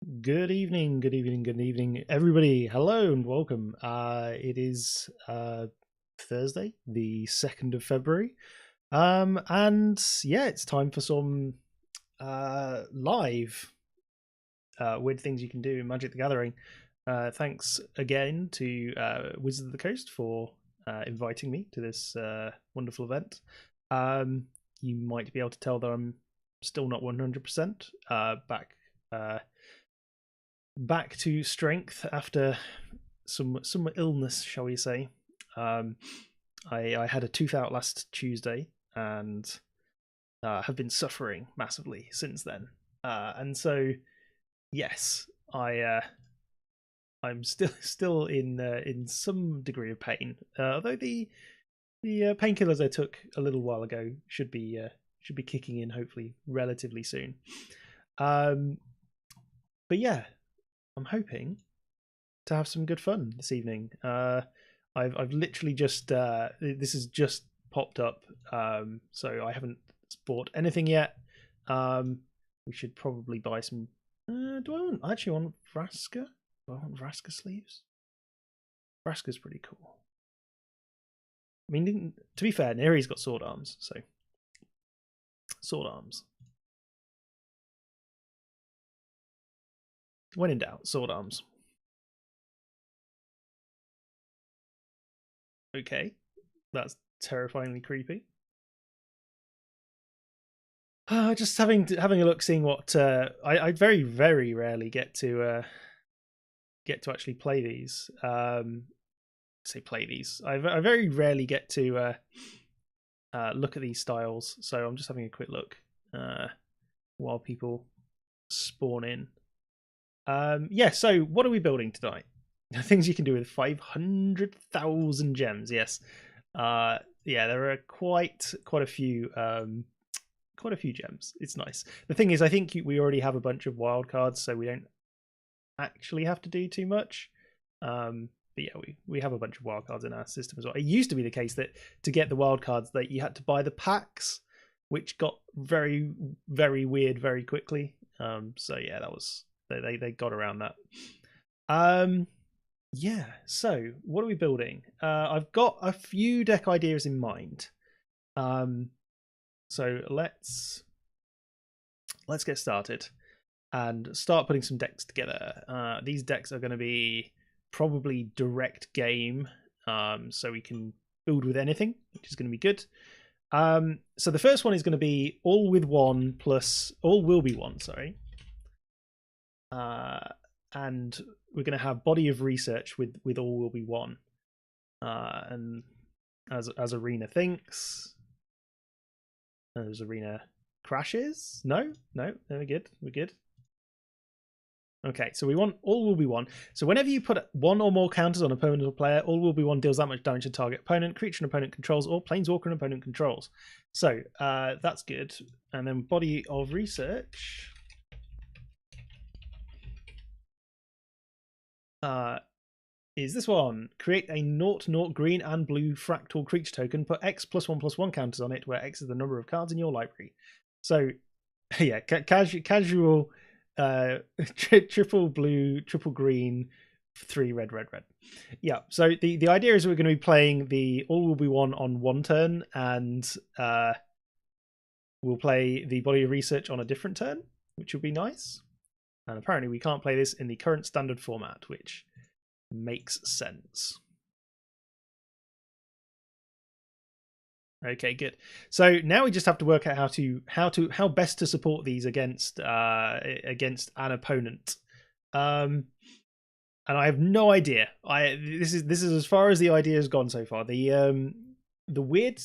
Good evening, good evening, good evening, everybody. Hello and welcome. It is Thursday, the 2nd of February. And yeah, it's time for some live weird things you can do in Magic the Gathering. Thanks again to Wizards of the Coast for inviting me to this wonderful event. You might be able to tell that I'm still not 100% back to strength after some illness, shall we say. I had a tooth out last Tuesday and have been suffering massively since then. And so, yes, I'm still in some degree of pain. Although the painkillers I took a little while ago should be kicking in hopefully relatively soon. But yeah, I'm hoping to have some good fun this evening. I've literally just this has just popped up, so I haven't bought anything yet. We should probably buy some. Do I actually want Vraska? Do I want Vraska sleeves? Vraska's pretty cool. I mean, to be fair, Neri's got sword arms, so sword arms. When in doubt, sword arms. Okay, that's terrifyingly creepy. Just having a look, seeing what I very rarely get to actually play these. Say play these. I very rarely get to look at these styles, so I'm just having a quick look while people spawn in. Yeah. So what are we building tonight? Things you can do with 500,000 gems. Yes. Yeah, there are quite a few gems. It's nice. The thing is, I think we already have a bunch of wild cards, so we don't actually have to do too much. But yeah, we have a bunch of wild cards in our system as well. It used to be the case that to get the wild cards that you had to buy the packs, which got very weird very quickly. So yeah, that was they got around that. Yeah, so what are we building? I've got a few deck ideas in mind. So let's get started and start putting some decks together. These decks are going to be probably direct game, so we can build with anything, which is going to be good. So the first one is going to be all with one plus all will be one. Sorry. And we're going to have body of research with all will be one. And as Arena thinks, as Arena crashes, no, we're good. Okay, so we want all will be one. So whenever you put one or more counters on opponent or player, all will be one deals that much damage to target opponent, creature an opponent controls, or planeswalker an opponent controls. So that's good. And then body of research. Is this one. Create a 0/0 green and blue fractal creature token. Put X +1/+1 counters on it, where X is the number of cards in your library. So, yeah, casual triple blue, triple green, 3 red. Yeah, so the idea is we're going to be playing the all will be one on one turn, and we'll play the body of research on a different turn, which will be nice. And apparently we can't play this in the current standard format, which makes sense. Okay, good. So now we just have to work out how best to support these against an opponent. And I have no idea. This is as far as the idea has gone so far. The weird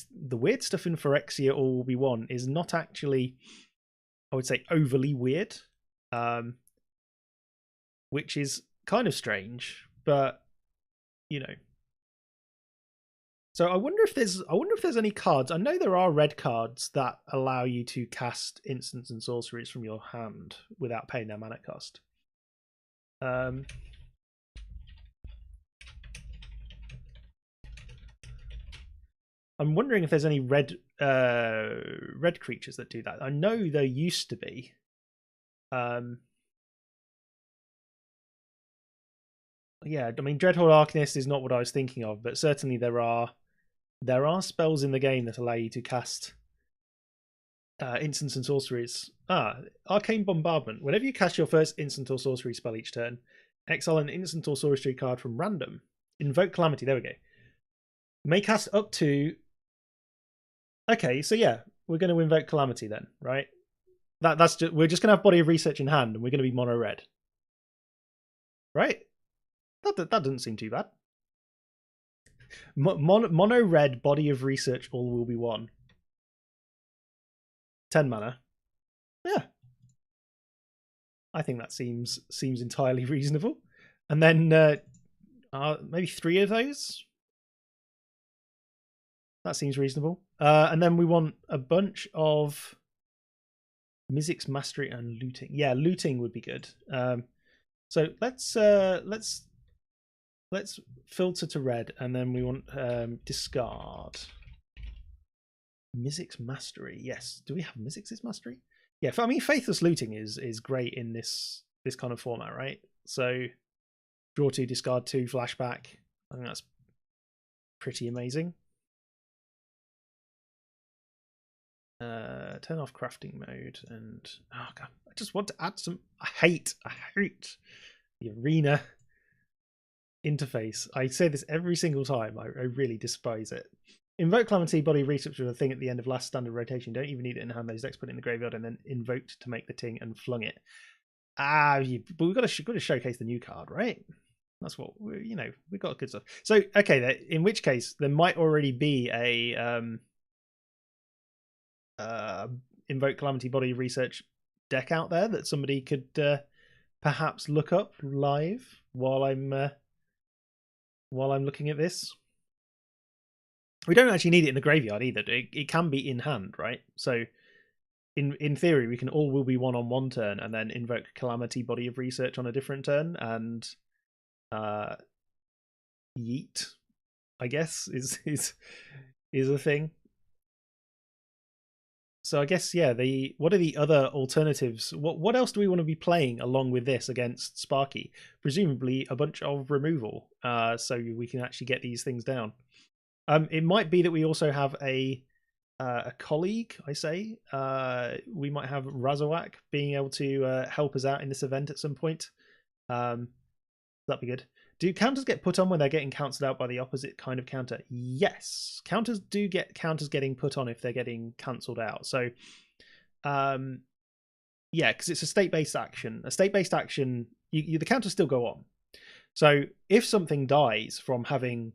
stuff in Phyrexia all will be one is not actually, I would say, overly weird. Which is kind of strange, but you know. So I wonder if there's any cards. I know there are red cards that allow you to cast instants and sorceries from your hand without paying their mana cost. I'm wondering if there's any red creatures that do that. I know there used to be. yeah, I mean, Dreadhorde Arcanist is not what I was thinking of, but certainly there are spells in the game that allow you to cast instants and sorceries. Arcane Bombardment. Whenever you cast your first instant or sorcery spell each turn, exile an instant or sorcery card from random. Invoke Calamity. There we go. May cast up to. Okay, so yeah, we're going to invoke Calamity then, right? That's just, we're just going to have Body of Research in hand, and we're going to be mono red, right? That doesn't seem too bad. Mono red, Body of Research, all will be one. 10 mana. Yeah. I think that seems entirely reasonable. And then maybe 3 of those. That seems reasonable. And then we want a bunch of Mizzix Mastery and Looting. Yeah, Looting would be good. So let's filter to red, and then we want discard. Mizzix Mastery. Yes. Do we have Mizzix's Mastery? Yeah. I mean, Faithless Looting is great in this kind of format, right? So draw 2, discard 2, flashback. I think that's pretty amazing. Turn off crafting mode, and oh god, I just want to add some. I hate the arena interface. I say this every single time. I really despise it. Invoke Calamity, Body Research was a thing at the end of last standard rotation. Don't even need it in hand. Those decks put it in the graveyard and then invoked to make the ting and flung it. But we've got to showcase the new card, right? That's what we've got good stuff. So okay, in which case there might already be a Invoke Calamity, Body Research deck out there that somebody could perhaps look up live while I'm looking at this. We don't actually need it in the graveyard either. It can be in hand, right? So in theory, we can all will be one on one turn and then invoke Calamity, Body of Research on a different turn, and yeet, I guess, is a thing. So I guess, yeah, what are the other alternatives? What else do we want to be playing along with this against Sparky? Presumably a bunch of removal, so we can actually get these things down. It might be that we also have a colleague, I say. We might have Razawak being able to help us out in this event at some point. That'd be good. Do counters get put on when they're getting cancelled out by the opposite kind of counter? Yes. Counters do get counters getting put on if they're getting cancelled out. So, yeah, because it's a state-based action. A state-based action, the counters still go on. So if something dies from having...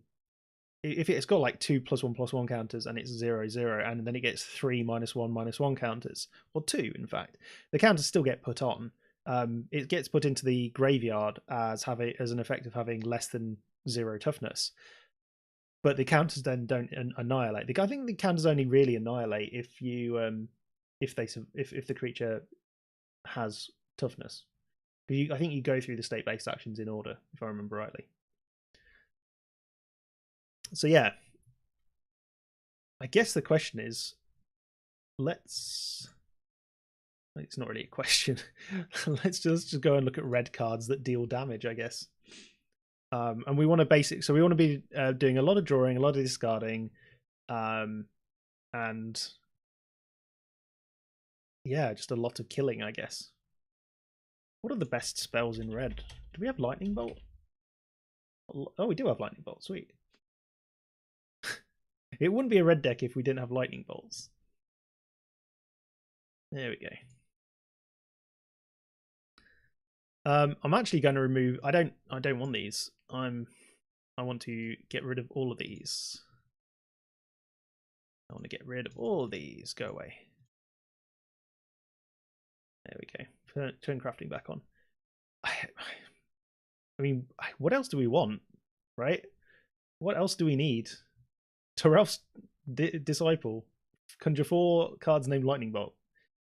If it's got like 2+1/+1 counters and it's 0/0, and then it gets 3 -1/-1 counters, or 2 in fact, the counters still get put on. It gets put into the graveyard as an effect of having less than 0 toughness, but the counters then don't annihilate. I think the counters only really annihilate if you if the creature has toughness. I think you go through the state-based actions in order, if I remember rightly. So yeah, I guess the question is, it's not really a question. let's just go and look at red cards that deal damage, I guess. And we want to we want to be doing a lot of drawing, a lot of discarding, and yeah, just a lot of killing, I guess. What are the best spells in red? Do we have Lightning Bolt? Oh, we do have Lightning Bolt. Sweet. It wouldn't be a red deck if we didn't have lightning bolts. There we go. I'm actually going to remove. I don't want these. I want to get rid of all of these. I want to get rid of all of these. Go away. There we go. Turn crafting back on. I mean, what else do we want, right? What else do we need? Torelf's Disciple. Conjure 4 cards named Lightning Bolt.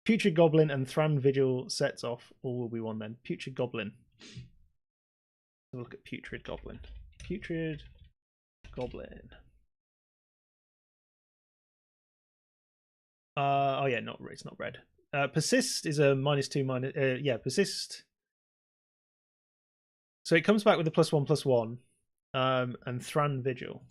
Putrid Goblin and Thram Vigil sets off. All will be one then. Putrid Goblin. Have a look at Putrid Goblin. Putrid Goblin. Oh yeah, it's not red. Persist is a -2 -. Yeah, persist. So it comes back with a +1/+1, and Thran Vigil.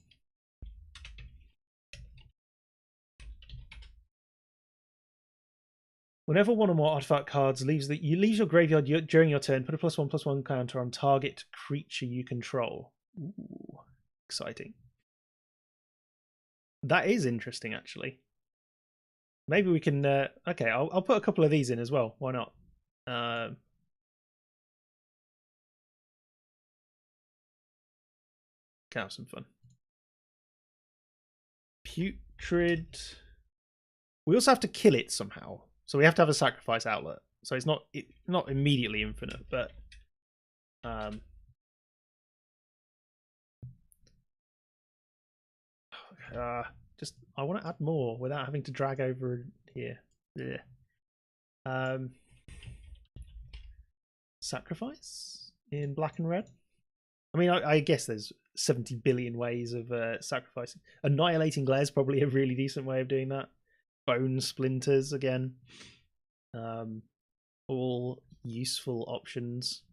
Whenever one or more artifact cards leaves your graveyard during your turn, put a +1/+1 counter on target creature you control. Ooh, exciting. That is interesting, actually. Maybe we can. Okay, I'll put a couple of these in as well. Why not? Can have some fun. Putrid. We also have to kill it somehow, so we have to have a sacrifice outlet. So it's not immediately infinite, but just I want to add more without having to drag over here. Yeah. Sacrifice in black and red. I mean, I guess there's 70 billion ways of sacrificing. Annihilating Glare is probably a really decent way of doing that. Bone Splinters again. All useful options.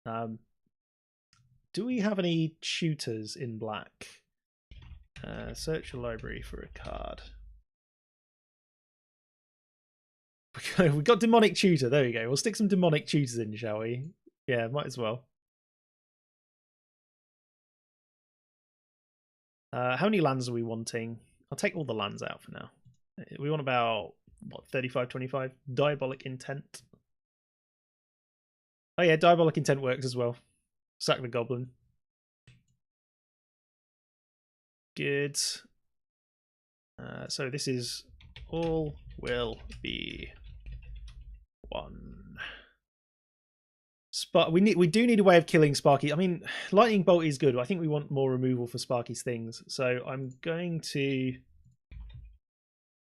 Do we have any tutors in black? Search your library for a card. We got Demonic Tutor. There we go. We'll stick some Demonic Tutors in, shall we? Yeah, might as well. How many lands are we wanting? I'll take all the lands out for now. We want about, what, 35, 25? Diabolic Intent. Oh yeah, Diabolic Intent works as well. Sack the Goblin. Good. So this is all will be one. We do need a way of killing Sparky. I mean, Lightning Bolt is good. I think we want more removal for Sparky's things. So I'm going to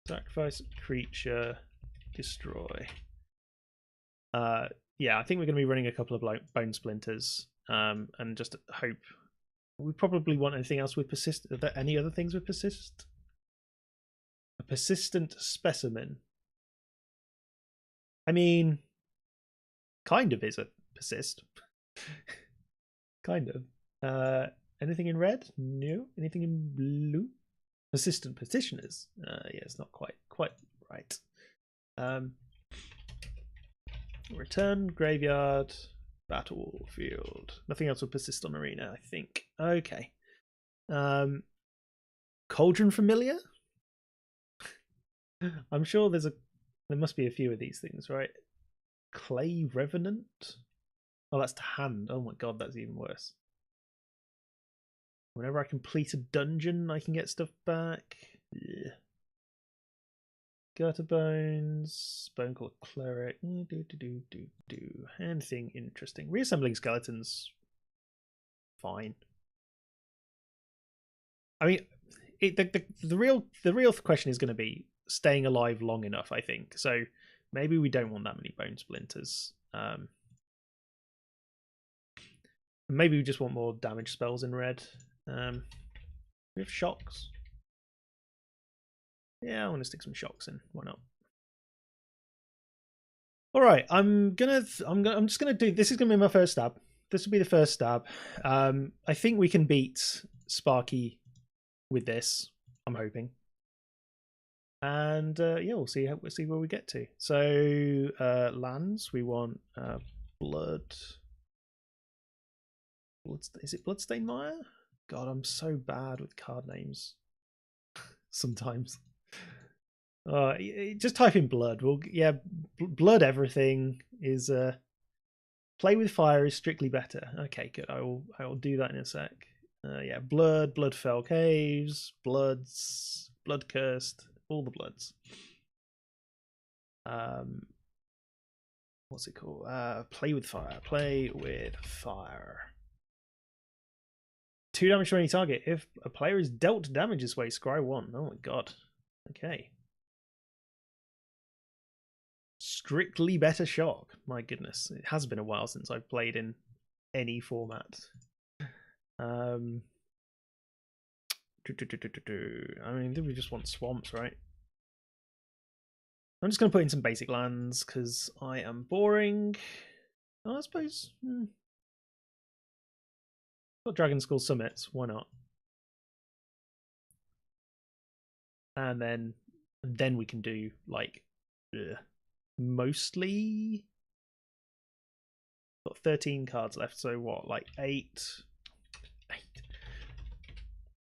sacrifice creature, destroy. Yeah, I think we're going to be running a couple of Bone Splinters, and just hope. We probably want anything else with persist. Are there any other things with persist? A persistent specimen. I mean, kind of is a persist. Kind of. Anything in red? No. Anything in blue? Persistent petitioners. Yeah, it's not quite right. Return graveyard, battlefield. Nothing else will persist on arena, I think. Okay. Cauldron Familiar? I'm sure there must be a few of these things, right? Clay Revenant? Oh, that's to hand. Oh my god, that's even worse. Whenever I complete a dungeon, I can get stuff back. Yeah. Gutter Bones, Bone Claw Cleric. Anything interesting? Reassembling skeletons. Fine. I mean, the real question is going to be staying alive long enough, I think. So maybe we don't want that many Bone Splinters. Maybe we just want more damage spells in red. We have shocks. Yeah, I want to stick some shocks in. Why not? All right, I'm just gonna do. This is gonna be my first stab. This will be the first stab. I think we can beat Sparky with this. I'm hoping. And yeah, we'll see where we get to. So lands, we want blood. Is it Bloodstained Mire? God, I'm so bad with card names. Sometimes. Just type in blood. Well, yeah, blood. Everything is. Play with fire is strictly better. Okay, good. I will do that in a sec. Yeah, Bloodfell Caves, Bloods, Blood Cursed, all the bloods. What's it called? Play with fire. Play with fire. 2 damage to any target. If a player is dealt damage this way, scry 1. Oh my god. Okay. Strictly better shock. My goodness. It has been a while since I've played in any format. I mean, we just want swamps, right? I'm just going to put in some basic lands because I am boring. Oh, I suppose. Got Dragon School Summits, why not? And then we can do like mostly got 13 cards left, so what, like 8.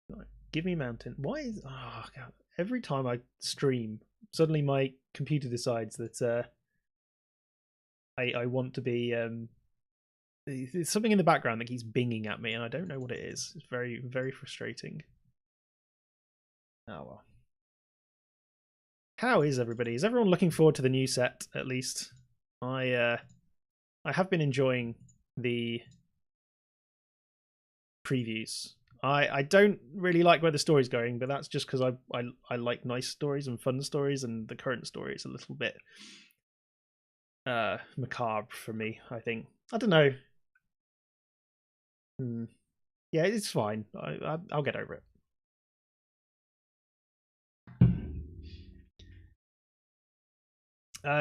Right, give me mountain. Why is God, every time I stream suddenly my computer decides that I want to be there's something in the background that keeps binging at me and I don't know what it is. It's very, very frustrating. Oh well. How is everybody? Is everyone looking forward to the new set at least? I have been enjoying the previews. I don't really like where the story's going, but that's just because I like nice stories and fun stories, and the current story is a little bit macabre for me, I think. I don't know. Yeah, it's fine. I'll get over it.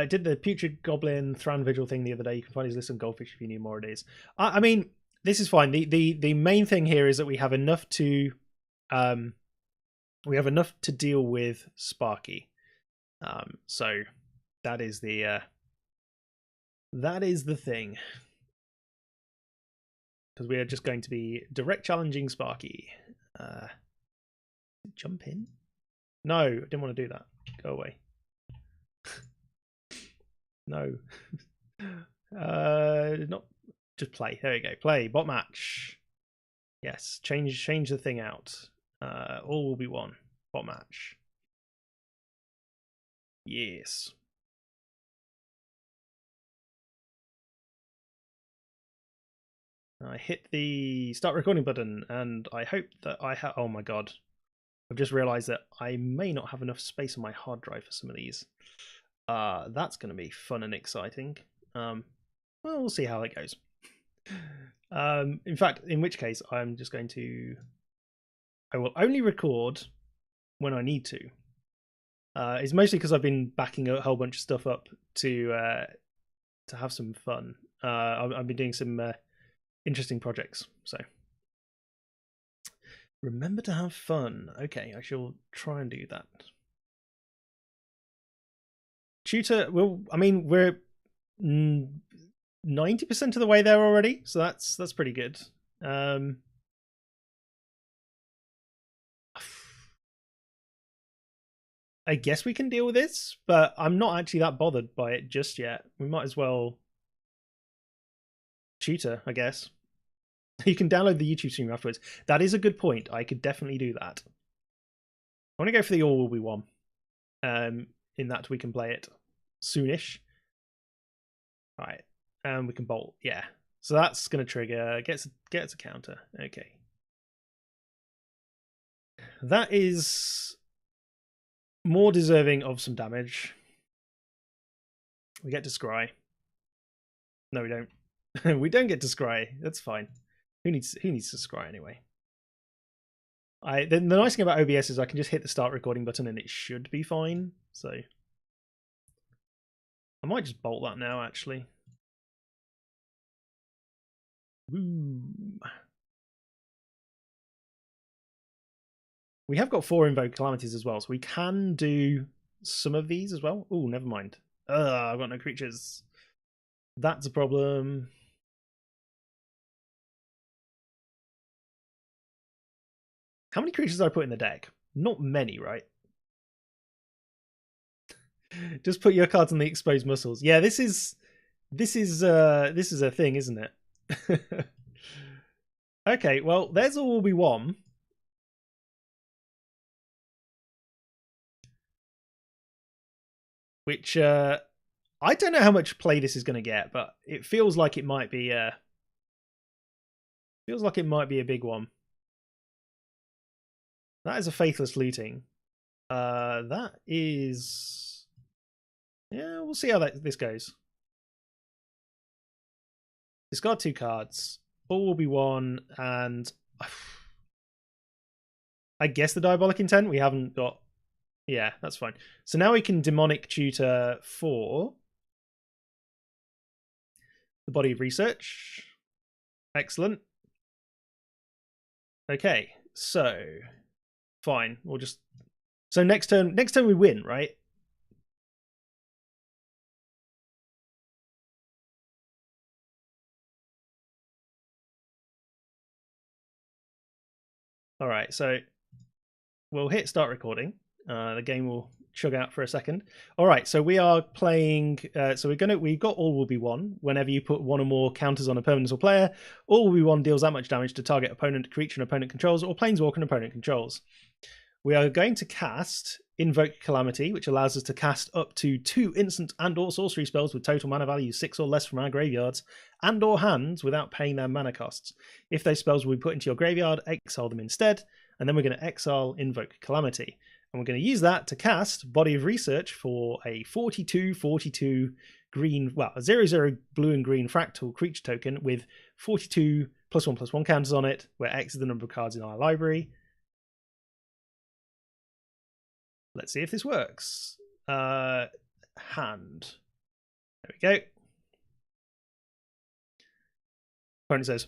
Did the Putrid Goblin Thran Vigil thing the other day. You can find his list on Goldfish if you need more days. I mean, this is fine. The main thing here is that we have enough to deal with Sparky. So that is the thing. Because we are just going to be direct challenging Sparky. Jump in? No, I didn't want to do that. Go away. No. Not just play. There we go. Play bot match. Yes, change the thing out. All will be one. Bot match. Yes. I hit the start recording button and I hope that I have. Oh my god. I've just realized that I may not have enough space on my hard drive for some of these. That's going to be fun and exciting. Well, we'll see how it goes. In fact, in which case, I'm just going to. I will only record when I need to. It's mostly because I've been backing a whole bunch of stuff up to have some fun. I've been doing some interesting projects, so remember to have fun. Okay, I shall try and do that. Tutor, well, I mean, we're 90% of the way there already, so that's pretty good. I guess we can deal with this, but I'm not actually that bothered by it just yet. We might as well tutor, I guess. You can download the YouTube stream afterwards. That is a good point. I could definitely do that. I want to go for the all will be one. In that we can play it soonish. Right. And we can bolt. Yeah. So that's going to trigger. Gets a counter. Okay. That is more deserving of some damage. We get to scry. No, we don't. We don't get to scry. That's fine. Who needs to scry anyway? The nice thing about OBS is I can just hit the start recording button and it should be fine. So I might just bolt that now, actually. Boom. We have got 4 Invoke Calamities as well, so we can do some of these as well. Oh, never mind. I've got no creatures. That's a problem. How many creatures did I put in the deck? Not many, right? Just put your cards on the exposed muscles. Yeah, this is a thing, isn't it? Okay, well, there's all we want. Which I don't know how much play this is going to get, but it feels like it might be a big one. That is a Faithless Looting. That is, yeah, we'll see how this goes. Discard 2 cards. All will be 1, and I guess the Diabolic Intent we haven't got. Yeah, that's fine. So now we can Demonic Tutor for the Body of Research. Excellent. Okay, so fine. We'll just so next turn we win, right? All right, so we'll hit start recording. The game will chug out for a second. All right, so we are playing. So we've got all will be one. Whenever you put one or more counters on a permanent or player, all will be one deals that much damage to target opponent, creature, and opponent controls, or planeswalker and opponent controls. We are going to cast Invoke Calamity, which allows us to cast up to 2 instant and/or sorcery spells with total mana value 6 or less from our graveyards and/or hands without paying their mana costs. If those spells will be put into your graveyard, exile them instead, and then we're going to exile Invoke Calamity. And we're going to use that to cast Body of Research for a 42/42 green, well, a 0/0 blue and green fractal creature token with 42 +1/+1 counters on it, where X is the number of cards in our library. Let's see if this works. Hand. There we go. Opponent says,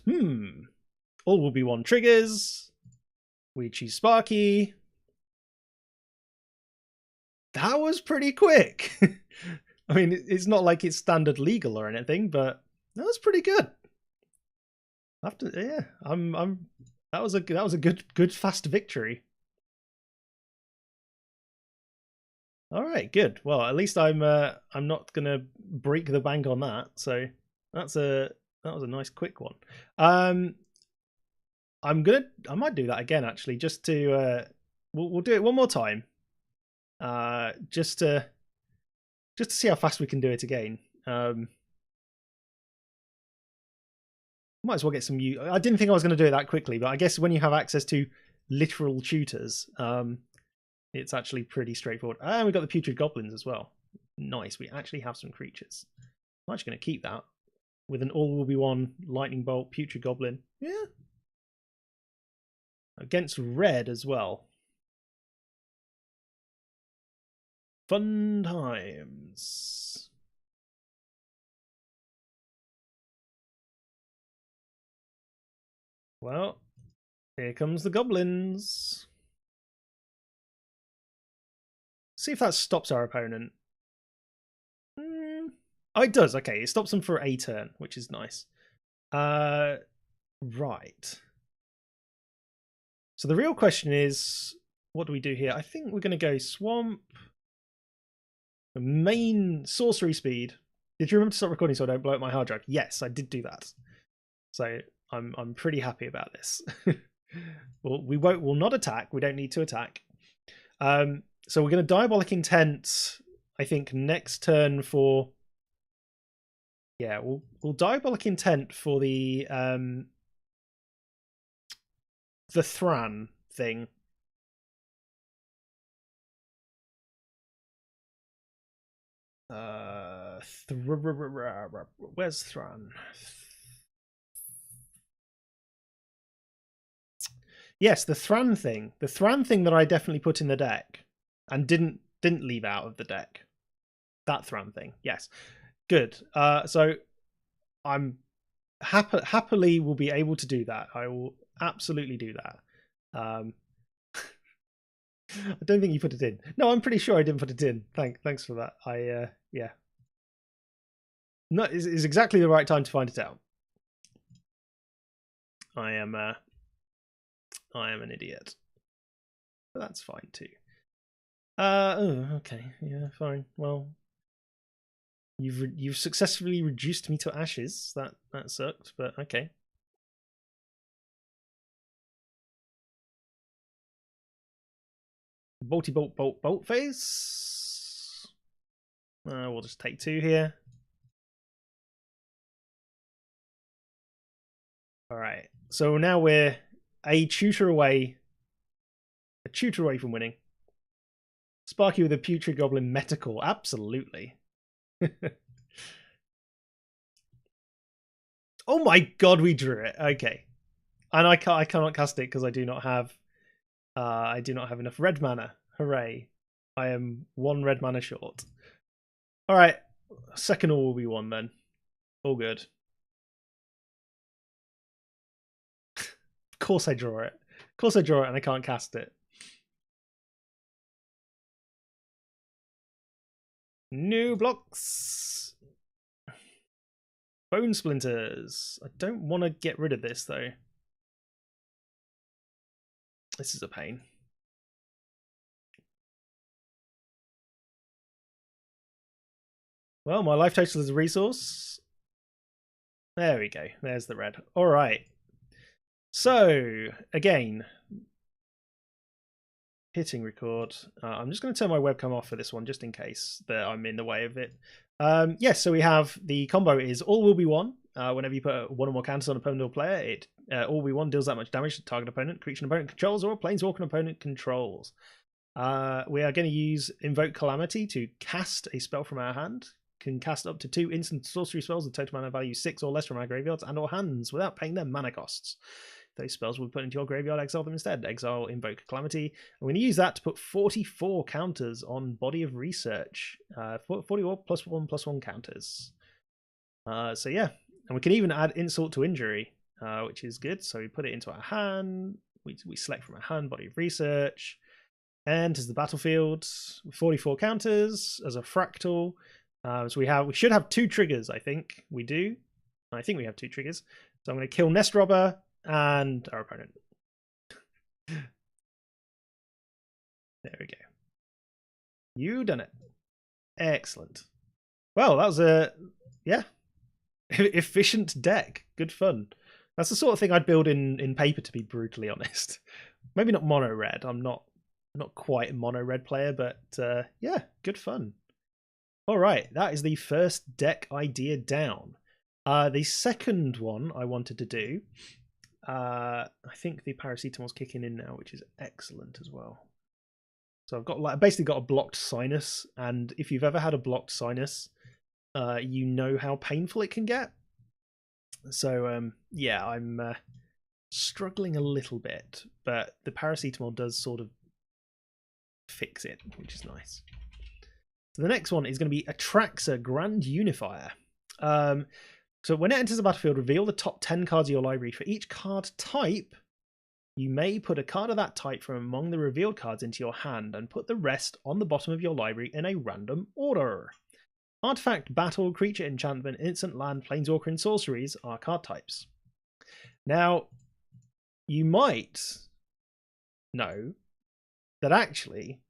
all will be one triggers. We choose Sparky. That was pretty quick. I mean, it's not like it's standard legal or anything, but that was pretty good. That was a good fast victory. All right, good. Well, at least I'm not gonna break the bank on that. So that was a nice quick one. I might do that again actually, just to we'll do it one more time. Just to see how fast we can do it again. Might as well get some. I didn't think I was going to do it that quickly, but I guess when you have access to literal tutors, it's actually pretty straightforward. And we've got the Putrid Goblins as well. Nice. We actually have some creatures. I'm actually going to keep that with an all will be one Lightning Bolt Putrid Goblin. Yeah. Against red as well. Fun times. Well, here comes the goblins. See if that stops our opponent. Oh, it does. Okay, it stops them for a turn, which is nice. Right. So the real question is, what do we do here? I think we're going to go swamp. Main sorcery speed. Did you remember to stop recording so I don't blow up my hard drive? Yes, I did do that. So I'm pretty happy about this. Well, we'll not attack. We don't need to attack. So we're going to Diabolic Intent, I think, next turn for... Yeah, we'll Diabolic Intent for the Thran thing. Where's Thran? Yes, the Thran thing. The Thran thing that I definitely put in the deck and didn't leave out of the deck. That Thran thing. Yes. Good. So I'm happily will be able to do that. I will absolutely do that. I don't think you put it in. No, I'm pretty sure I didn't put it in. Thanks for that. Yeah. No, it's exactly the right time to find it out. I am an idiot. But that's fine too. Oh, okay. Yeah, fine. Well, you've successfully reduced me to ashes. That sucked, but okay. Bolty bolt face. We'll just take 2 here. All right. So now we're a tutor away from winning. Sparky with a Putrid Goblin Metacal. Absolutely. Oh my god, we drew it. Okay. And I cannot cast it because I do not have enough red mana. Hooray. I am 1 red mana short. Alright. Second all will be 1 then. All good. Of course I draw it. Of course I draw it and I can't cast it. New blocks. Bone splinters. I don't want to get rid of this though. This is a pain. Well, my life total is a resource. There we go. There's the red. All right. So, again, hitting record. I'm just going to turn my webcam off for this one, just in case that I'm in the way of it. Yes, so we have the combo is all will be one. Whenever you put one or more counters on an opponent or player, it all will be one deals that much damage to the target opponent, creature an opponent controls, or a planeswalker an opponent controls. We are going to use Invoke Calamity to cast a spell from our hand. Can cast up to 2 instant sorcery spells with total mana value 6 or less from our graveyards and or hands without paying their mana costs. Those spells will be put into your graveyard, exile them instead. Exile Invoke Calamity. And we're going to use that to put 44 counters on Body of Research. 44 +1/+1 counters. So yeah, and we can even add Insult to Injury, which is good. So we put it into our hand. We select from our hand Body of Research. Enters the battlefield. 44 counters as a fractal. So we should have 2 triggers, I think. We do. I think we have 2 triggers. So I'm going to kill Nest Robber and our opponent. There we go. You done it. Excellent. Well, that was a efficient deck. Good fun. That's the sort of thing I'd build in paper, to be brutally honest. Maybe not mono red. I'm not quite a mono red player, but yeah, good fun. All right, that is the first deck idea down. The second one I wanted to do, I think the paracetamol's kicking in now, which is excellent as well. So I've basically got a blocked sinus, and if you've ever had a blocked sinus, you know how painful it can get. So yeah, I'm struggling a little bit, but the paracetamol does sort of fix it, which is nice. So the next one is going to be Atraxa Grand Unifier. So when it enters the battlefield, reveal the top 10 cards of your library. For each card type, you may put a card of that type from among the revealed cards into your hand and put the rest on the bottom of your library in a random order. Artifact, battle, creature, enchantment, instant, land, planeswalker, and sorceries are card types. Now, you might know that actually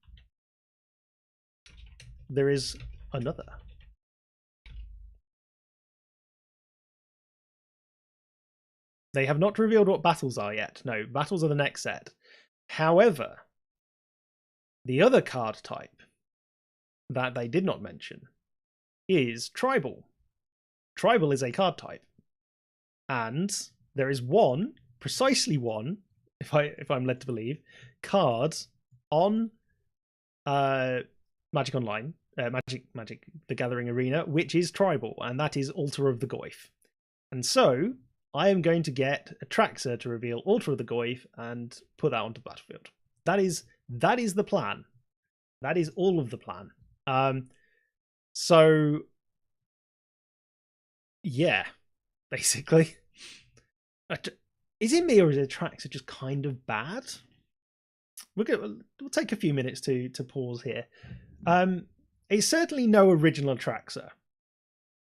there is another. They have not revealed what battles are yet. No, battles are the next set. However, the other card type that they did not mention is tribal. Tribal is a card type. And there is one, precisely one, if I'm led to believe, card on Magic Online, Magic the Gathering Arena, which is tribal, and that is Altar of the Goyf. And so I am going to get Atraxa to reveal Altar of the Goyf and put that onto the battlefield. That is the plan. That is all of the plan. So yeah, basically. Is it me or is Atraxa just kind of bad? We'll take a few minutes to pause here. It's certainly no original Atraxa.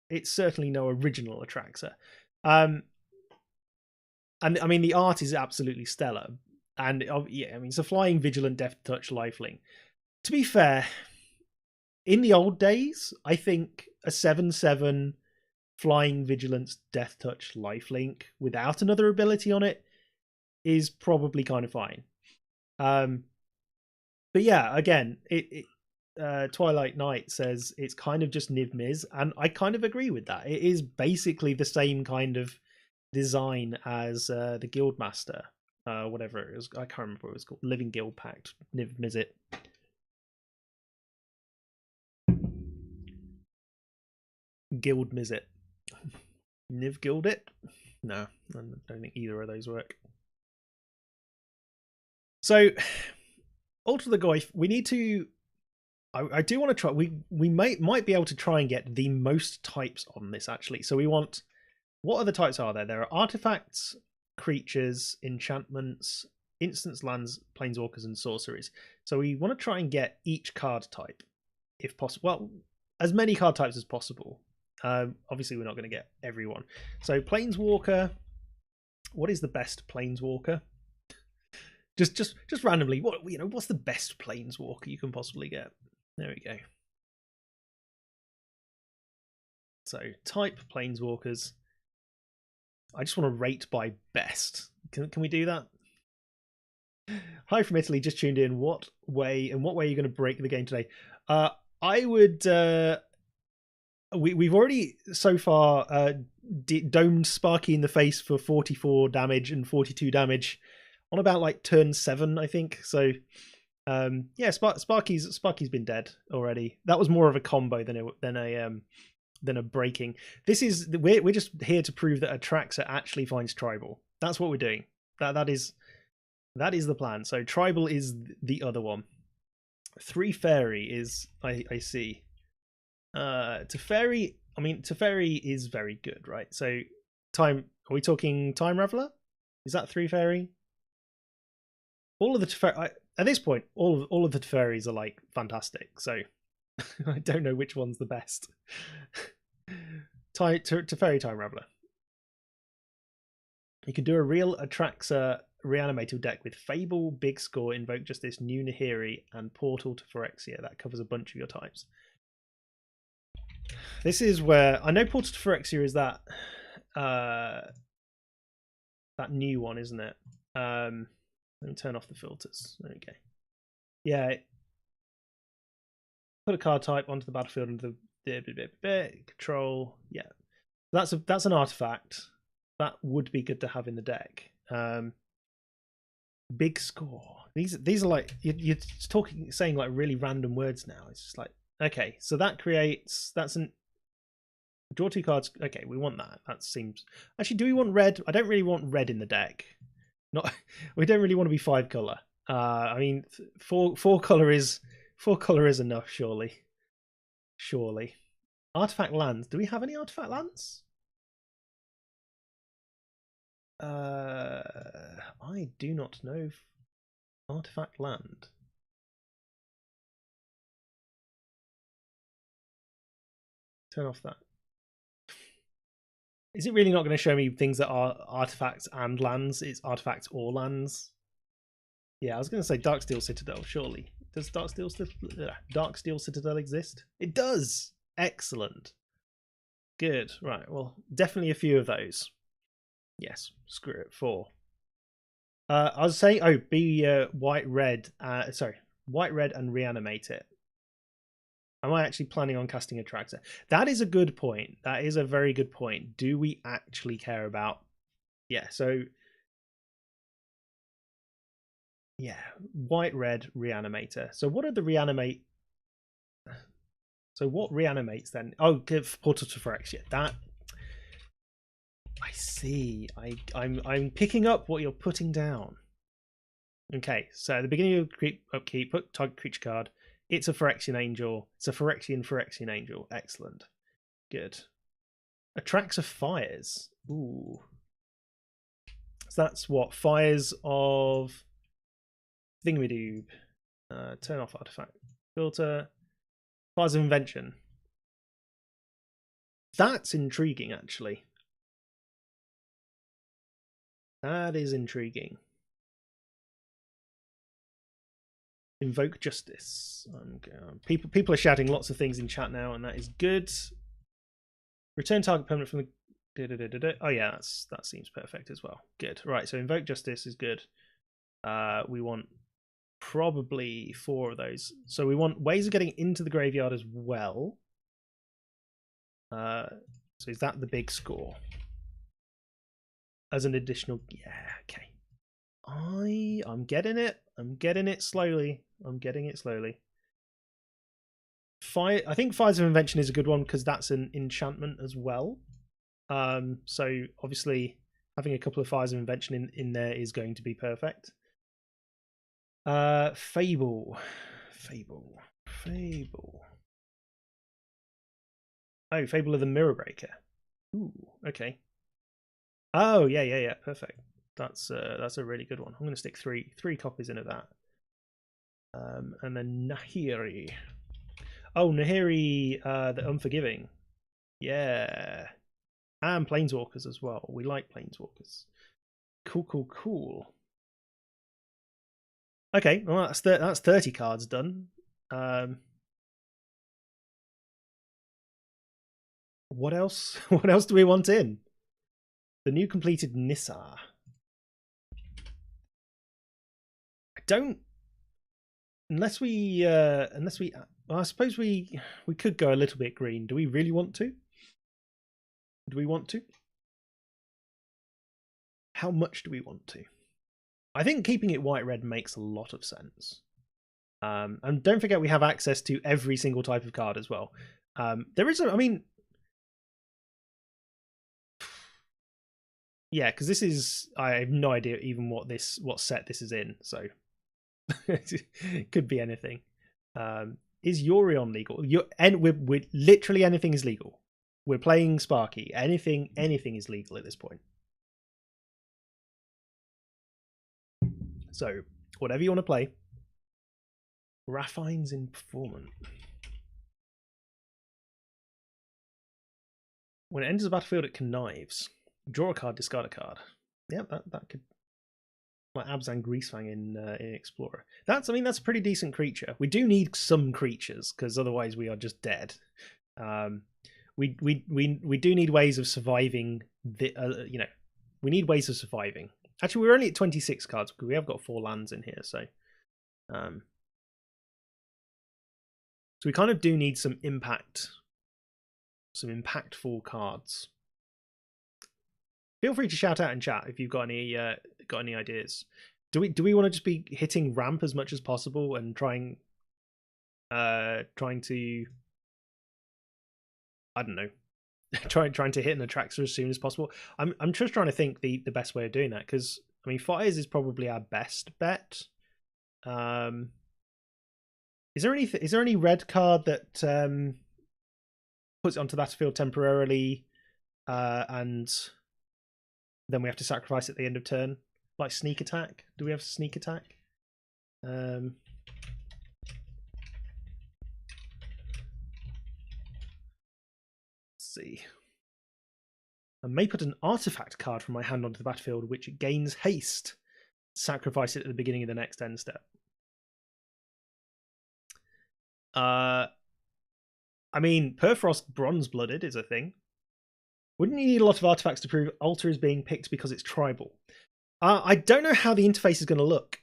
It's certainly no original Atraxa. And I mean, the art is absolutely stellar. And yeah, I mean, it's a flying, vigilant, death touch lifelink. To be fair, in the old days, I think a 7/7 flying, vigilance, death touch lifelink without another ability on it is probably kind of fine. But yeah, again, Twilight Knight says it's kind of just Niv Miz, and I kind of agree with that. It is basically the same kind of design as the Guildmaster, whatever it was. I can't remember what it was called. Living Guild Pact, Niv Mizzet. Guild Mizzet. Niv Guildit? No, I don't think either of those work. So, Altar of the Goyf, we need to... I do want to try... We might be able to try and get the most types on this, actually. So we want... What other types are there? There are artifacts, creatures, enchantments, instants, lands, planeswalkers, and sorceries. So we want to try and get each card type, if possible. Well, as many card types as possible. Obviously, we're not going to get everyone. So planeswalker. What is the best planeswalker? Just randomly, what's the best planeswalker you can possibly get? There we go. So type planeswalkers. I just want to rate by best. Can we do that? Hi from Italy, just tuned in. What way are you going to break the game today? I would. We've already so far domed Sparky in the face for 44 damage and 42 damage on about like turn 7, I think. So yeah, Sparky's been dead already. That was more of a combo than a breaking. This is we're just here to prove that Atraxa actually finds tribal. That's what we're doing. That is the plan. So tribal is the other one. 3 fairy is I see. Teferi is very good, right? So are we talking Time Raveler? Is that 3 fairy? All of the Teferi, at this point, all of the Teferis are like fantastic. So I don't know which one's the best. Teferi Time Raveler. You can do a real Atraxa reanimated deck with Fable, Big Score, Invoke Justice, New Nahiri, and Portal to Phyrexia. That covers a bunch of your types. This is where I know Portal to Phyrexia is that new one, isn't it? Let me turn off the filters. There we go. Yeah. Put a card type onto the battlefield into the control. Yeah. That's an artifact. That would be good to have in the deck. Big Score. These are like you're saying like really random words now. It's just like, okay, so that's an draw 2 cards. Okay, we want that. That seems actually. Do we want red? I don't really want red in the deck. We don't really want to be 5 color. I mean, four color is enough, surely. Artifact lands. Do we have any artifact lands? I do not know. Artifact land. Turn off that. Is it really not going to show me things that are artifacts and lands? It's artifacts or lands. Yeah, I was going to say Darksteel Citadel, surely. Does Darksteel Citadel exist? It does! Excellent. Good. Right, well, definitely a few of those. Yes, screw it. 4. I was saying, be white, red, and reanimate it. Am I actually planning on casting a Atraxa? That is a good point. That is a very good point. Do we actually care about... Yeah, so... Yeah, white, red, reanimator. So what are the reanimate... So what reanimates then? Oh, give Portal to Phyrexia. That... I see. I'm picking up what you're putting down. Okay, so at the beginning of upkeep, put target creature card. It's a Phyrexian Angel. It's a Phyrexian Angel. Excellent. Good. Atraxa Fires. Ooh. So that's what? Fires of Thingamidoob. Turn off artifact filter. Fires of Invention. That's intriguing, actually. That is intriguing. Invoke Justice. People are shouting lots of things in chat now, and that is good. Return target permanent from the... Oh yeah, that seems perfect as well. Good. Right, so Invoke Justice is good. We want probably 4 of those. So we want ways of getting into the graveyard as well. So is that the Big Score? As an additional... Yeah, okay. I'm getting it. I'm getting it slowly. I think Fires of Invention is a good one because that's an enchantment as well. So obviously having a couple of Fires of Invention in there is going to be perfect. Fable. Oh, Fable of the Mirror Breaker. Ooh, okay. Oh, yeah, perfect. That's a really good one. I'm going to stick three copies in of that. And then Nahiri. Oh, Nahiri, the Unforgiving. Yeah. And Planeswalkers as well. We like Planeswalkers. Cool. Okay, well that's 30 cards done. What else? What else do we want in? The new completed Nissa. I don't. Unless we. Well, I suppose we could go a little bit green. Do we really want to? Do we want to? How much do we want to? I think keeping it white-red makes a lot of sense. And don't forget we have access to every single type of card as well. There is I mean... Yeah, because this is... I have no idea even what set this is in, so... it could be anything. Is Yorion legal? We're literally anything is legal. We're playing Sparky. Anything is legal at this point. So, whatever you want to play. Raffine's Informant. When it enters the battlefield, it connives. Draw a card, discard a card. Yeah, that could... Like Abzan Greasefang in Explorer. That's a pretty decent creature. We do need some creatures, because otherwise we are just dead. We do need ways of surviving. We need ways of surviving. Actually, we're only at 26 cards because we have got 4 lands in here, so we kind of do need some impactful cards. Feel free to shout out in chat if you've got any ideas. Do we want to just be hitting ramp as much as possible and trying to, I don't know, trying to hit an Atraxa as soon as possible? I'm just trying to think the best way of doing that, because I mean fires is probably our best bet. Is there any red card that puts it onto the battlefield temporarily and then we have to sacrifice at the end of turn, like sneak attack? Do we have sneak attack? Let's see. I may put an artifact card from my hand onto the battlefield, which gains haste. Sacrifice it at the beginning of the next end step. I mean, Perfrost Bronze-Blooded is a thing. Wouldn't you need a lot of artifacts to prove Altar is being picked because it's tribal? I don't know how the interface is going to look.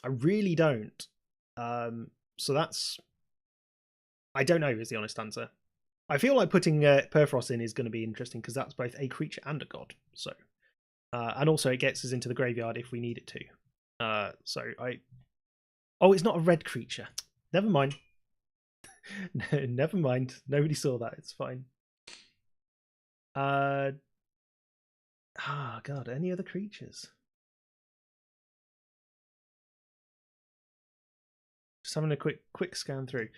I really don't. So that's... I don't know is the honest answer. I feel like putting Perfrost in is going to be interesting because that's both a creature and a god. So, and also it gets us into the graveyard if we need it to. Oh, it's not a red creature. Never mind. Never mind. Nobody saw that. It's fine. God, any other creatures? Just having a quick scan through.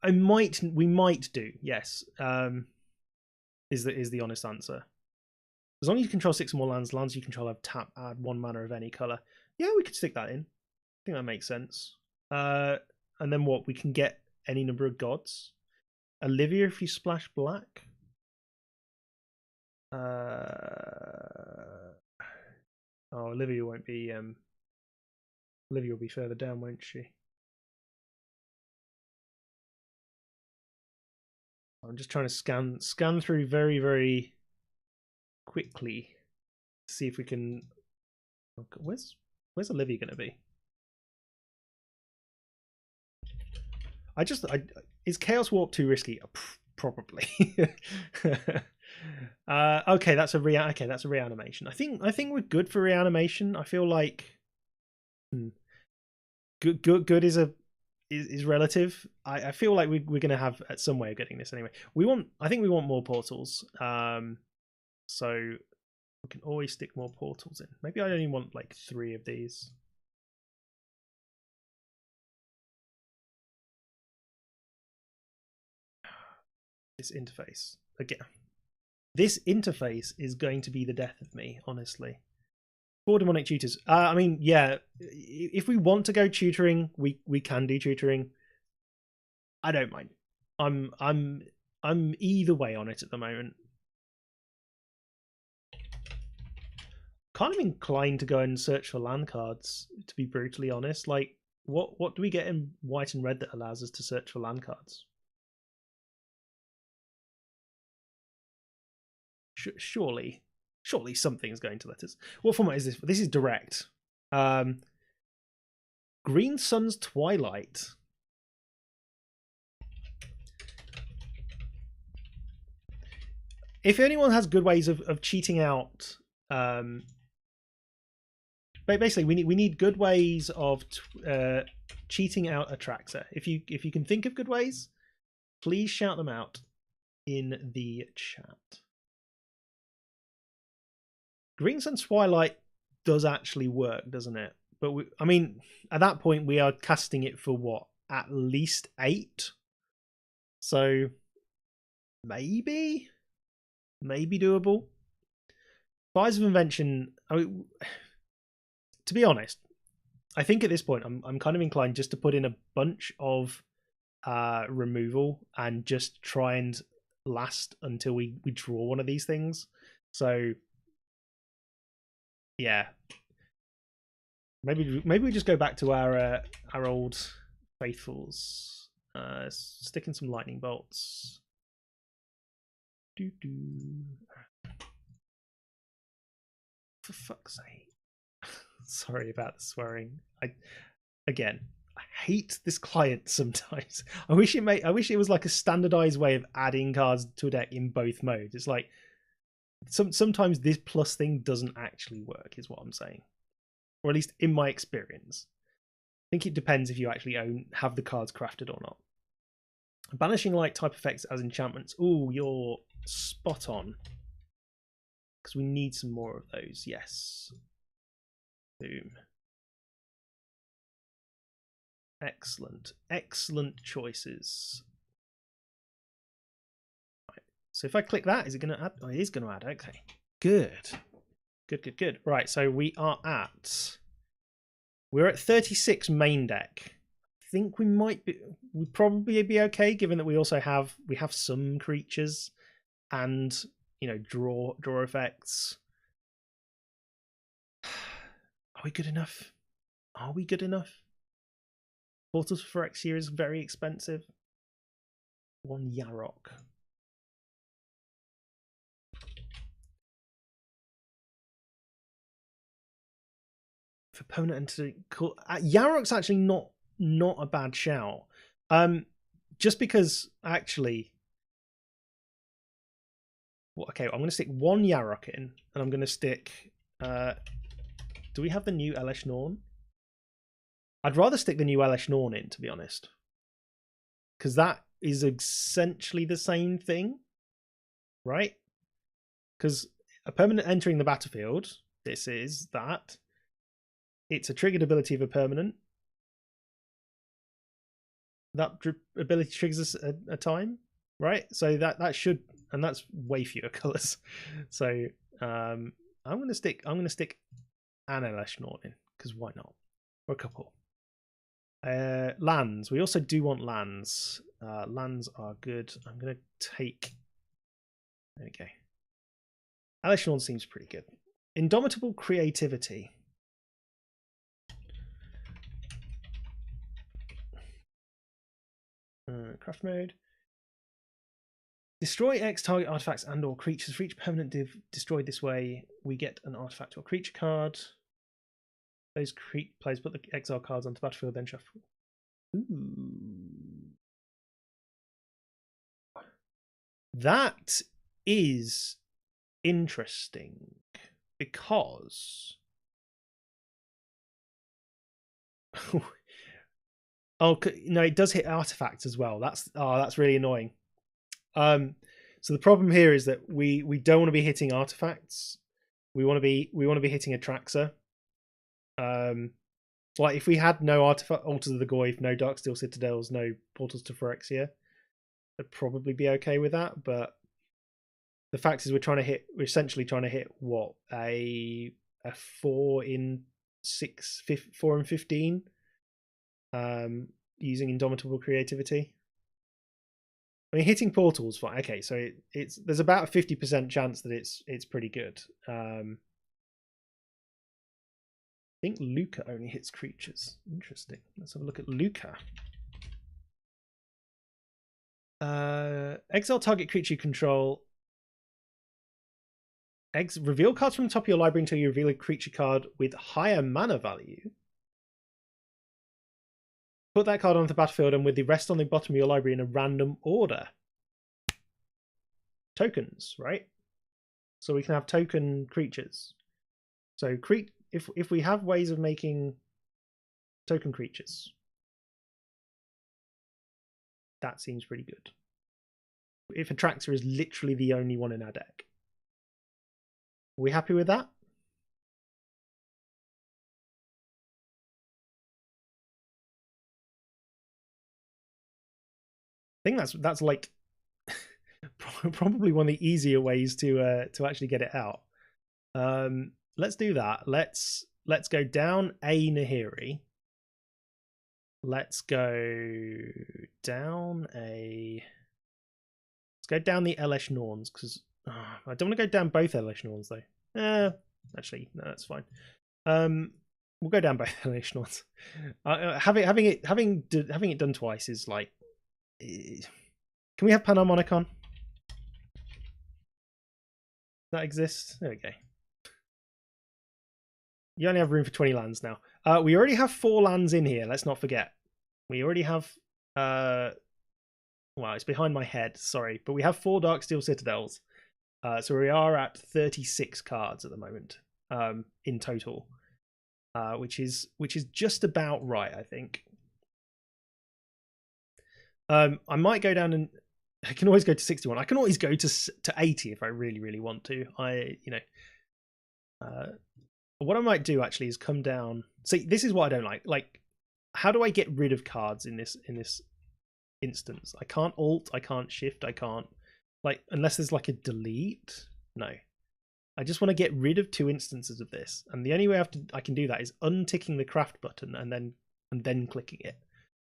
We might do, yes. Is the honest answer. As long as you control 6 more lands you control have add 1 mana of any colour. Yeah, we could stick that in. I think that makes sense. And then what? We can get any number of gods. Olivia if you splash black. Oh, Olivia won't be. Olivia will be further down, won't she? I'm just trying to scan through very, very quickly to see if we can. Where's Olivia going to be? Is Chaos Warp too risky? Probably. Okay, that's a reanimation. I think we're good for reanimation. I feel like good is relative. I feel like we're gonna have some way of getting this anyway. I think we want more portals. So we can always stick more portals in. Maybe I only want like 3 of these. This interface again. This interface is going to be the death of me, honestly. 4 demonic tutors. I mean, yeah, if we want to go tutoring, we can do tutoring. I don't mind. I'm either way on it at the moment. Kind of inclined to go and search for land cards, to be brutally honest. Like, what do we get in white and red that allows us to search for land cards? Surely something's going to let us. What format is this? This is direct. Green Sun's Twilight. If anyone has good ways of cheating out, basically we need good ways of cheating out Atraxa. If you can think of good ways, please shout them out in the chat. Green Sun Twilight does actually work, doesn't it? But I mean, at that point we are casting it for what, at least 8. So maybe doable. Fires of Invention. I mean, to be honest, I think at this point I'm kind of inclined just to put in a bunch of removal and just try and last until we draw one of these things. So yeah, maybe we just go back to our old faithfuls. Stick in some lightning bolts. For fuck's sake. Sorry about the swearing. I hate this client sometimes. I wish it was like a standardized way of adding cards to a deck in both modes. It's like sometimes this plus thing doesn't actually work, is what I'm saying. Or at least in my experience. I think it depends if you actually have the cards crafted or not. Banishing light type effects as enchantments. Ooh, you're spot on. Because we need some more of those, yes. Boom. Excellent choices. Right. So if I click that, is it going to add? Oh, it is going to add. Okay, good. Right, so we're at 36 main deck. I think we'd probably be okay, given that we also have some creatures and, you know, draw effects. Are we good enough? Portals for Phyrexia is very expensive. 1 Yarok. For permanent entity, cool. Yarok's actually not a bad shout. Just because actually. Well, okay, I'm going to stick 1 Yarok in, and I'm going to stick. Do we have the new Elesh Norn? I'd rather stick the new Elesh Norn in, to be honest, because that is essentially the same thing, right? Because a permanent entering the battlefield, this is that. It's a triggered ability of a permanent. That ability triggers us a time, right? So that should, and that's way fewer colors. So I'm gonna stick an Elesh Norn in, because why not? Or a couple. Lands. We also do want lands. Lands are good. I'm gonna take. There we go. Elesh Norn seems pretty good. Indomitable Creativity. Craft mode. Destroy X target artifacts and or creatures. For each permanent div destroyed this way, we get an artifact or creature card. Those players put the exile cards onto the battlefield, then shuffle. Ooh. That is interesting, because oh no, it does hit artifacts as well. That's really annoying. So the problem here is that we don't want to be hitting artifacts. We want to be hitting Atraxa. Like if we had no Altars of the Goyf, no Darksteel Citadels, no Portals to Phyrexia, I'd probably be okay with that. But the fact is, we're essentially trying to hit what, a a 4 in 4 and 15, using Indomitable Creativity. I mean, hitting portals fine. Okay, so it's there's about a 50% chance that it's pretty good. I think Luca only hits creatures. Interesting. Let's have a look at Luca. Exile target creature you control. Reveal cards from the top of your library until you reveal a creature card with higher mana value. Put that card onto the battlefield and with the rest on the bottom of your library in a random order. Tokens, right? So we can have token creatures. So if we have ways of making token creatures, that seems pretty good. If Atraxa is literally the only one in our deck. Are we happy with that? I think that's like probably one of the easier ways to actually get it out. Let's do that. Let's go down a Nahiri. Let's go down a. Let's go down the Elesh Norns because I don't want to go down both Elesh Norns though. Actually, no, that's fine. We'll go down both Elesh Norns. Having it done twice is like. Can we have Panharmonicon? That exists. There we go. You only have room for 20 lands now. We already have 4 lands in here. Let's not forget. We already have. Well, it's behind my head. Sorry, but we have 4 Darksteel Citadels. So we are at 36 cards at the moment in total, which is just about right, I think. I might go down and I can always go to 61. I can always go to 80 if I really want to. What I might do actually is come down. See, this is what I don't like. Like, how do I get rid of cards in this instance? I can't alt, I can't shift, I can't unless there's like a delete. No. I just want to get rid of 2 instances of this. And the only way I can do that is unticking the craft button and then clicking it,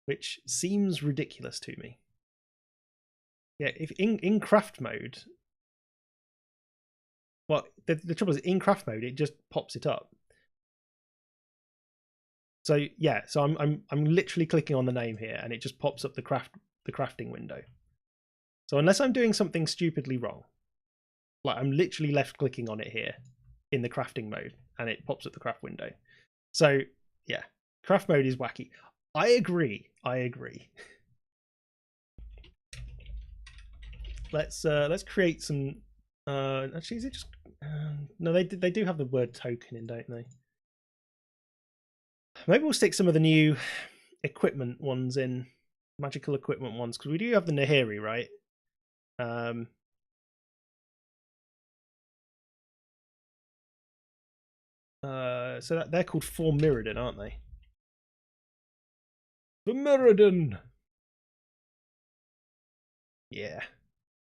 which seems ridiculous to me. Yeah, if in craft mode, well, the trouble is in craft mode it just pops it up. So yeah, so I'm literally clicking on the name here and it just pops up the crafting window. So unless I'm doing something stupidly wrong, like I'm literally left clicking on it here in the crafting mode and it pops up the craft window. So yeah, craft mode is wacky. I agree. Let's create some. Actually, is it just? No, they do have the word token in, don't they? Maybe we'll stick some of the new equipment ones in, magical equipment ones, because we do have the Nahiri, right? So that they're called 4 Mirrodin, aren't they? The Mirrodin. Yeah.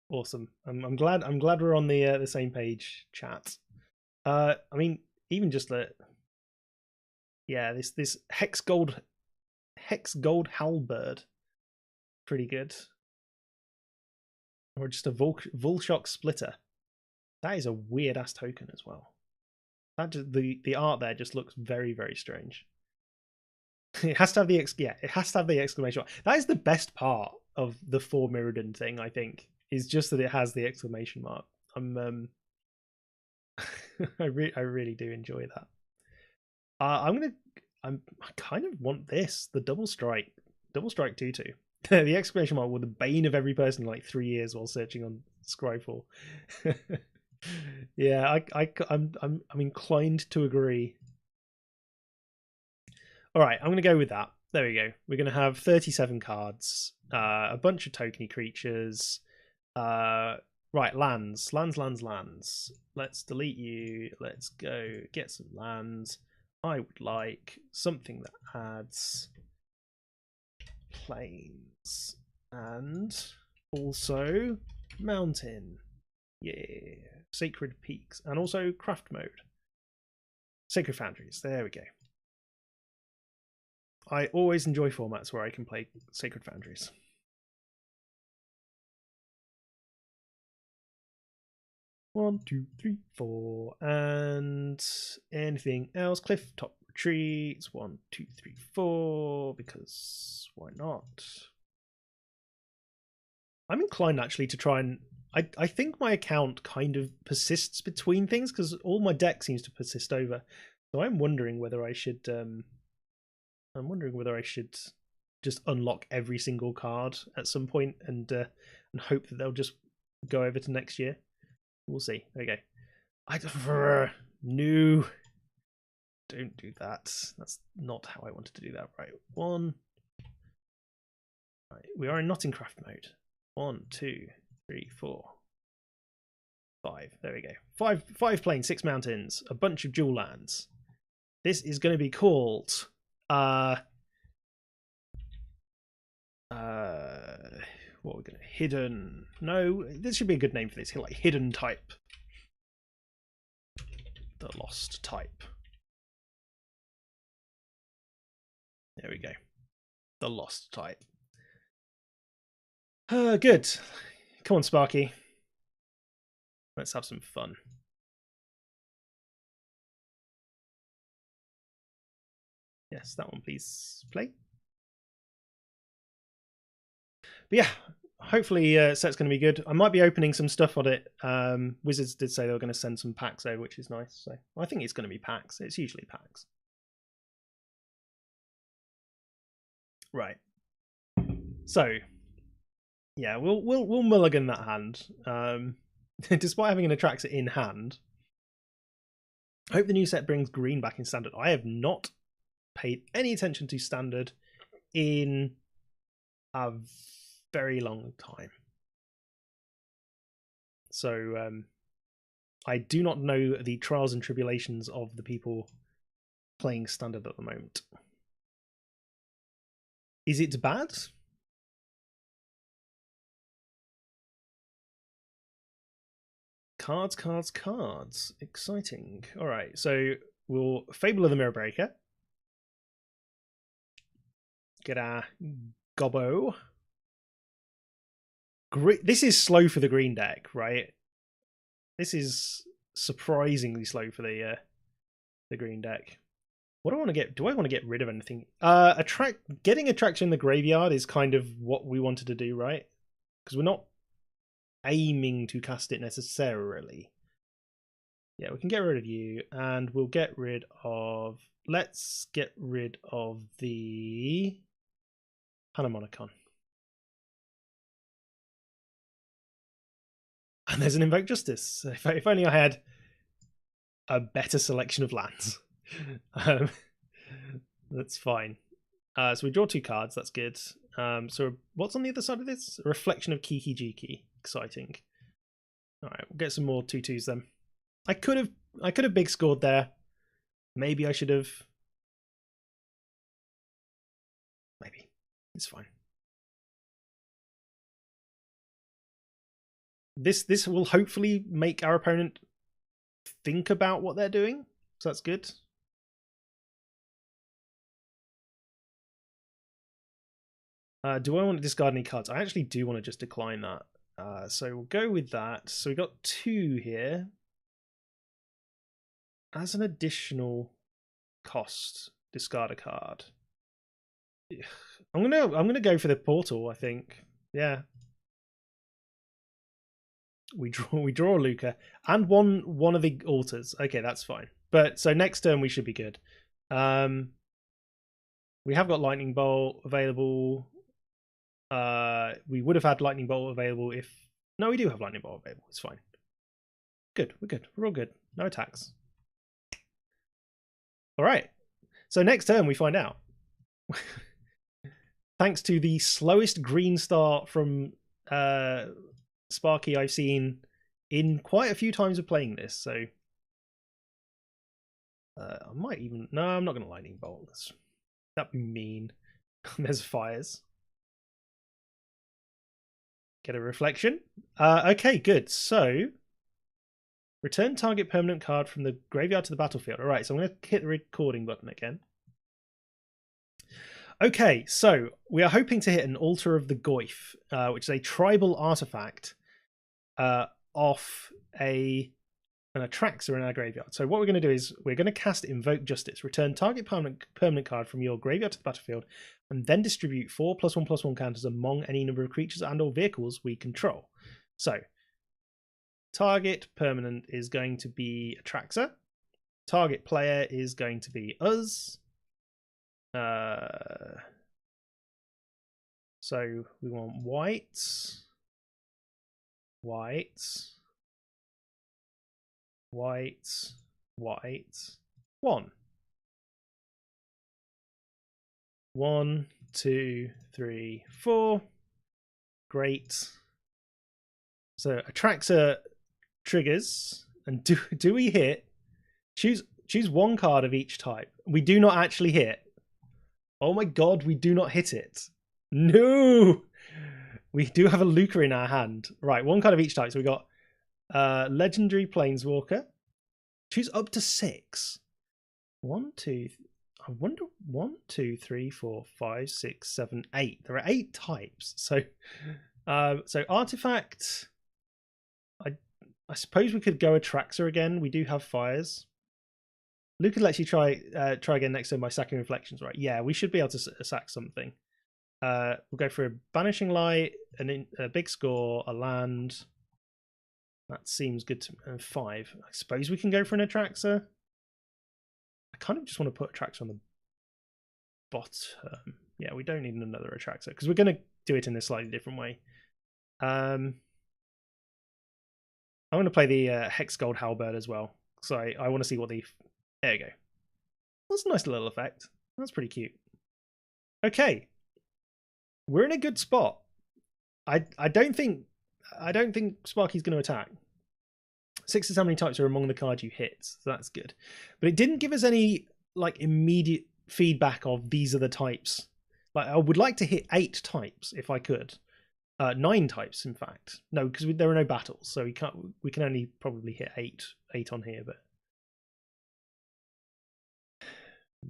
Awesome. I'm glad we're on the same page, chat. I mean, even just this hex gold halberd, pretty good. Or just a Volshock splitter. That is a weird ass token as well. That the art there just looks very strange. It has to have the exclamation mark. That is the best part of the 4 Mirrodin thing, I think. Is just that it has the exclamation mark. I really do enjoy that. I kind of want this, the double strike 2/2. The exclamation mark was the bane of every person in like 3 years while searching on Scryfall. Yeah, I'm inclined to agree. All right, I'm going to go with that. There we go. We're going to have 37 cards, a bunch of tokeny creatures. Right, lands. Let's delete you. Let's go get some lands. I would like something that adds plains and also mountain. Yeah, sacred peaks and also craft mode. Sacred Foundries. There we go. I always enjoy formats where I can play Sacred Foundries. One, two, three, four, and anything else? Cliff top retreats. 1, 2, 3, 4. Because why not? I'm inclined actually to try and. I think my account kind of persists between things because all my deck seems to persist over. So I'm wondering whether I should. I'm wondering whether I should just unlock every single card at some point and hope that they'll just go over to next year. We'll see. Okay. No. Don't do that. That's not how I wanted to do that. Right. 1. Right. We are in not in craft mode. 1, 2, 3, 4, 5. There we go. 5 plains, 6 mountains, a bunch of dual lands. This is going to be called what are we going to hidden? No, this should be a good name for this. Like hidden type. The lost type. There we go. The lost type. Good. Come on, Sparky. Let's have some fun. Yes, that one, please. Play. But yeah, hopefully set's going to be good. I might be opening some stuff on it. Wizards did say they were going to send some packs over, which is nice. So I think it's going to be packs. It's usually packs. Right. So yeah, we'll mulligan that hand. Despite having an Atraxa in hand. I hope the new set brings green back in standard. I have not paid any attention to standard in a very long time. So I do not know the trials and tribulations of the people playing standard at the moment. Is it bad? Cards, cards, cards. Exciting. All right, so we'll Fable of the Mirror Breaker. Get our Gobbo. This is slow for the green deck, right? This is surprisingly slow for the green deck. What do I want to get? Do I want to get rid of anything? Getting Atraxa in the graveyard is kind of what we wanted to do, right? Because we're not aiming to cast it necessarily. Yeah, we can get rid of you, and we'll get rid of. Let's get rid of the Panamonicon. And there's an Invoke Justice. If only I had a better selection of lands. That's fine. So we draw 2 cards. That's good. So what's on the other side of this? A reflection of Kiki Jiki. Exciting. All right, we'll get some more 2/2s then. I could have big scored there. Maybe I should have. Maybe it's fine. This will hopefully make our opponent think about what they're doing, so that's good. Do I want to discard any cards? I actually do want to just decline that. So we'll go with that. So we got 2 here. As an additional cost, discard a card. I'm gonna go for the portal, I think. Yeah. We draw Luca and one of the altars. Okay, that's fine. But so next turn we should be good. We have got Lightning Bolt available. We would have had Lightning Bolt available if... No, we do have Lightning Bolt available. It's fine. Good. We're good. We're all good. No attacks. All right. So next turn we find out. Thanks to the slowest green start from Sparky I've seen in quite a few times of playing this. So I might even... No, I'm not going to Lightning Bolt. That'd be mean. There's fires. Get a reflection. Okay, good. So Return target permanent card from the graveyard to the battlefield. All right, so I'm going to hit the recording button again. Okay, so we are hoping to hit an Altar of the Goyf, which is a tribal artifact off an Atraxa in our graveyard. So what we're going to do is we're going to cast Invoke Justice. Return target permanent card from your graveyard to the battlefield, and then distribute 4+1/+1 counters among any number of creatures and or vehicles we control. So target permanent is going to be Atraxa. Target player is going to be us. So we want white, 1, 2, 3, 4. Great. So Atraxa triggers, and do we hit? Choose one card of each type. We do not actually hit. Oh my god, we do not hit it. No! We do have a Luca in our hand. Right, one card of each type. So we got Legendary Planeswalker. Choose up to 6. 1, 2. I wonder 1, 2, 3, 4, 5, 6, 7, 8. There are 8 types. So artifact. I suppose we could go Atraxa again. We do have fires. Luca lets you try again next turn by sacking Reflections, right? Yeah, we should be able to sack something. We'll go for a Banishing Light, a big score, a land. That seems good to me. 5. I suppose we can go for an Atraxa. I kind of just want to put Atraxa on the bottom. Yeah, we don't need another Atraxa because we're going to do it in a slightly different way. I'm going to play the Hex Gold Halberd as well. So I want to see what the... There you go. That's a nice little effect. That's pretty cute. Okay. We're in a good spot. I don't think Sparky's going to attack. 6 is how many types are among the cards you hit, so that's good. But it didn't give us any like immediate feedback of these are the types. Like I would like to hit 8 types if I could. 9 types, in fact. No, because there are no battles, so we can only probably hit 8 on here. But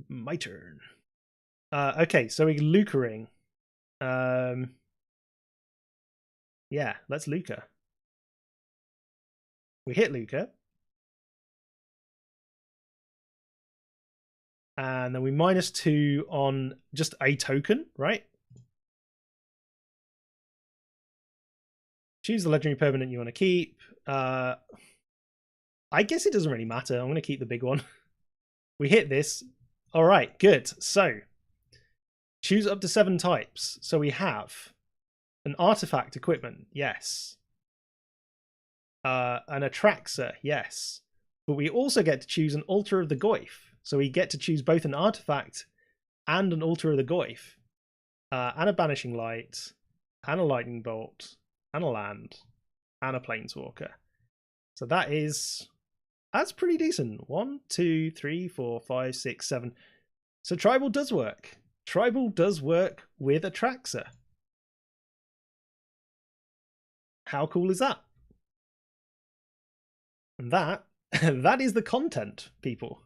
my turn. Okay, so we're Lucering. Yeah, let's Luca. We hit Luca. And then we -2 on just a token, right? Choose the legendary permanent you want to keep. I guess it doesn't really matter. I'm going to keep the big one. We hit this. All right, good. So choose up to 7 types. So we have an artifact equipment. Yes. An Atraxa, yes. But we also get to choose an Altar of the Goyf. So we get to choose both an artifact and an Altar of the Goyf. And a Banishing Light, and a Lightning Bolt, and a land, and a Planeswalker. So that's pretty decent. 1, 2, 3, 4, 5, 6, 7. So Tribal does work. Tribal does work with Atraxa. How cool is that? And that is the content, people.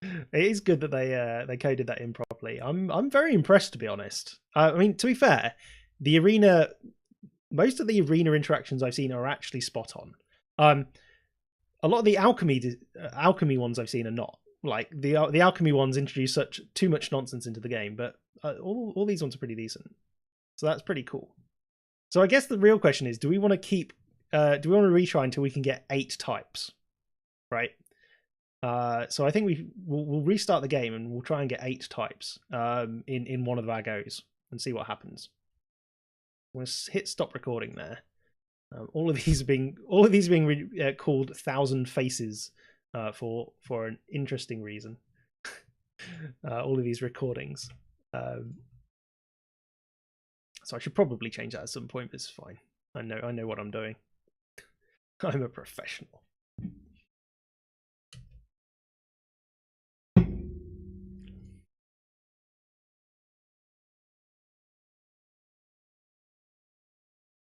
It is good that they coded that in properly. I'm very impressed, to be honest. I mean, to be fair, most of the arena interactions I've seen are actually spot on. A lot of the alchemy ones I've seen are not. Like the alchemy ones introduce too much nonsense into the game, but all these ones are pretty decent. So that's pretty cool. So I guess the real question is, do we want to keep? Do we want to retry until we can get 8 types? Right. So I think we'll restart the game and we'll try and get 8 types in one of our goes and see what happens. I'm going to hit stop recording there. All of these being called 1,000 Faces for an interesting reason. All of these recordings. So I should probably change that at some point, but it's fine. I know what I'm doing. I'm a professional.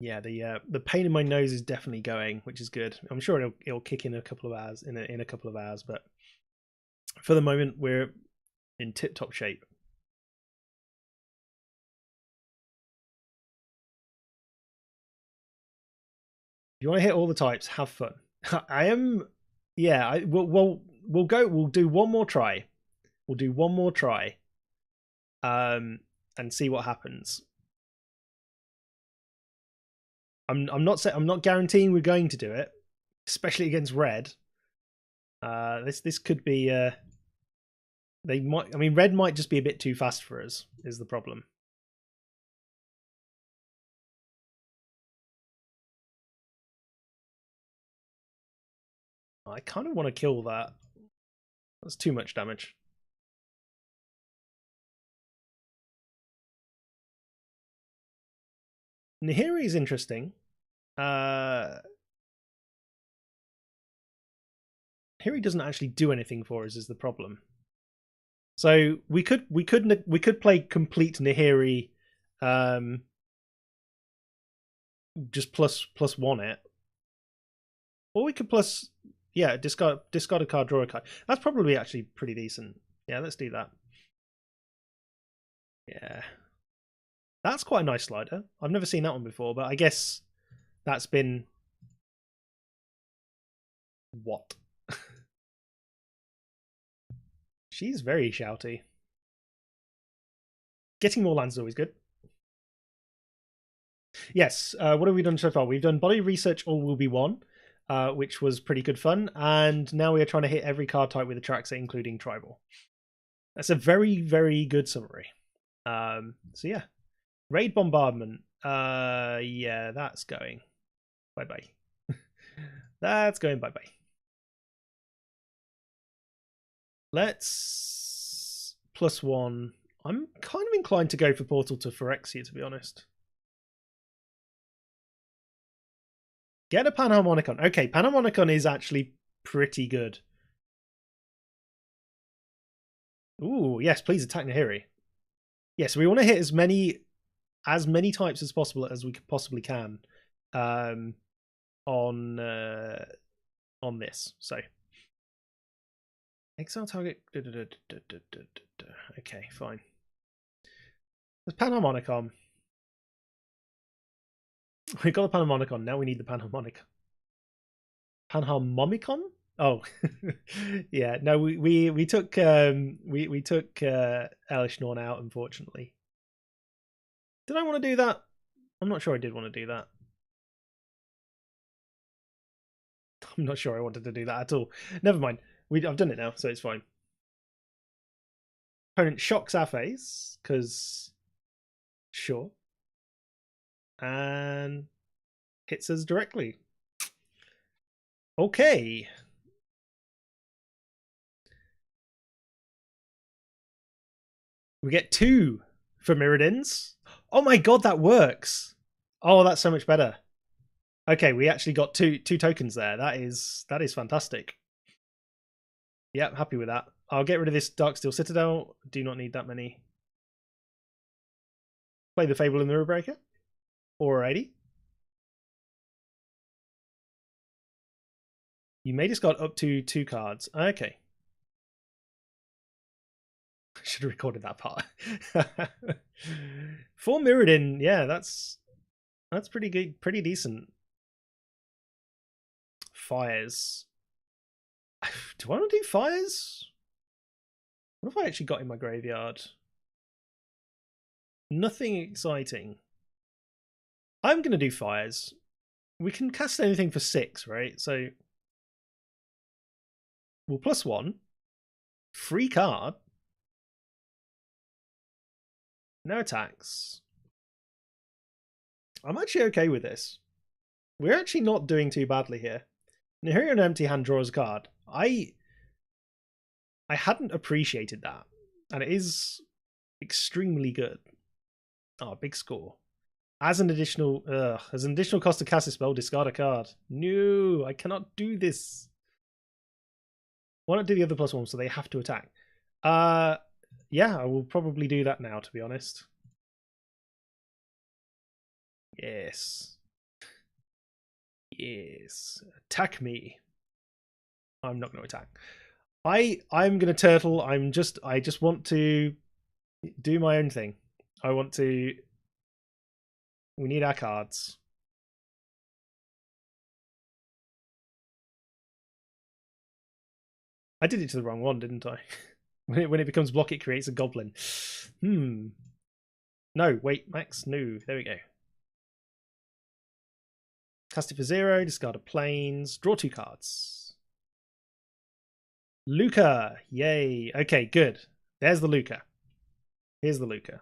Yeah, the pain in my nose is definitely going, which is good. I'm sure it'll kick in a couple of hours in a couple of hours, but for the moment we're in tip-top shape. If you want to hit all the types, have fun. I am, yeah. We'll do one more try. We'll do one more try, and see what happens. I'm not guaranteeing we're going to do it, especially against red. This could be. They might. I mean, red might just be a bit too fast for us. Is the problem? I kind of want to kill that. That's too much damage. Nahiri is interesting. Nahiri doesn't actually do anything for us. Is the problem? So we could play complete Nahiri, just plus one it, or we could plus discard a card, draw a card. That's probably actually pretty decent. Yeah, let's do that. Yeah, that's quite a nice slider. I've never seen that one before, but I guess that's been what. She's very shouty. Getting more lands is always good. Yes, what have we done so far? We've done Body Research All Will Be One, which was pretty good fun, and now we are trying to hit every card type with Atraxa, including Tribal. That's a very, very good summary. So yeah. Raid Bombardment. Yeah, that's going. Bye-bye. That's going bye-bye. Let's +1. I'm kind of inclined to go for Portal to Phyrexia, to be honest. Get a Panharmonicon. Okay, Panharmonicon is actually pretty good. Ooh, yes, please attack Nahiri. Yes, we want to hit as many types as possible as we possibly can on this. So exile target. Okay, fine. There's Panharmonicon. We've got the Panharmonicon. Now we need the Panharmonicon. Panharmonicon? Oh, yeah. No, we took we took Elishnorn out, unfortunately. Did I want to do that? I'm not sure I did want to do that. I'm not sure I wanted to do that at all. Never mind. I've done it now, so it's fine. Opponent shocks our face, because sure. And hits us directly. Okay. We get 2 for Mirrodins. Oh my god, that works. Oh, that's so much better. Okay, we actually got two tokens there. That is fantastic. Yep, happy with that. I'll get rid of this Darksteel Citadel. Do not need that many. Play the Fable and the Mirrorbreaker. Alrighty. You may discard up to 2 cards. Okay. I should have recorded that part. 4 Mirrodin, yeah, that's pretty good, pretty decent. Fires. Do I want to do fires? What have I actually got in my graveyard? Nothing exciting. I'm going to do fires. We can cast anything for 6, right? So we'll +1. Free card. No attacks. I'm actually okay with this. We're actually not doing too badly here. Nahiri on empty hand draws a card. I hadn't appreciated that, and it is extremely good. Oh, big score. As an additional cost to cast a spell, discard a card. No, I cannot do this. Why not do the other +1 so they have to attack? Yeah, I will probably do that now, to be honest. Yes. Yes. Attack me. I'm not going to attack. I'm going to turtle. I just want to do my own thing. We need our cards. I did it to the wrong one, didn't I? When it becomes block, it creates a goblin. No, wait, Max. No, there we go. Cast it for 0, discard a planes, draw 2 cards. Luca, yay. Okay, good. There's the Luca. Here's the Luca.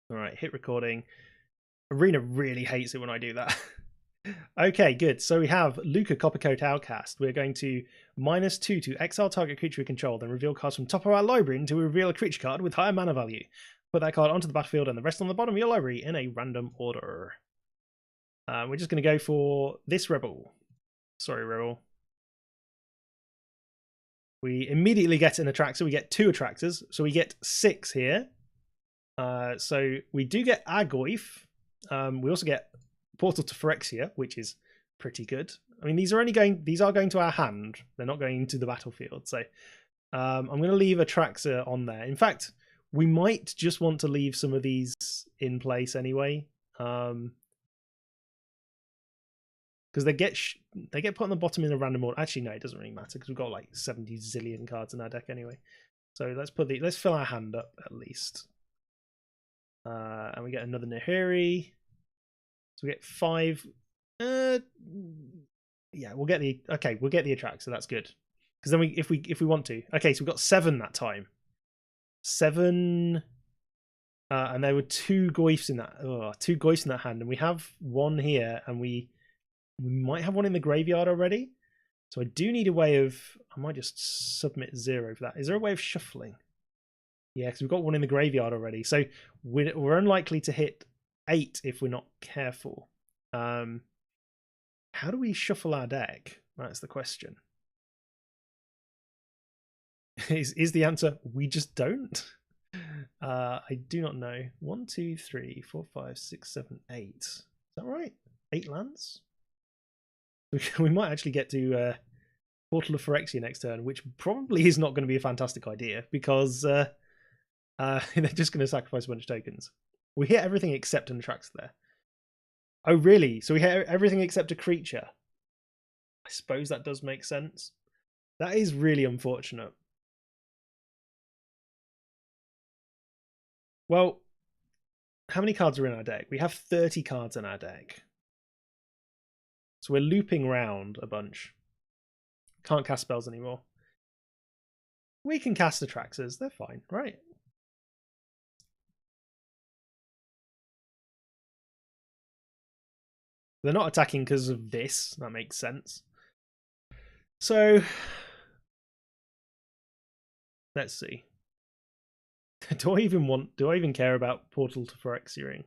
All right, hit recording. Arena really hates it when I do that. Okay, good. So we have Luca Coppercoat Outcast. We're going to -2 to exile target creature we control, then reveal cards from top of our library until we reveal a creature card with higher mana value. Put that card onto the battlefield and the rest on the bottom of your library in a random order. We're just going to go for this Rebel. Sorry, Rebel. We immediately get an Atraxa. We get 2 Atraxas, so we get 6 here. So we do get Argoif. We also get Portal to Phyrexia, which is pretty good. I mean, these are going to our hand. They're not going into the battlefield. So I'm going to leave Atraxa on there. In fact, we might just want to leave some of these in place anyway, because they get put on the bottom in a random order. Actually, no, it doesn't really matter because we've got like 70 zillion cards in our deck anyway. So let's fill our hand up at least, and we get another Nahiri. So we get 5. Yeah, we'll get the Atraxa. So that's good because then if we want to. Okay, so we've got 7 that time. 7, and there were 2 Goifs in that. 2 Goifs in that hand, and we have 1 here, and we might have 1 in the graveyard already. So I do need a way of. I might just submit 0 for that. Is there a way of shuffling? Yeah, because we've got 1 in the graveyard already. So we're unlikely to hit 8 if we're not careful. How do we shuffle our deck? That's the question. Is the answer we just don't? I do not know. 1, 2, 3, 4, 5, 6, 7, 8. Is that right? 8 lands? We might actually get to Portal of Phyrexia next turn, which probably is not going to be a fantastic idea because they're just going to sacrifice a bunch of tokens. We hit everything except an Atraxa there. Oh, really? So we hit everything except a creature. I suppose that does make sense. That is really unfortunate. Well, how many cards are in our deck? We have 30 cards in our deck. So we're looping round a bunch. Can't cast spells anymore. We can cast Atraxas. They're fine, right? They're not attacking because of this. That makes sense. So let's see. Do I even care about Portal to Phyrexia?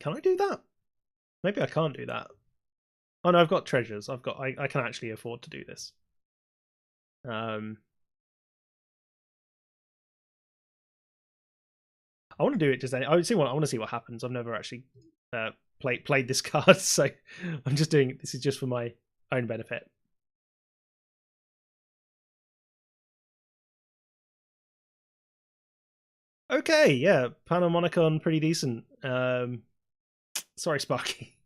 Can I do that? Maybe I can't do that. Oh no, I've got treasures. I can actually afford to do this. I want to do it just. I want to see what happens. I've never actually played this card, so I'm just doing it. This is just for my own benefit. Okay, yeah, Panamonicon, pretty decent. Sorry, Sparky.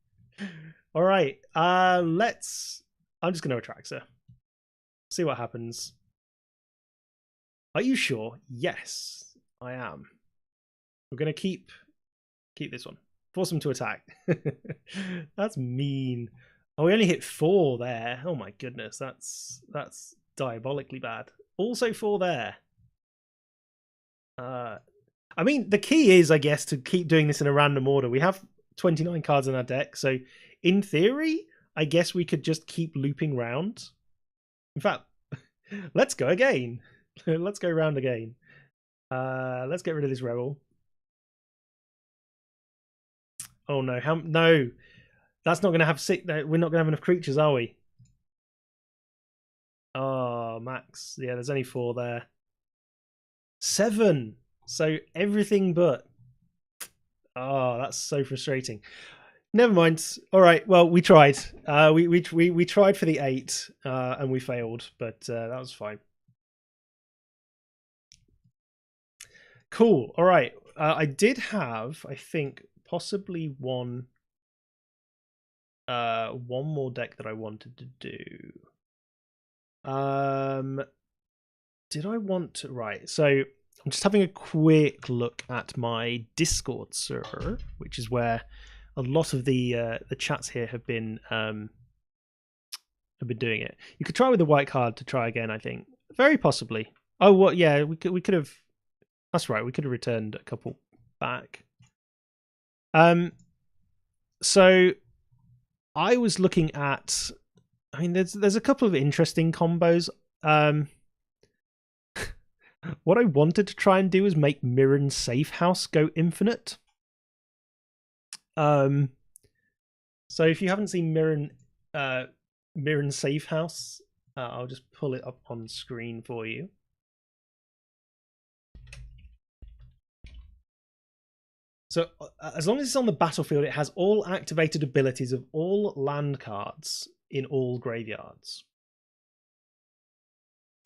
All right, I'm just going to Atraxa. See what happens. Are you sure? Yes, I am. We're going to keep this one. Force them to attack. That's mean. Oh, we only hit 4 there. Oh my goodness, that's diabolically bad. Also 4 there. I mean, the key is, I guess, to keep doing this in a random order. We have 29 cards in our deck, so in theory, I guess we could just keep looping round. In fact, let's go again. Let's go round again. Let's get rid of this rebel. Oh no, no. That's not going to have we're not going to have enough creatures, are we? Oh, Max. Yeah, there's only 4 there. 7. So everything but. Oh, that's so frustrating. Never mind. All right. Well, we tried. We tried for the 8, and we failed, but that was fine. Cool. All right. I did have, I think, possibly one more deck that I wanted to do. Did I want to? Right. So I'm just having a quick look at my Discord server, which is where a lot of the chats here have been doing it. You could try with the white card to try again. I think very possibly. Oh, what? Yeah, we could have. That's right. We could have returned a couple back. So I was looking at. I mean, there's a couple of interesting combos. What I wanted to try and do is make Mirren Safe House go infinite. So if you haven't seen Mirren Safe House, I'll just pull it up on screen for you. So as long as it's on the battlefield, it has all activated abilities of all land cards in all graveyards,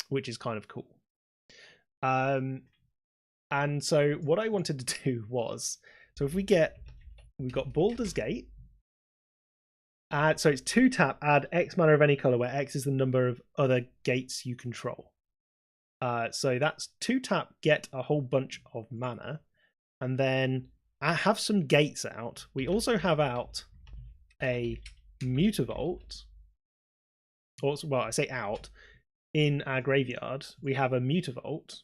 which is kind of cool. And so what I wanted to do was, so if we've got Baldur's Gate, so it's 2 tap, add X mana of any color, where X is the number of other gates you control. So that's 2 tap, get a whole bunch of mana, and then I have some gates out. We also have out a Mutavault, or well, I say out, in our graveyard. We have a Mutavault.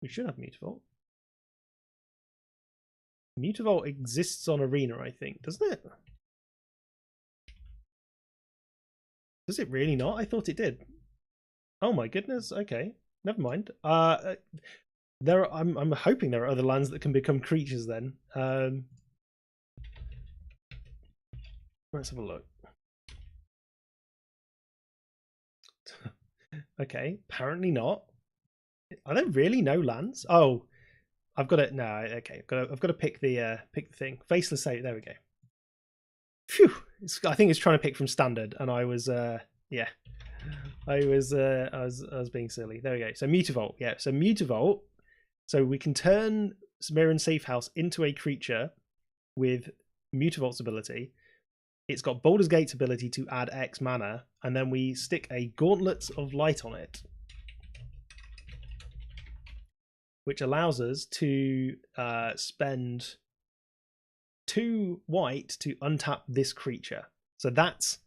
We should have Mutavault. Mutavault exists on Arena, I think, doesn't it? Does it really not? I thought it did. Oh my goodness. Okay, never mind. I'm hoping there are other lands that can become creatures then. Let's have a look. Okay, apparently not. Are there really no lands? Oh, I've got it. No, okay, I've got to pick the thing. Faceless Save. There we go. Phew! I think it's trying to pick from standard, and I was yeah, I was being silly. There we go. So Mutavault, yeah. So Mutavault. So we can turn Mirren Safe House into a creature with Mutavault's ability. It's got Baldur's Gate's ability to add X mana, and then we stick a Gauntlets of Light on it, which allows us to spend 2 white to untap this creature. So that's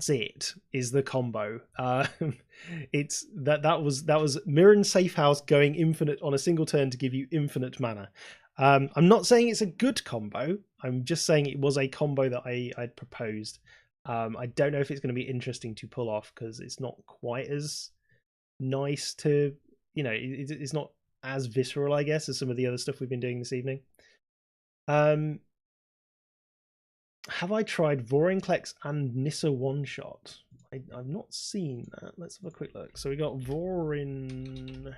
it, is the combo. It's that was Mirren Safe House going infinite on a single turn to give you infinite mana. I'm not saying it's a good combo. I'm just saying it was a combo that I'd proposed. I don't know if it's going to be interesting to pull off, because it's not quite as nice to, you know, it's not as visceral, I guess, as some of the other stuff we've been doing this evening. Have I tried Vorinclex and Nissa one shot? I've not seen that. Let's have a quick look. So we got Vorinclex,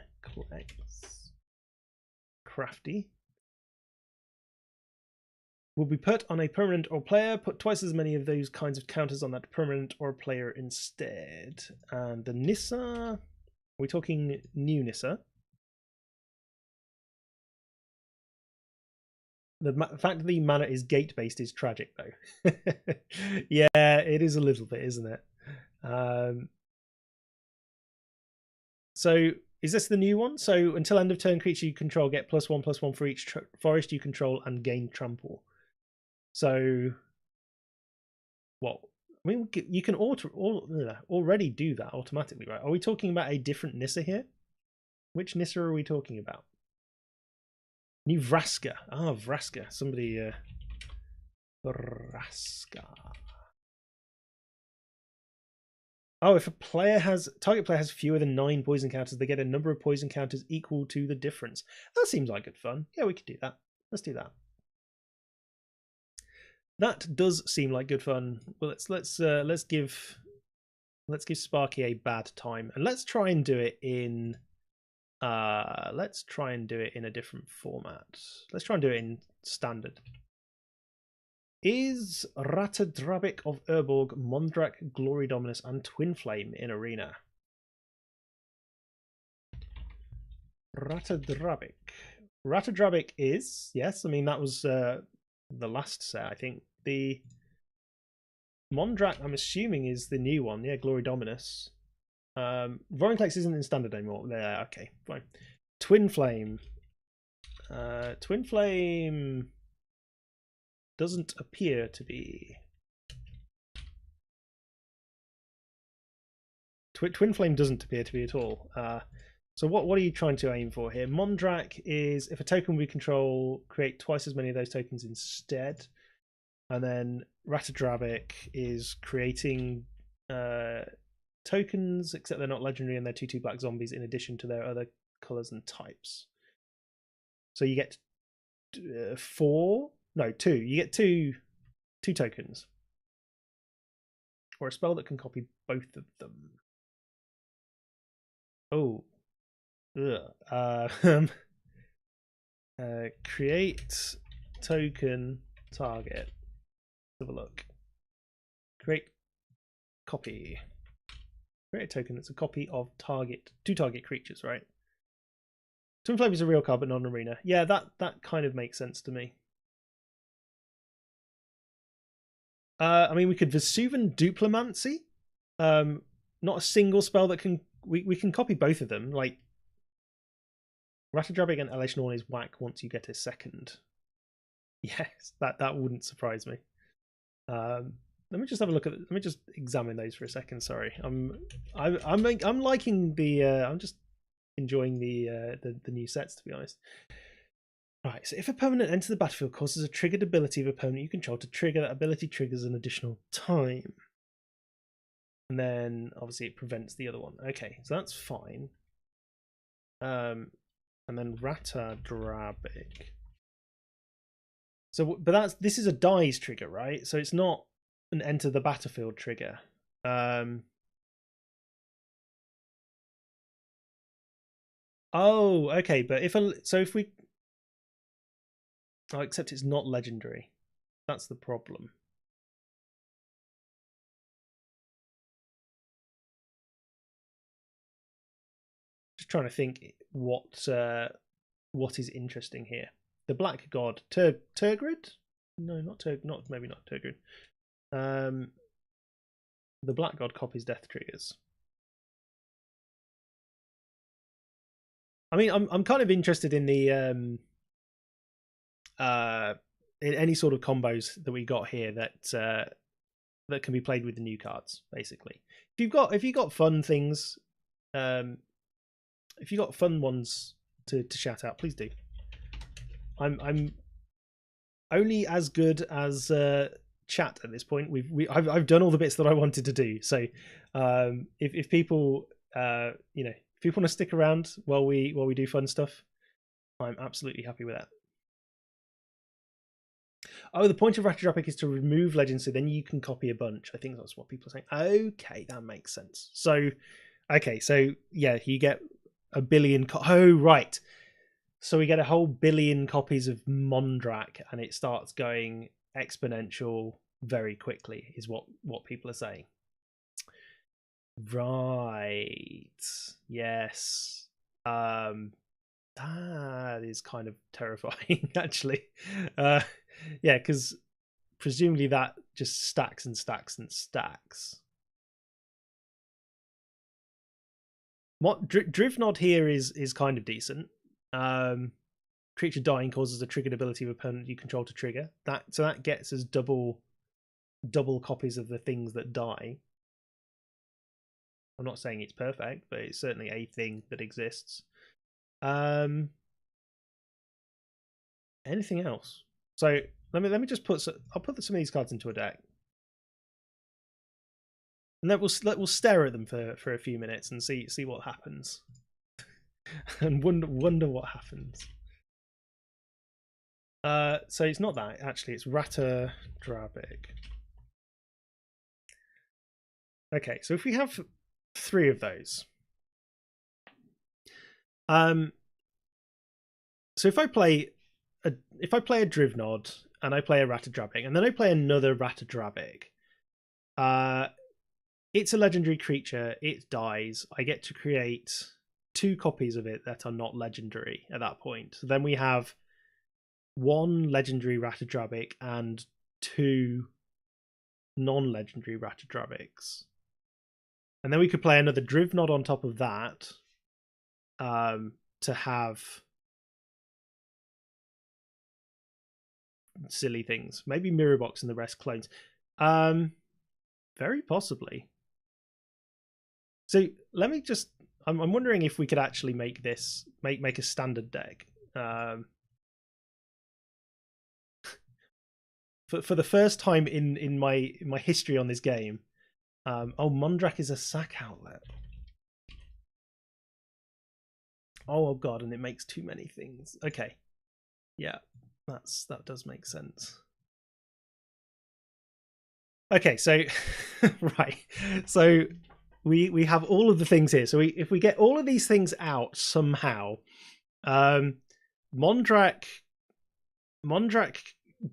crafty. Will be put on a permanent or player. Put twice as many of those kinds of counters on that permanent or player instead. And the Nissa, are we talking new Nissa? The fact that the mana is gate based is tragic, though. Yeah, it is a little bit, isn't it? So is this the new one? So until end of turn, creature you control get +1/+1 for each forest you control and gain trample. So what? I mean, you can already do that automatically, right? Are we talking about a different Nissa here? Which Nissa are we talking about? New Vraska. Ah, Vraska. Somebody. Vraska. Oh, if a target player has fewer than 9 poison counters, they get a number of poison counters equal to the difference. That seems like good fun. Yeah, we could do that. Let's do that. That does seem like good fun. Well, let's give Sparky a bad time, and let's try and do it in Let's try and do it in a different format. Let's try and do it in standard. Is Ratadrabic of Urborg, Mondrak, Glory Dominus, and Twin Flame in Arena? Ratadrabic. Ratadrabic is, yes, I mean that was the last set, I think. The Mondrak, I'm assuming, is the new one, yeah, Glory Dominus. Vorinclex isn't in standard anymore. There, okay, fine. Twin Flame. Twin Flame doesn't appear to be. Twin Flame doesn't appear to be at all. So what are you trying to aim for here? Mondrak is if a token we control, create twice as many of those tokens instead. And then Ratadrabic is creating tokens, except they're not legendary and they're 2/2 black zombies in addition to their other colors and types. So you get 2. You get two tokens. Or a spell that can copy both of them. Oh. Create token target. Have a look. Create copy. Create a token that's a copy of two target creatures, right? Twin Flame is a real card, but non-arena. Yeah, that kind of makes sense to me. I mean, we could Vesuvan Duplimancy. Not a single spell that can. We can copy both of them. Like Ratadrabic and Elesh Norn is whack once you get a second. Yes, that wouldn't surprise me. Let me just have a look at. Let me just examine those for a second. Sorry, I'm liking the. I'm just enjoying the new sets, to be honest. Right, so if a permanent enters the battlefield causes a triggered ability of opponent you control to trigger, that ability triggers an additional time. And then obviously it prevents the other one. Okay, so that's fine. And then Ratadrabic. So, but this is a dies trigger, right? So it's not an enter the battlefield trigger. Oh, okay, but if we, oh, except it's not legendary. That's the problem. Just trying to think what is interesting here. The Black God, Turgrid? No, maybe not Turgrid. The Black God copies death triggers. I mean, I'm kind of interested in the in any sort of combos that we got here that that can be played with the new cards. Basically, if you've got fun things, if you got fun ones to shout out, please do. I'm only as good as chat at this point. I've done all the bits that I wanted to do. So if people you know, if people want to stick around while we do fun stuff, I'm absolutely happy with that. Oh, the point of Ratadrabic is to remove legends, so then you can copy a bunch. I think that's what people are saying. Okay, that makes sense. So, okay, so yeah, you get a billion. Oh, right. So we get a whole billion copies of Mondrak, and it starts going exponential very quickly. Is what people are saying. Right. Yes. That is kind of terrifying, actually. Yeah, because presumably that just stacks and stacks and stacks. What Drivnod here is kind of decent. Creature dying causes a triggered ability of opponent you control to trigger. So that gets us double copies of the things that die. I'm not saying it's perfect, but it's certainly a thing that exists. Anything else? So let me just I'll put some of these cards into a deck, and then we'll stare at them for a few minutes and see what happens, and wonder what happens. So it's not that, actually. It's Ratadrabic. Okay, so if we have 3 of those, So if I play a Drivnod and I play a Ratadrabic and then I play another Ratadrabic, it's a legendary creature. It dies. I get to create 2 copies of it that are not legendary at that point. So then we have 1 legendary Ratadrabic and 2 non-legendary Ratadrabics. And then we could play another Drivnod on top of that to have silly things. Maybe Mirror Box and the rest clones. Very possibly. So let me just... I'm wondering if we could actually make this... Make a standard deck. For the first time in my history on this game. Oh, Mondrak is a sack outlet. Oh god, and it makes too many things. Okay. Yeah, that does make sense. Okay, so right. So we have all of the things here. So if we get all of these things out somehow, Mondrak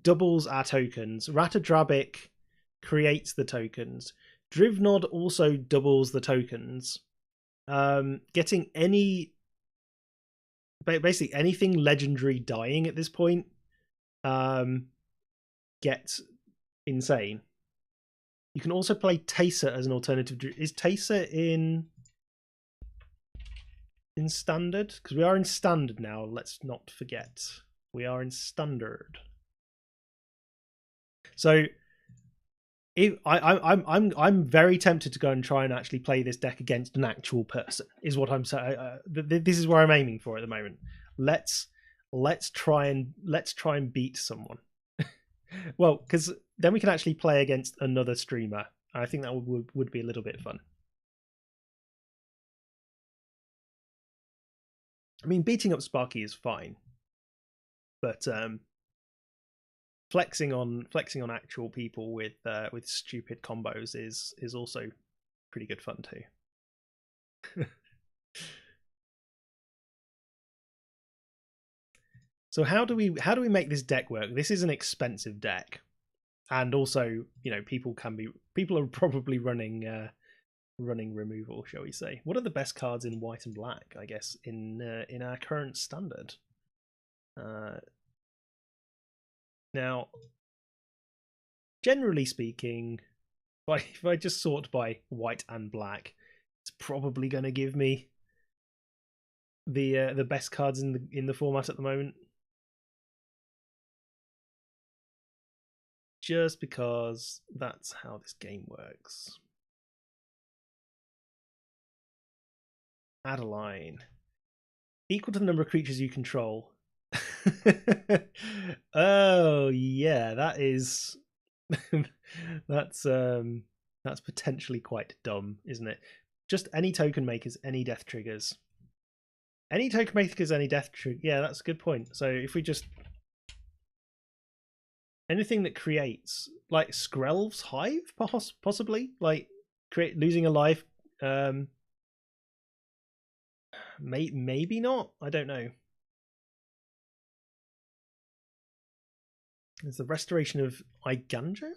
doubles our tokens. Ratadrabic creates the tokens. Drivnod also doubles the tokens. Getting basically anything legendary dying at this point gets insane. You can also play Taser as an alternative. Is Taser in standard? Because we are in standard now. Let's not forget we are in standard. So I'm very tempted to go and try and actually play this deck against an actual person. Is what I'm saying. This is where I'm aiming for at the moment. Let's try and beat someone. Well, because then we can actually play against another streamer. I think that would be a little bit fun. I mean, beating up Sparky is fine, but flexing on actual people with stupid combos is also pretty good fun too. So how do we make this deck work? This is an expensive deck, and also people are probably running removal, shall we say? What are the best cards in white and black? I guess in our current standard. Now, generally speaking, if I just sort by white and black, it's probably going to give me the best cards in the format at the moment. Just because that's how this game works. Adeline. Equal to the number of creatures you control. Oh yeah, that is that's potentially quite dumb, isn't it? Just any token makers, any death triggers. Any token makers, any death trigger. Yeah, that's a good point. So if we just anything that creates like Skrelv's Hive, possibly like losing a life. Maybe not. I don't know. There's the restoration of Iganjo.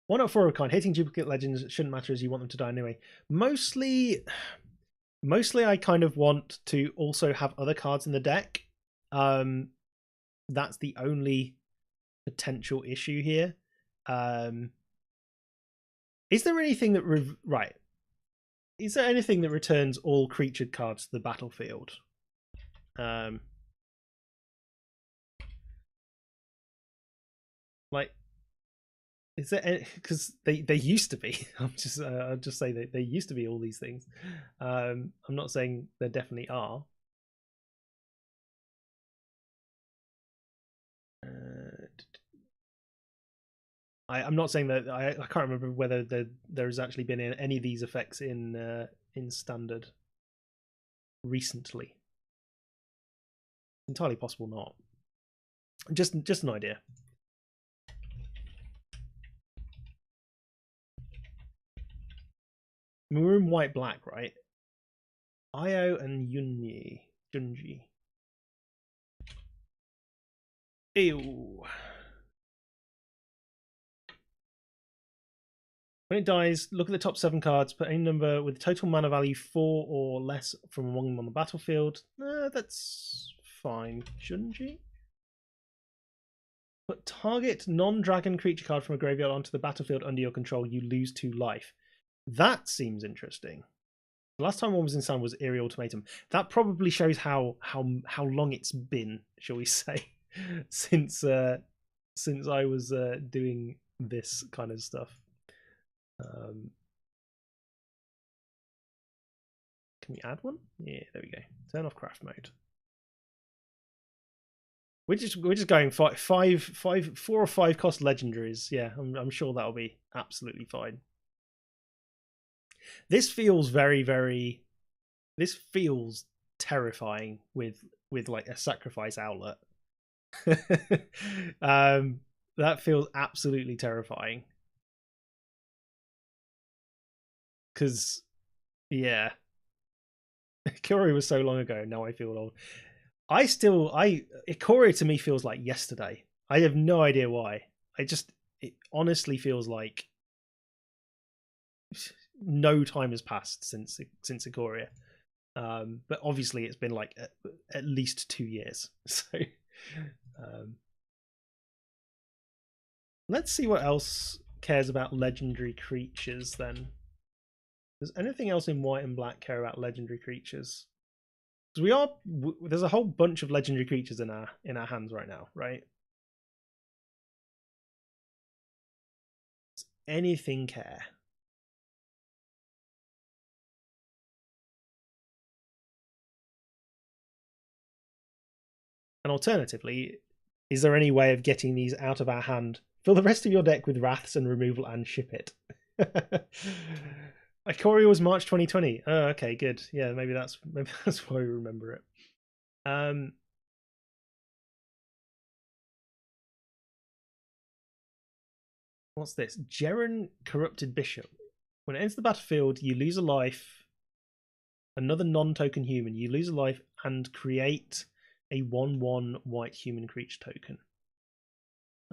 104 of kind. Hitting duplicate legends shouldn't matter as you want them to die anyway. Mostly I kind of want to also have other cards in the deck. That's the only potential issue here. Is there anything that right? Is there anything that returns all creatured cards to the battlefield? Like, is there? Because they used to be. I'll just say that they used to be all these things. I'm not saying there definitely are. I'm not saying that I can't remember whether there has actually been any of these effects in standard recently. Entirely possible not. Just an idea. I mean, we're in white black, right? Io and Junji. Ew. When it dies, look at the top 7 cards, put any number with total mana value 4 or less from among them on the battlefield. That's fine. Junji? Put target non-dragon creature card from a graveyard onto the battlefield under your control. You lose 2 life. That seems interesting. The last time one was in Sun was Eerie Ultimatum. That probably shows how long it's been, shall we say, since I was doing this kind of stuff. Can we add one? Yeah, there we go. Turn off craft mode. We're just going 4 or 5 cost legendaries. Yeah, I'm sure that'll be absolutely fine. This feels very. This feels terrifying with like a sacrifice outlet. That feels absolutely terrifying. Because, yeah, Ikoria was so long ago. Now I feel old. Ikoria to me feels like yesterday. I have no idea why. It honestly feels like no time has passed since Ikoria. But obviously it's been like at least 2 years. So let's see what else cares about legendary creatures then. Does anything else in white and black care about legendary creatures? Because there's a whole bunch of legendary creatures in our hands right now, right? Does anything care? And alternatively, is there any way of getting these out of our hand? Fill the rest of your deck with Wraths and removal and ship it. Ikoria was March 2020. Oh, okay, good. Yeah, maybe that's why we remember it. What's this? Jeren Corrupted Bishop. When it enters the battlefield, you lose a life. Another non-token human. You lose a life and create a 1/1 white human creature token.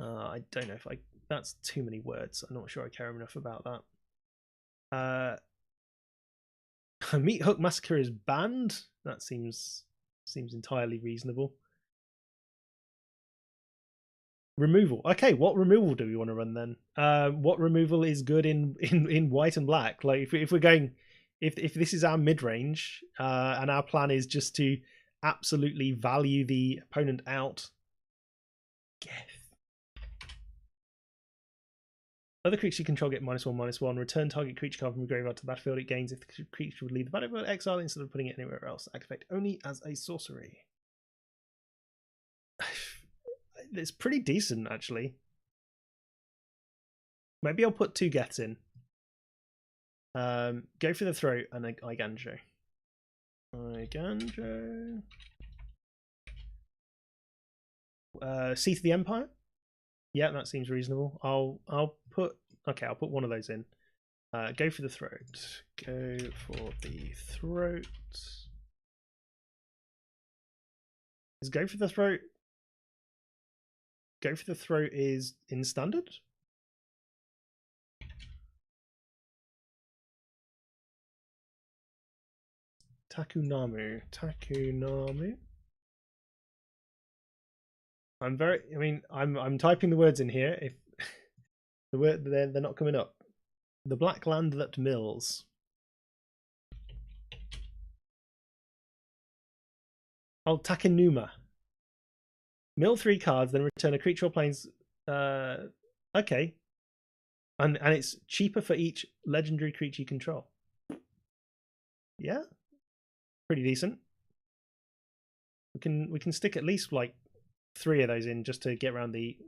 I don't know if that's too many words. I'm not sure I care enough about that. Meat Hook Massacre is banned. That seems entirely reasonable. Removal. Okay, what removal do we want to run then? What removal is good in white and black? Like if we're going, if this is our mid range, and our plan is just to absolutely value the opponent out. Geth. Other creatures you control get -1/-1. Return target creature card from the graveyard to the battlefield. It gains if the creature would leave the battlefield exile instead of putting it anywhere else. Activate only as a sorcery. It's pretty decent, actually. Maybe I'll put 2 Geths in. Go for the throat and then Iganjo. Seat of the Empire. Yeah, that seems reasonable. I'll put one of those in. Go for the throat. Go for the throat. Is go for the throat? Go for the throat is in standard. Takunamu. I'm typing the words in here. If the word they're not coming up. The black land that mills. Oh, Takenuma. Mill 3 cards, then return a creature or planes. Okay. And it's cheaper for each legendary creature you control. Yeah. Pretty decent. We can stick at least like 3 of those in just to get around the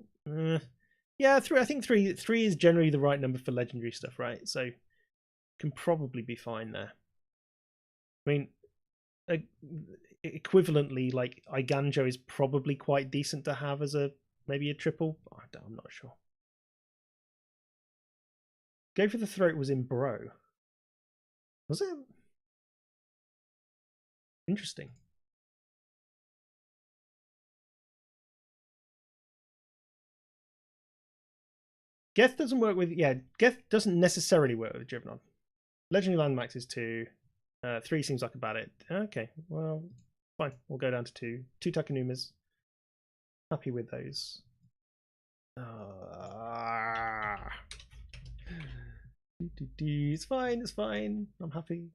yeah, 3. I think 3 is generally the right number for legendary stuff, right? So can probably be fine there. I mean, equivalently, like Iganjo is probably quite decent to have as maybe a triple. I'm not sure. Go for the throat was in Bro. Was it? Interesting. Geth doesn't work with, yeah, Geth doesn't necessarily work with Drivenon. Legendary Landmax is 2. 3 seems like about it. Okay, well, fine. We'll go down to 2. 2 Takanumas. Happy with those. It's fine, it's fine. I'm happy.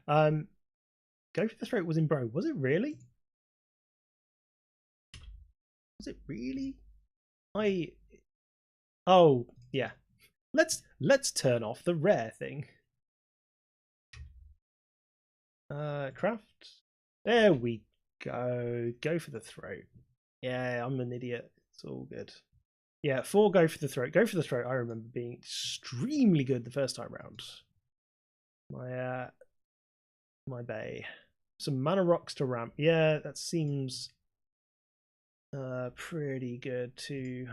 Go for the Throat was in Bro. Was it really? Was it really? Oh, yeah. Let's turn off the rare thing. Craft. There we go. Go for the Throat. Yeah, I'm an idiot. It's all good. Yeah, 4 Go for the Throat. Go for the Throat, I remember being extremely good the first time round. My bay. Some mana rocks to ramp. Yeah, that seems pretty good too.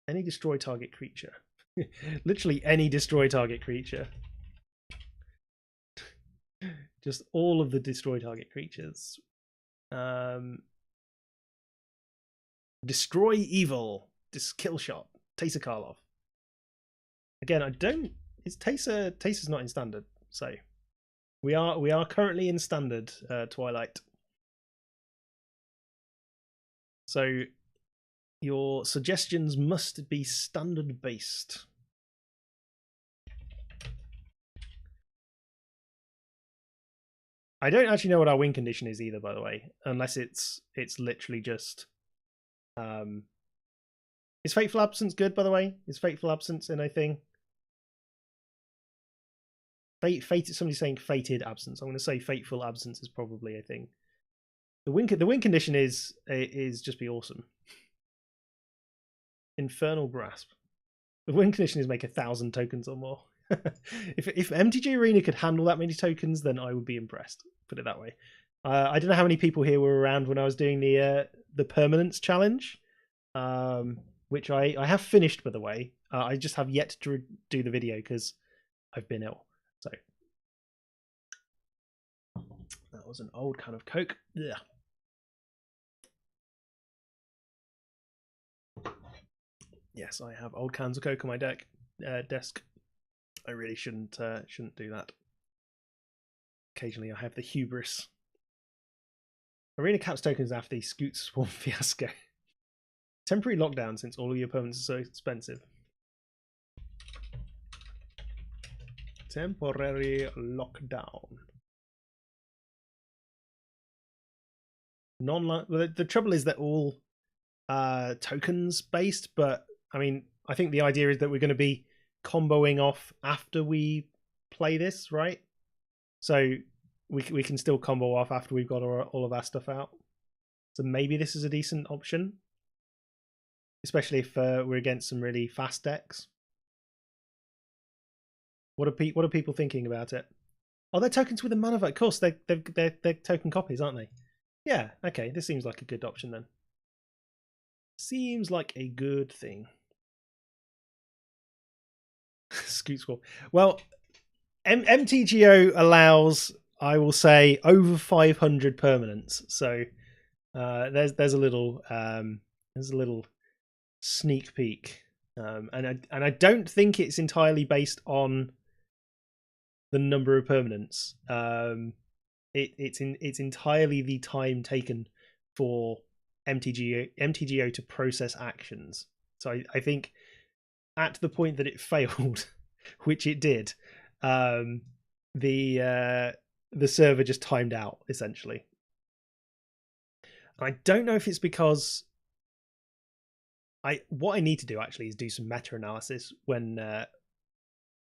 Any destroy target creature. Literally any destroy target creature. Just all of the destroy target creatures. Destroy evil. Kill shot. Teysa Karlov. Again, I don't. Is Teysa's not in standard, so we are currently in standard Twilight. So your suggestions must be standard based. I don't actually know what our win condition is either, by the way, unless it's literally just. Is Fateful Absence good, by the way? Is Fateful Absence in a thing? Somebody's saying Fated Absence. I'm going to say Fateful Absence is probably a thing. The win condition is just be awesome. Infernal Grasp. The win condition is make 1,000 tokens or more. If MTG Arena could handle that many tokens, then I would be impressed. Put it that way. I don't know how many people here were around when I was doing the permanence challenge, which I have finished, by the way. I just have yet to do the video because I've been ill. So that was an old can of Coke. Yeah. Yes, I have old cans of Coke on my desk. I really shouldn't do that. Occasionally, I have the hubris. Arena caps tokens after the Scoot Swarm fiasco. Temporary lockdown since all of your permanents are so expensive. Temporary lockdown. The trouble is they're all tokens based, but I mean, I think the idea is that we're going to be comboing off after we play this, right? So we can still combo off after we've got all of our stuff out. So maybe this is a decent option, especially if we're against some really fast decks. What are people thinking about it? Oh, they're tokens with a mana. Of course, they're token copies, aren't they? Yeah. Okay, this seems like a good option then. Seems like a good thing. Scoot Squall. Well, MTGO allows, I will say, over 500 permanents. So there's a little sneak peek, and I don't think it's entirely based on the number of permanents. It's entirely the time taken for MTGO to process actions. So I think at the point that it failed, which it did, the server just timed out essentially. I don't know if it's because what I need to do actually is do some meta analysis when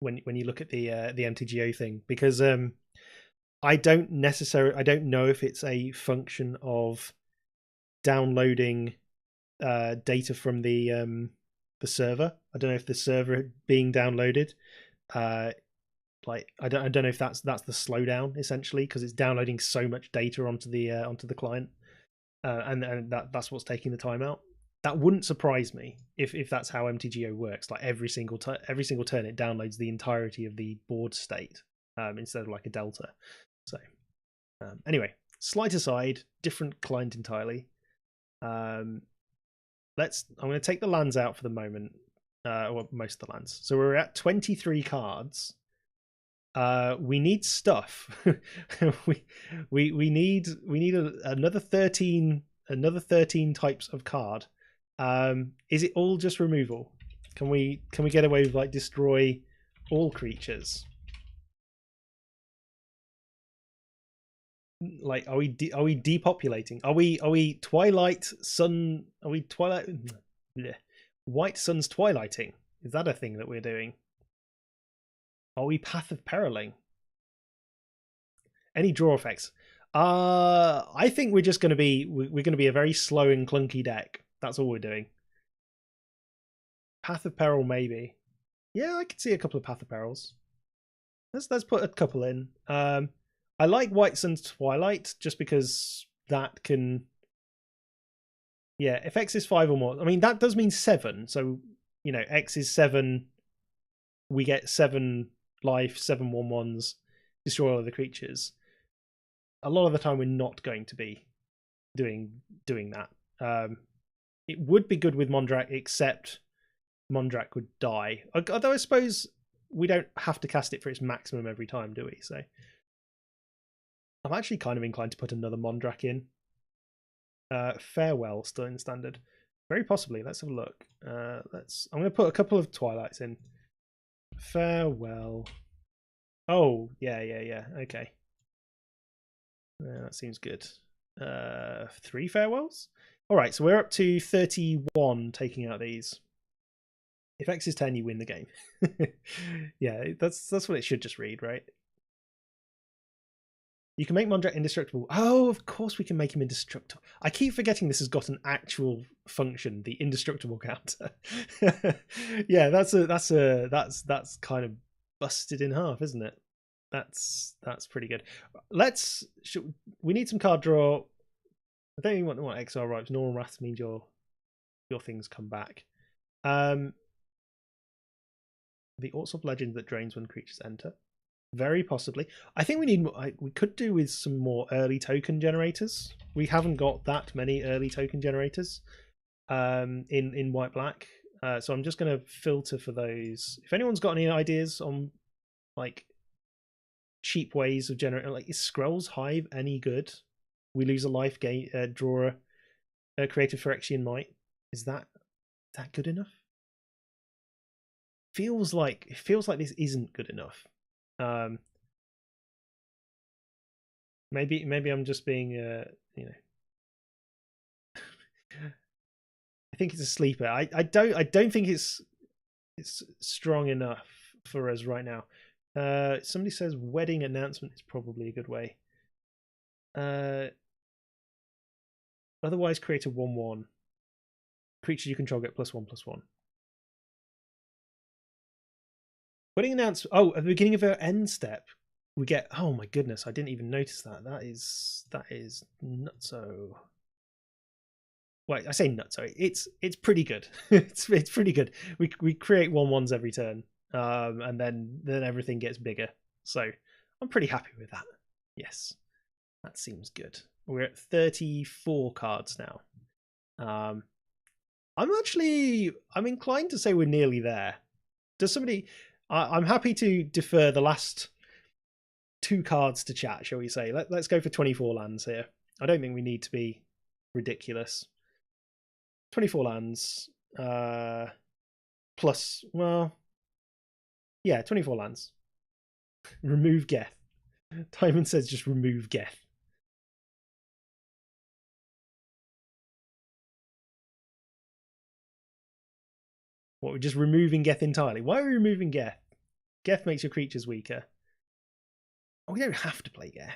you look at the MTGO thing, because I don't know if it's a function of downloading data from the server. I don't know if the server being downloaded, like I don't know if that's the slowdown essentially, because it's downloading so much data onto the client, and that's what's taking the time out. That wouldn't surprise me if that's how MTGO works. Like every single turn, it downloads the entirety of the board state instead of like a delta. So anyway, slight aside, different client entirely. I'm going to take the lands out for the moment. Well, most of the lands. So we're at 23 cards. We need stuff. we need another 13 types of card. Is it all just removal? Can we get away with like destroy all creatures? Like, are we depopulating? Are we Twilight Sun? Are we Twilight? Bleh. White Sun's twilighting? Is that a thing that we're doing? Are we Path of Periling? Any draw effects? I think we're just going to be a very slow and clunky deck. That's all we're doing. Path of Peril, maybe. Yeah, I could see a couple of Path of Perils. Let's put a couple in. I like White Sun's Twilight just because that can. Yeah, if X is 5 or more, I mean that does mean 7. So you know, X is 7. We get 7 life, 7 1/1s, destroy all of the creatures. A lot of the time, we're not going to be doing that. It would be good with Mondrak, except Mondrak would die. Although I suppose we don't have to cast it for its maximum every time, do we? So I'm actually kind of inclined to put another Mondrak in. Farewell, still in standard. Very possibly. Let's have a look. I'm going to put a couple of Twilights in. Farewell. Oh, yeah. Okay. That seems good. 3 farewells? Alright, so we're up to 31 taking out these. If X is 10, you win the game. Yeah, that's what it should just read, right? You can make Mondrak indestructible. Oh, of course we can make him indestructible. I keep forgetting this has got an actual function, the indestructible counter. Yeah, that's kind of busted in half, isn't it? That's pretty good. We need some card draw. I don't even want XR Ripes. Normal Wrath means your things come back. The Orcs Legend that drains when creatures enter. Very possibly. I think we could do with some more early token generators. We haven't got that many early token generators in white black. So I'm just going to filter for those. If anyone's got any ideas on like cheap ways of generating, like is Scrolls Hive any good? We lose a life, draw a creative Phyrexian Might. Is that good enough? It feels like this isn't good enough. Maybe I'm just being you know. I think it's a sleeper. I don't think it's strong enough for us right now. Somebody says wedding announcement is probably a good way. Otherwise, create a 1/1. Creatures you control get +1/+1. Wedding announcement. Oh, at the beginning of our end step, we get. Oh my goodness, I didn't even notice that. That is nutso. Wait, I say nutso. It's pretty good. it's pretty good. We create 1/1s every turn, and then everything gets bigger. So I'm pretty happy with that. Yes, that seems good. We're at 34 cards now. I'm inclined to say we're nearly there. Does somebody? I'm happy to defer the last 2 cards to chat, shall we say. Let's go for 24 lands here. I don't think we need to be ridiculous. 24 lands. Plus, well, yeah, 24 lands. Remove Geth. Timon says just remove Geth. What, we're just removing Geth entirely? Why are we removing Geth? Geth makes your creatures weaker. Oh, we don't have to play Geth.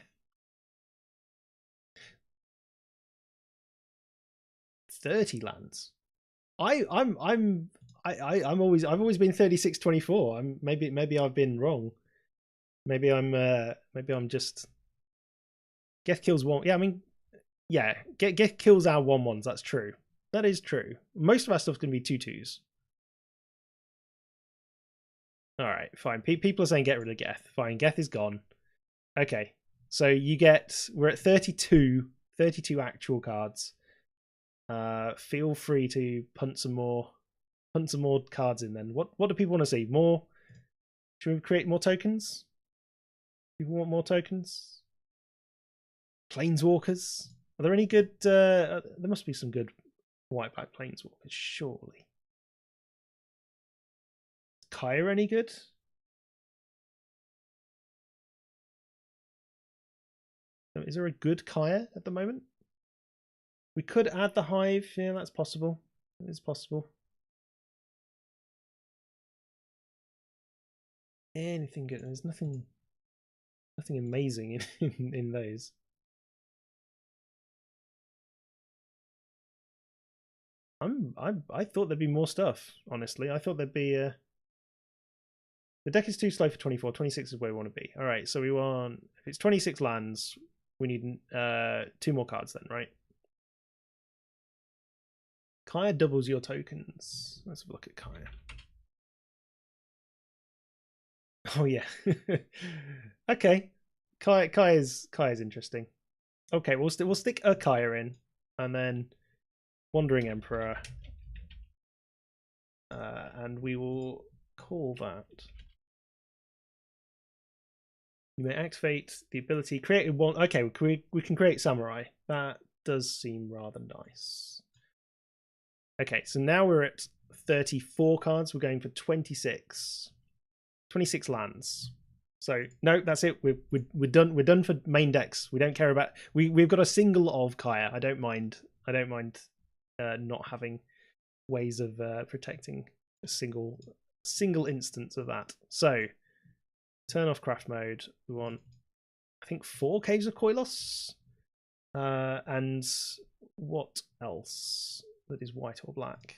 30 lands. I've always been 36-24. Maybe I've been wrong. Maybe I'm just. Geth kills one. Yeah, I mean, yeah, Geth kills our 1/1s. That's true. That is true. Most of our stuff's going to be 2/2s. All right, fine. People are saying get rid of Geth. Fine, Geth is gone. Okay, so we're at 32 actual cards. Feel free to punt some more cards in then. What do people want to see? More? Should we create more tokens? People want more tokens? Planeswalkers? Are there any good there must be some good white black planeswalkers, surely. Is Kaya any good? Is there a good Kaya at the moment? We could add the Hive. Yeah, that's possible. It is possible. Anything good? There's nothing amazing in those. I thought there'd be more stuff, honestly. I thought there'd be the deck is too slow for 24. 26 is where we want to be. All right, so we want, if it's 26 lands, we need 2 more cards then, right? Kaya doubles your tokens. Let's have a look at Kaya. Oh yeah. Okay. Kaya's interesting. Okay, we'll stick a Kaya in, and then Wandering Emperor, and we will call that. You may activate the ability create one. Okay, we can create Samurai. That does seem rather nice. Okay, so now we're at 34 cards. We're going for 26 lands. So no, that's it. We're done. We're done for main decks. We don't care about. We've got a single of Kaya. I don't mind not having ways of protecting a single instance of that. So turn off craft mode. We want, I think, 4 Caves of Koilos, and what else that is white or black?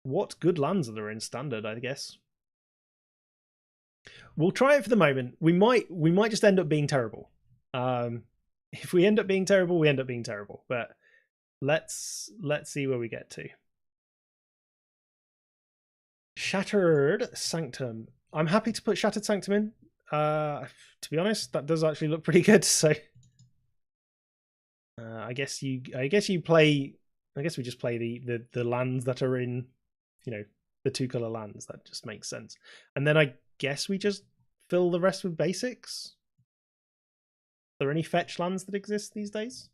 What good lands are there in standard? I guess we'll try it for the moment. We might just end up being terrible. If we end up being terrible, we end up being terrible. But let's see where we get to. Shattered Sanctum. I'm happy to put Shattered Sanctum in. To be honest, that does actually look pretty good. So I guess we just play the lands that are in, the 2-color lands. That just makes sense. And then I guess we just fill the rest with basics. Are there any fetch lands that exist these days?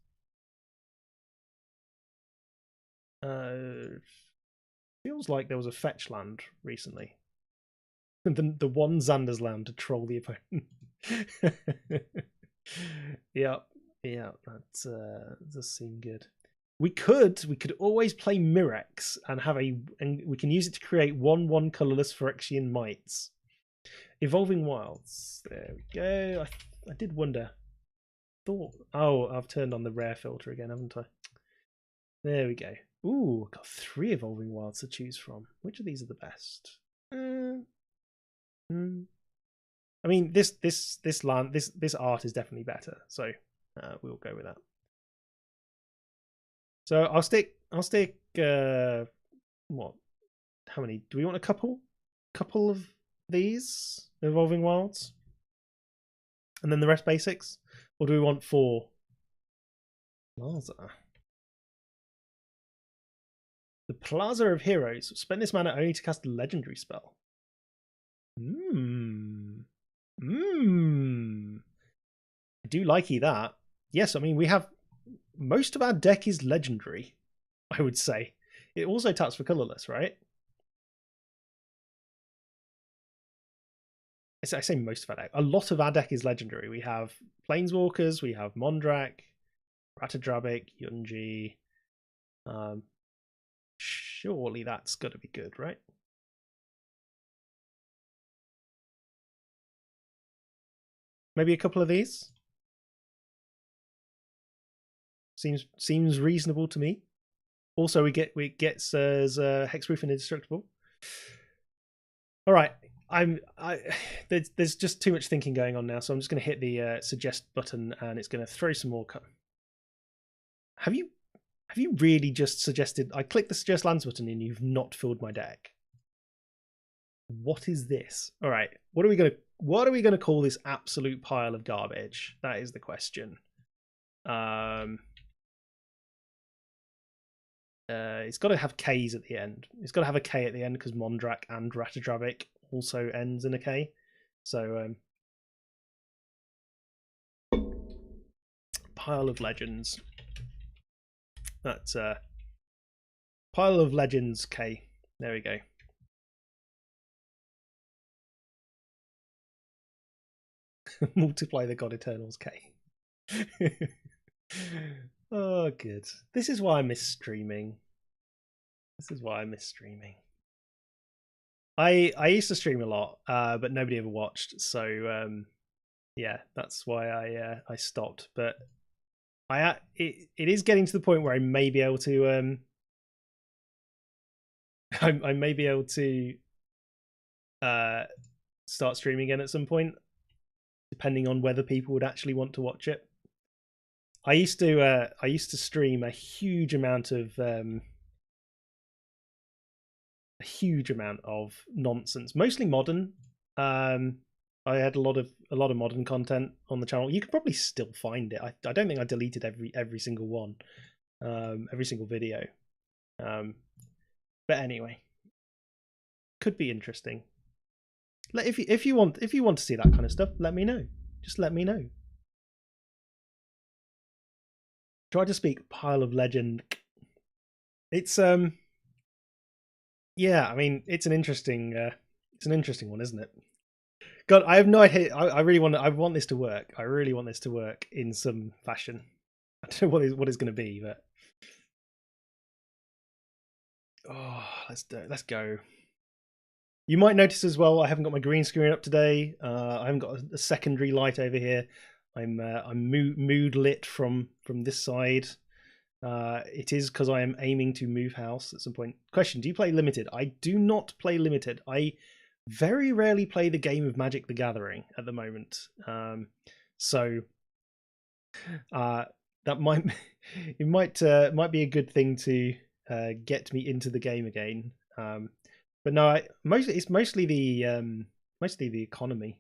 Feels like there was a fetch land recently. The one Xander's land to troll the opponent. Yeah, that does seem good. We could always play Mirex and we can use it to create 1/1 colorless Phyrexian mites. Evolving Wilds. There we go. I did wonder. Oh, I've turned on the rare filter again, haven't I? There we go. Ooh, got 3 Evolving Wilds to choose from. Which of these are the best? I mean, this art is definitely better, so we'll go with that. So I'll stick. What? How many? Do we want a couple of these Evolving Wilds, and then the rest basics, or do we want 4? Plaza. The Plaza of Heroes. Spend this mana only to cast a legendary spell. I do likey that. Yes, I mean, we have most of our deck is legendary, I would say. It also taps for colorless, right? I say most of our deck. A lot of our deck is legendary. We have Planeswalkers, we have Mondrak, Ratadrabik, Yunji. Surely that's got to be good, right? Maybe a couple of these. Seems reasonable to me. Also, we get Hexproof and Indestructible. All right, there's just too much thinking going on now, so I'm just going to hit the suggest button, and it's going to throw some more. Have you Have you really just suggested? I clicked the suggest lands button and you've not filled my deck. What is this? All right, what are we gonna call this absolute pile of garbage? That is the question. It's got to have K's at the end. It's got to have a K at the end because Mondrak and Ratadrabic also ends in a K. So pile of legends. That's pile of legends K. There we go. Multiply the God Eternals K. Oh, good. This is why I miss streaming. This is why I miss streaming. I used to stream a lot, but nobody ever watched. So yeah, that's why I stopped. But it is getting to the point where I may be able to I may be able to start streaming again at some point, depending on whether people would actually want to watch it. I used to stream a huge amount of nonsense, mostly modern. I had a lot of modern content on the channel. You could probably still find it. I don't think I deleted every single one, every single video. But anyway, could be interesting. If you want to see that kind of stuff, let me know. Just let me know. Try to speak pile of legend. It's yeah, I mean it's an interesting one, isn't it? God, I have no idea. I want this to work. I really want this to work in some fashion. I don't know what it's going to be, but oh, let's go. You might notice as well, I haven't got my green screen up today. I haven't got a secondary light over here. I'm mood lit from this side. It is because I am aiming to move house at some point. Question: do you play limited? I do not play limited. I very rarely play the game of Magic the Gathering at the moment. So that might might be a good thing to get me into the game again. But no, it's mostly the economy.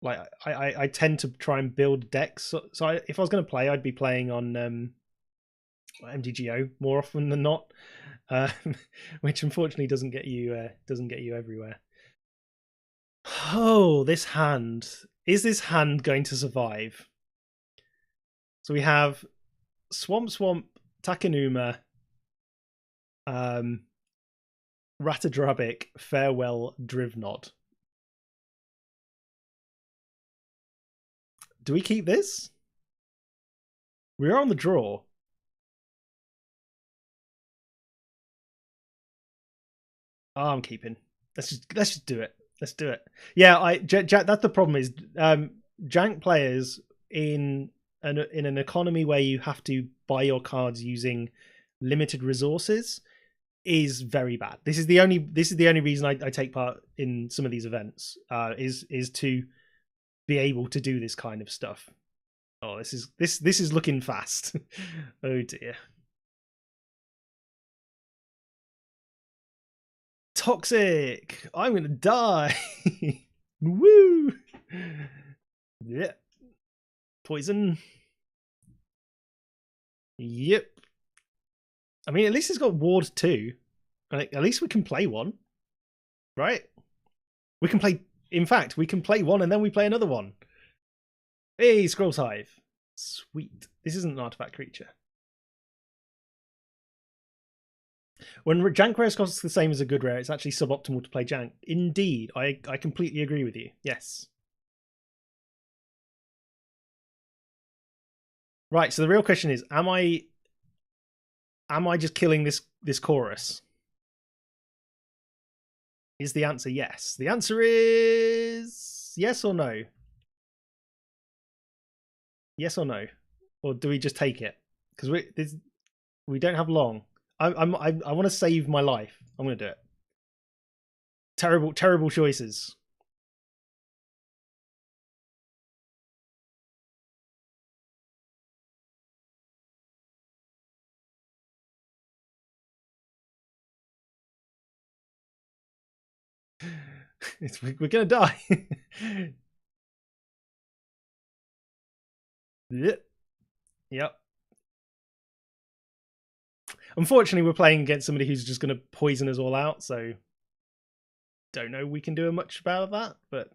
Like I tend to try and build decks. So if I was going to play, I'd be playing on MTGO more often than not, which unfortunately doesn't get you everywhere. Oh, this hand. Is this hand going to survive? So we have Swamp, Takenuma, Ratadrabic, Farewell, Drivnod. Do we keep this? We are on the draw. Oh, I'm keeping. Let's just do it. Let's do it. Yeah, Jack. That's the problem. Is jank players in an economy where you have to buy your cards using limited resources is very bad. This is the only reason I take part in some of these events. Is to be able to do this kind of stuff. Oh, this is looking fast. Oh dear. Toxic. I'm gonna die. Woo. Yeah. Poison. Yep. I mean, at least it's got Ward 2. Like, at least we can play one, right? We can play. In fact, we can play one and then we play another one. Hey, Scrolls Hive. Sweet. This isn't an artifact creature. When jank rares costs the same as a good rare, it's actually suboptimal to play jank. Indeed, I completely agree with you. Yes. Right. So the real question is, am I just killing this chorus? Is the answer yes? The answer is yes or no. Yes or no, or do we just take it? Because we don't have long. I want to save my life. I'm going to do it. Terrible choices. We're gonna die. Yep. Unfortunately, we're playing against somebody who's just going to poison us all out, so don't know we can do much about that, but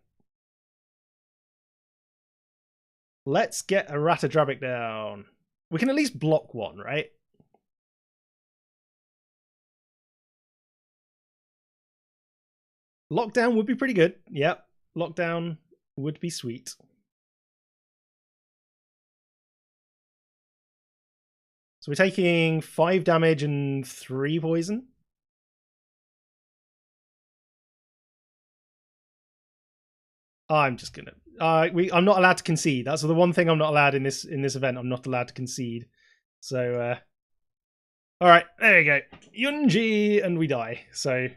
let's get a Ratadrabic down. We can at least block one, right? Lockdown would be pretty good. Yep, lockdown would be sweet. So we're taking 5 damage and 3 poison. I'm just gonna. I'm not allowed to concede. That's the one thing I'm not allowed in this event. I'm not allowed to concede. So, all right, there you go, Yunji, and we die. So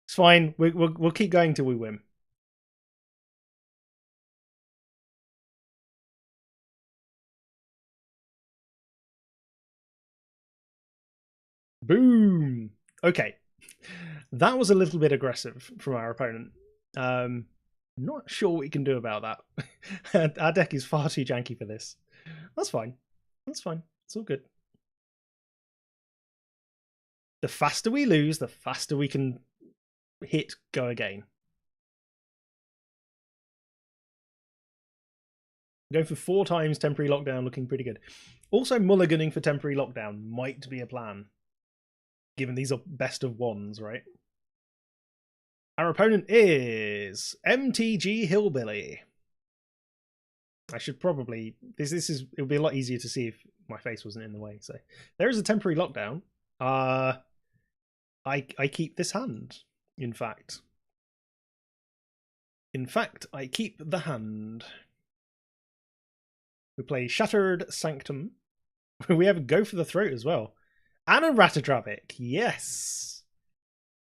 it's fine. We'll keep going till we win. Boom. Okay, that was a little bit aggressive from our opponent. Not sure what we can do about that. Our deck is far too janky for this. That's fine. That's fine. It's all good. The faster we lose, the faster we can hit go again. Going for 4 times temporary lockdown, looking pretty good. Also, mulliganing for temporary lockdown might be a plan, given these are best of ones, right? Our opponent is MTG Hillbilly. I should probably this is it would be a lot easier to see if my face wasn't in the way. So there is a temporary lockdown. I keep this hand. In fact, I keep the hand. We play Shattered Sanctum. We have a Go for the Throat as well, and a Ratadrabic. Yes,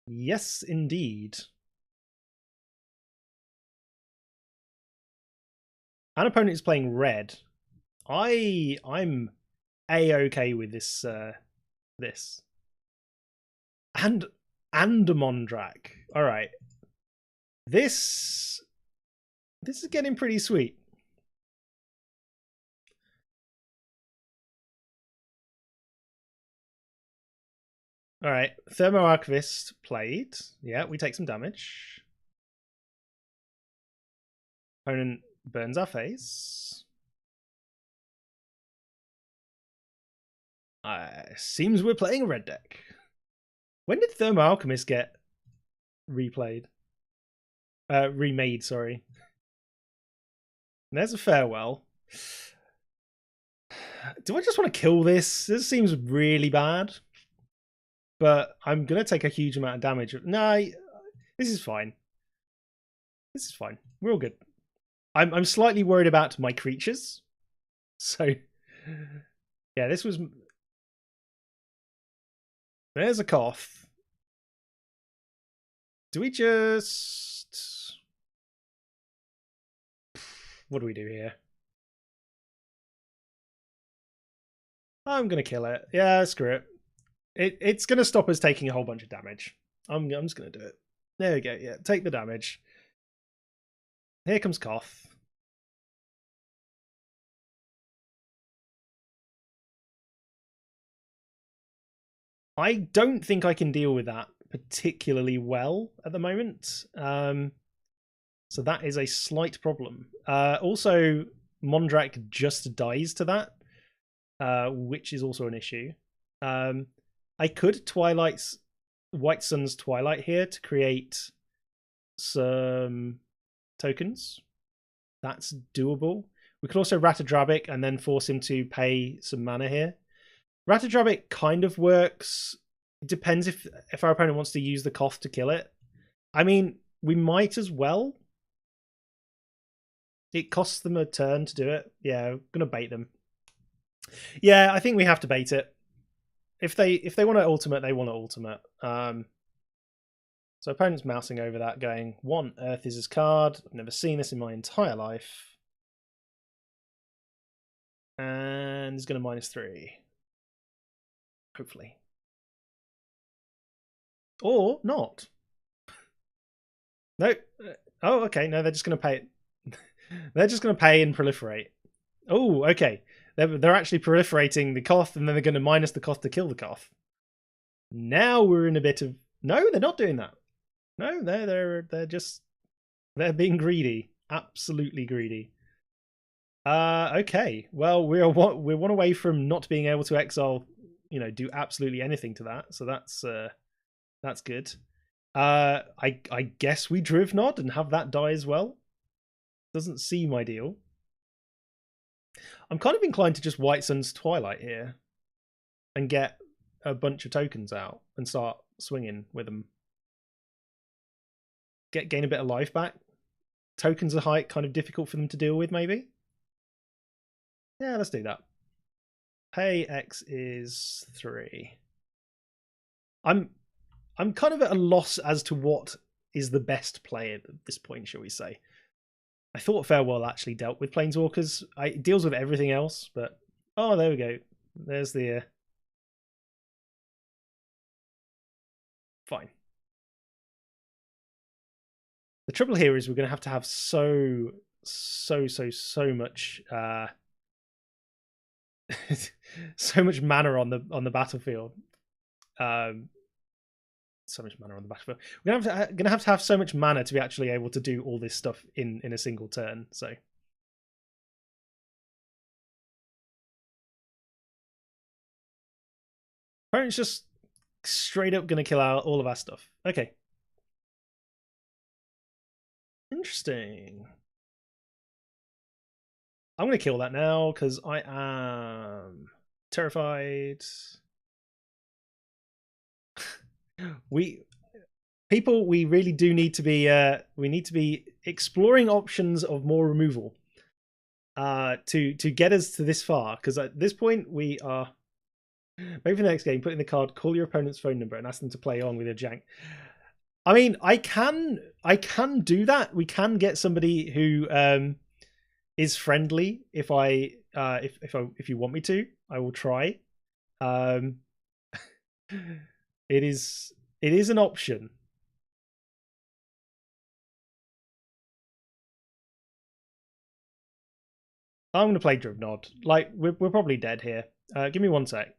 yes, indeed. An opponent is playing red. I'm a-okay with this this. And a Mondrak. Alright. This is getting pretty sweet. Alright. Thermo Archivist played. Yeah, we take some damage. Opponent burns our face. Seems we're playing a red deck. When did Thermo Alchemist get replayed? Remade, sorry. And there's a farewell. Do I just want to kill this? This seems really bad. But I'm going to take a huge amount of damage. No, this is fine. This is fine. We're all good. I'm slightly worried about my creatures. So, yeah, this was... There's a cough. Do we just... What do we do here? I'm going to kill it. Yeah, screw it. It's going to stop us taking a whole bunch of damage. I'm just going to do it. There we go. Yeah, take the damage. Here comes Koth. I don't think I can deal with that particularly well at the moment. So that is a slight problem. Also, Mondrak just dies to that, which is also an issue. I could White Sun's Twilight here to create some tokens. That's doable. We could also Ratadrabic and then force him to pay some mana here. Ratadrabic kind of works. It depends if our opponent wants to use the Koth to kill it. I mean, we might as well. It costs them a turn to do it. Yeah, I'm gonna bait them. Yeah, I think we have to bait it. If they want to ultimate, they want to ultimate. So opponent's mousing over that, going, 1 Earth is his card. I've never seen this in my entire life. And he's going to -3. Hopefully. Or not. No. Oh, okay. No, they're just going to pay it. They're just going to pay and proliferate. Oh, okay. They're actually proliferating the Koth, and then they're going to minus the Koth to kill the Koth. Now we're in a bit of... No, they're not doing that. No, they're being greedy. Absolutely greedy. Okay. Well, we're one away from not being able to exile, do absolutely anything to that. So that's good. I guess we Drivnod and have that die as well. Doesn't seem ideal. I'm kind of inclined to just White Sun's Twilight here and get a bunch of tokens out and start swinging with them. Gain a bit of life back. Tokens are kind of difficult for them to deal with, maybe. Yeah, let's do that. Pay X is 3. I'm kind of at a loss as to what is the best play at this point, shall we say. I thought Farewell actually dealt with Planeswalkers. It deals with everything else, but... Oh, there we go. There's the... Fine. The trouble here is we're going to have so much... so much mana on the battlefield. So much mana on the battlefield. We're gonna have to have so much mana to be actually able to do all this stuff in a single turn. So opponent's just straight up gonna kill out all of our stuff. Okay. Interesting. I'm gonna kill that now because I am terrified. We really do need to be we need to be exploring options of more removal to get us to this far, because at this point we are... Maybe for the next game, put in the card, call your opponent's phone number and ask them to play on with your jank. I mean, I can do that. We can get somebody who is friendly if you want me to. I will try. It is an option. I'm gonna play Drivnod. Like we're probably dead here. Give me 1 sec.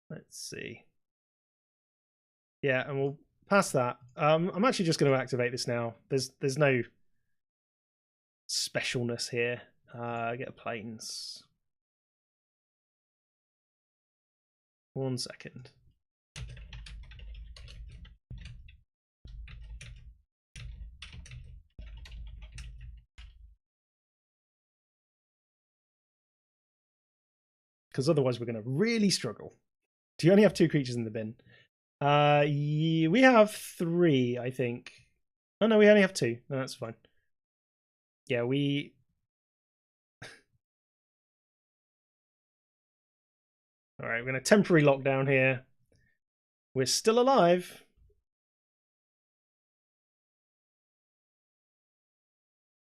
Let's see. Yeah, and we'll pass that. I'm actually just going to activate this now. There's no specialness here. Get a planes. 1 second. Because otherwise we're going to really struggle. Do you only have 2 creatures in the bin? We have 3, I think. Oh no, we only have 2. No, that's fine. Yeah, we... Alright, we're going to temporary lockdown here. We're still alive.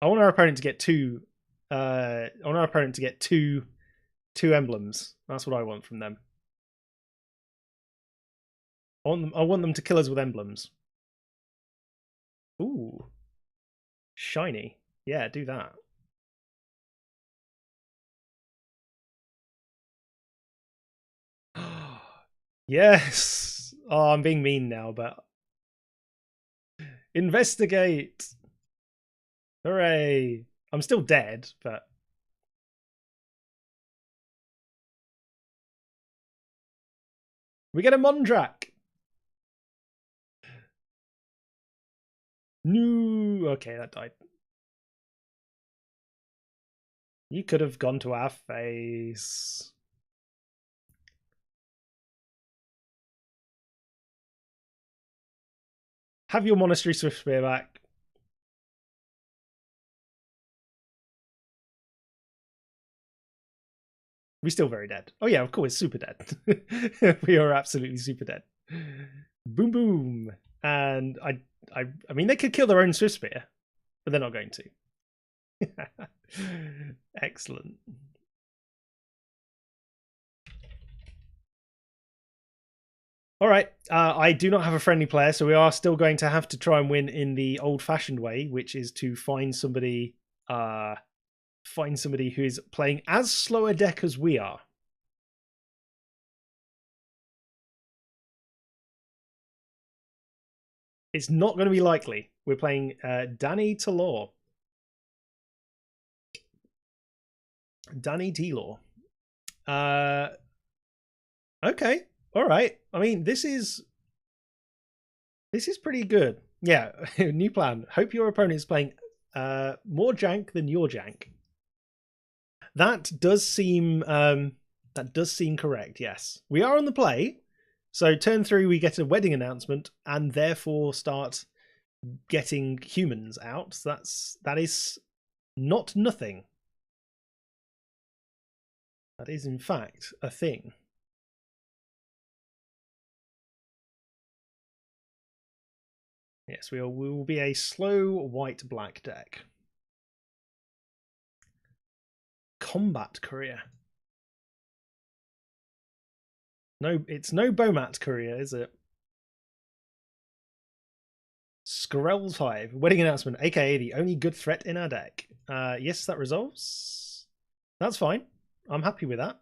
I want our opponent to get 2... I want our opponent to get two emblems. That's what I want from them. I want them to kill us with emblems. Ooh. Shiny. Yeah, do that. Yes. Oh, I'm being mean now, but... Investigate! Hooray! I'm still dead, but... We get a Mondrak! No! Okay, that died. You could have gone to our face. Have your Monastery Swiftspear back. We're still very dead. Oh yeah, of course, super dead. We are absolutely super dead. Boom boom. And I mean, they could kill their own Swiftspear, but they're not going to. Excellent. All right. I do not have a friendly player, so we are still going to have to try and win in the old-fashioned way, which is to find somebody who is playing as slow a deck as we are. It's not going to be likely. We're playing Danny Talor. Danny T-Law. Okay. All right. I mean, this is pretty good. Yeah. New plan. Hope your opponent is playing more jank than your jank. That does seem correct. Yes. We are on the play. So turn 3 we get a wedding announcement and therefore start getting humans out. So that is not nothing. That is in fact a thing. Yes, we will be a slow white-black deck. Combat Courier. No, it's no Bomat Courier, is it? Skrell's Hive. Wedding announcement, aka the only good threat in our deck. Yes, that resolves. That's fine. I'm happy with that.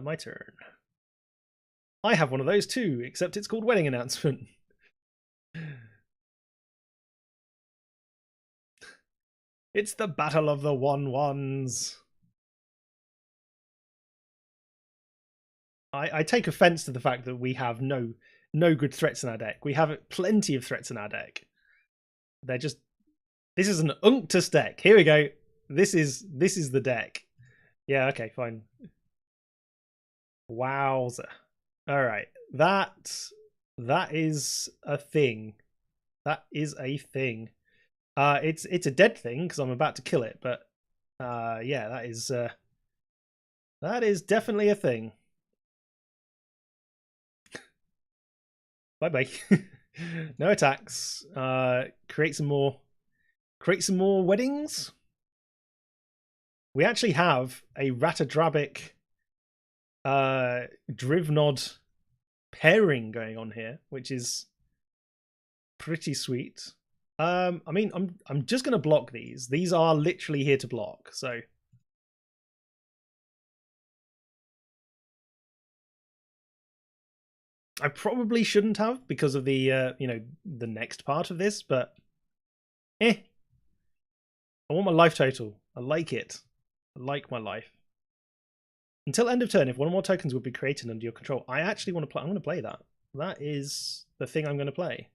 My turn. I have one of those too, except it's called Wedding Announcement. It's the battle of the 1/1s. I take offense to the fact that we have no good threats in our deck. We have plenty of threats in our deck. They're just, this is an Unctus deck. Here we go. This is the deck. Yeah, okay, fine. Wowza. All right. That is a thing. That is a thing. It's a dead thing because I'm about to kill it, but yeah, that is definitely a thing. Bye bye. No attacks. Create some more weddings. We actually have a Ratadrabic Drivnod pairing going on here, which is pretty sweet. I mean, I'm just gonna block these. These are literally here to block, so I probably shouldn't have because of the you know, the next part of this, but I want my life total. I like it. I like my life. Until end of turn, if one or more tokens would be created under your control, I actually want to play. I'm going to play that. That is the thing I'm going to play.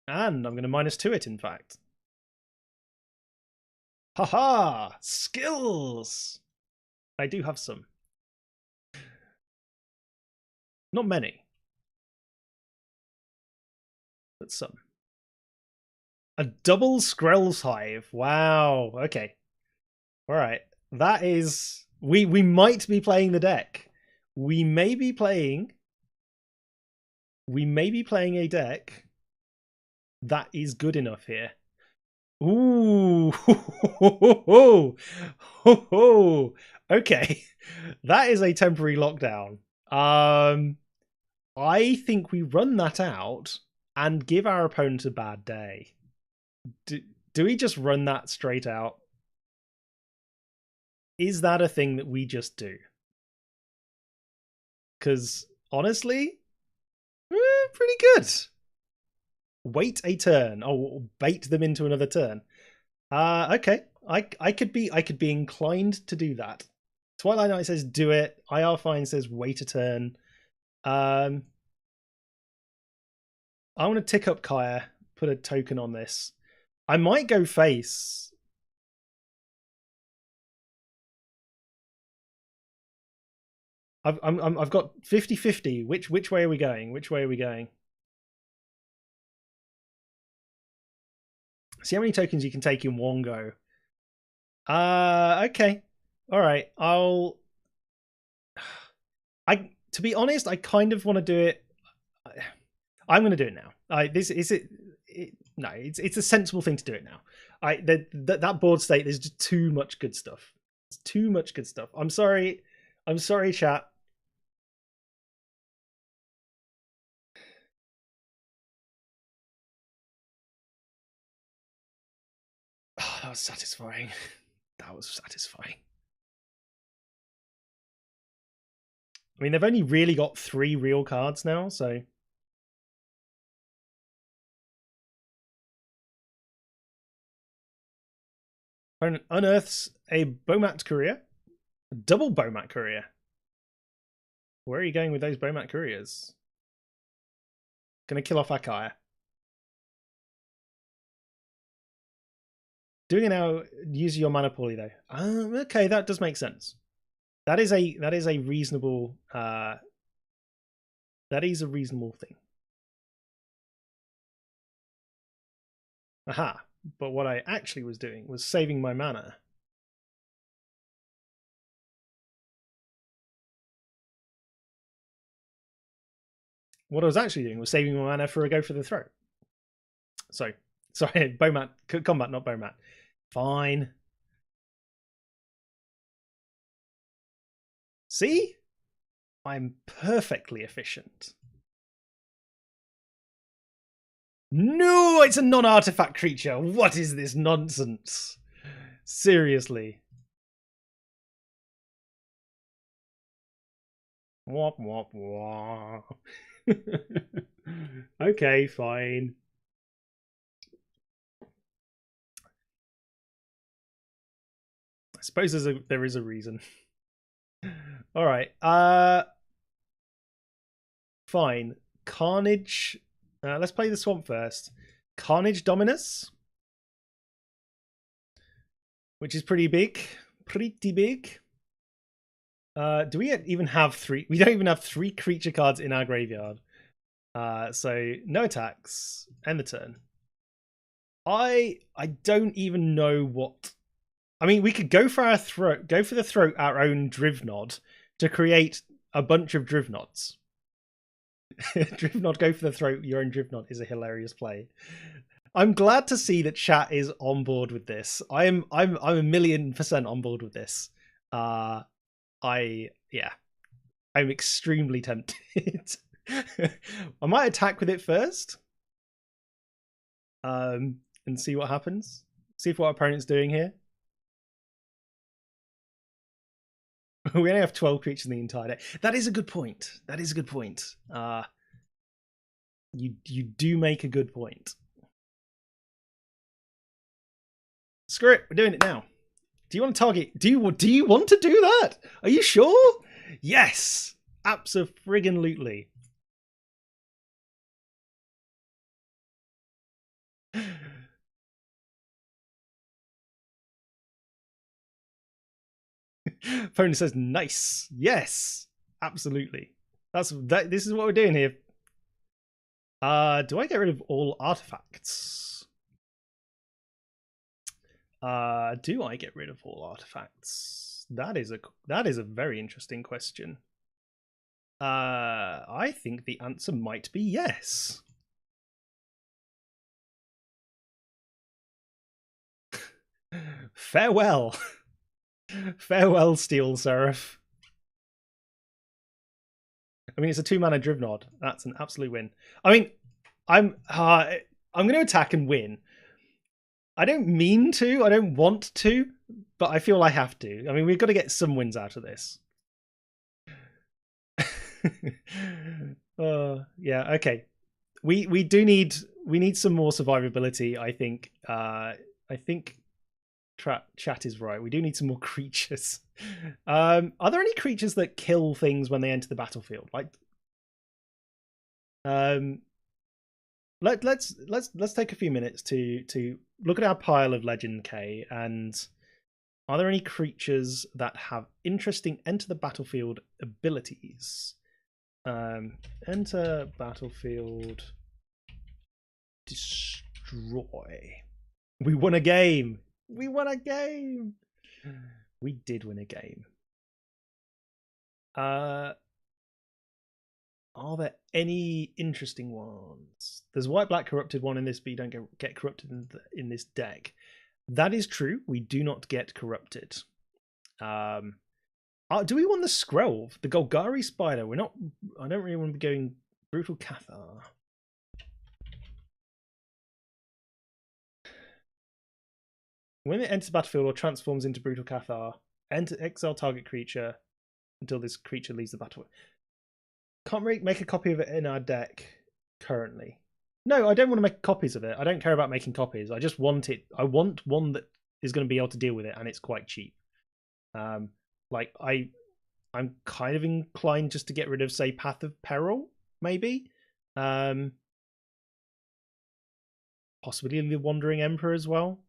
And I'm going to -2 it, in fact. Haha! Skills! I do have some. Not many. But some. A double Skrell's Hive. Wow. Okay. Alright. That is... We might be playing the deck. We may be playing a deck that is good enough here. Ooh. Okay. That is a temporary lockdown. I think we run that out and give our opponent a bad day. Do we just run that straight out? Is that a thing that we just do? Because honestly, pretty good. Wait a turn. Oh, bait them into another turn. Okay. I could be inclined to do that. Twilight Knight says do it. IR Fine says wait a turn. I want to tick up Kaya, put a token on this. I might go face. I've got 50-50. Which way are we going? Which way are we going? See how many tokens you can take in one go. Okay. All right. To be honest, I kind of want to do it. I'm going to do it now. No, it's a sensible thing to do it now. That board state, there's just too much good stuff. It's too much good stuff. I'm sorry, chat. that was satisfying. That was satisfying. I mean, they've only really got 3 real cards now, so... Opponent unearths a Bomat Courier. A double Bomat Courier. Where are you going with those Bomat Couriers? Gonna kill off Akaya. Doing it now, use your mana poorly though. Okay, that does make sense. That is a reasonable that is a reasonable thing. Aha. But what I actually was doing was saving my mana. What I was actually doing was saving my mana for a go for the throat. So, sorry, Bomat, combat, not Bomat. Fine. See? I'm perfectly efficient. No, it's a non-artifact creature. What is this nonsense? Seriously. Wop, wop, wop. Okay, fine. I suppose there is a reason. All right. Fine. Carnage. Let's play the swamp first. Carnage Dominus, which is pretty big. Pretty big. Do we even have 3? We don't even have 3 creature cards in our graveyard. So no attacks. End the turn. I don't even know what. I mean, we could go for our throat. Go for the throat. Our own Drivnod to create a bunch of Drivnods. Drivnod, go for the throat. Your own Drivnod is a hilarious play. I'm glad to see that chat is on board with this. I'm 1,000,000% on board with this. I'm extremely tempted. I might attack with it first. And see what happens. See if what our opponent's doing here. We only have 12 creatures in the entire deck. That is a good point. That is a good point. You do make a good point. Screw it. We're doing it now. Do you want to target? Do you want to do that? Are you sure? Yes. Abso-friggin-lutely. Opponent says nice. Yes. Absolutely. This is what we're doing here. Do I get rid of all artifacts? Do I get rid of all artifacts? That is a very interesting question. I think the answer might be yes. Farewell. Farewell, Steel Seraph. I mean, it's a 2-mana Drivnod. That's an absolute win. I mean, I'm going to attack and win. I don't mean to. I don't want to, but I feel I have to. I mean, we've got to get some wins out of this. Yeah. Okay. We need some more survivability. I think. I think chat is right. We do need some more creatures. Are there any creatures that kill things when they enter the battlefield? Like, let's take a few minutes to look at our pile of Legend K, and are there any creatures that have interesting enter the battlefield abilities? Enter battlefield, destroy. We won a game. We won a game. We did win a game. Are there any interesting ones? There's white-black corrupted one in this, but you don't get corrupted in this deck. That is true. We do not get corrupted. Do we want the Skrelv? The Golgari Spider? We're not. I don't really want to be going Brutal Cathar. When it enters the battlefield or transforms into Brutal Cathar, exile target creature until this creature leaves the battlefield. Can't make a copy of it in our deck currently. No, I don't want to make copies of it. I don't care about making copies. I just want it. I want one that is going to be able to deal with it, and it's quite cheap. Like I'm kind of inclined just to get rid of, say, Path of Peril, maybe. Possibly the Wandering Emperor as well.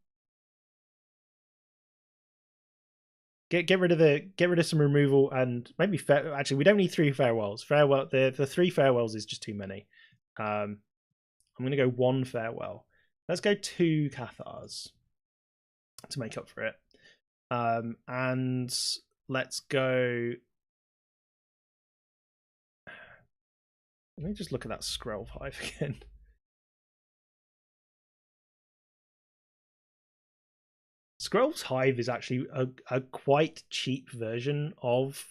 Get rid of some removal, and maybe actually we don't need 3 farewells. Farewell, the 3 farewells is just too many. I'm gonna go 1 farewell. Let's go 2 Cathars to make up for it. And let's go. Let me just look at that Scroll Hive again. Scroll's Hive is actually a quite cheap version of,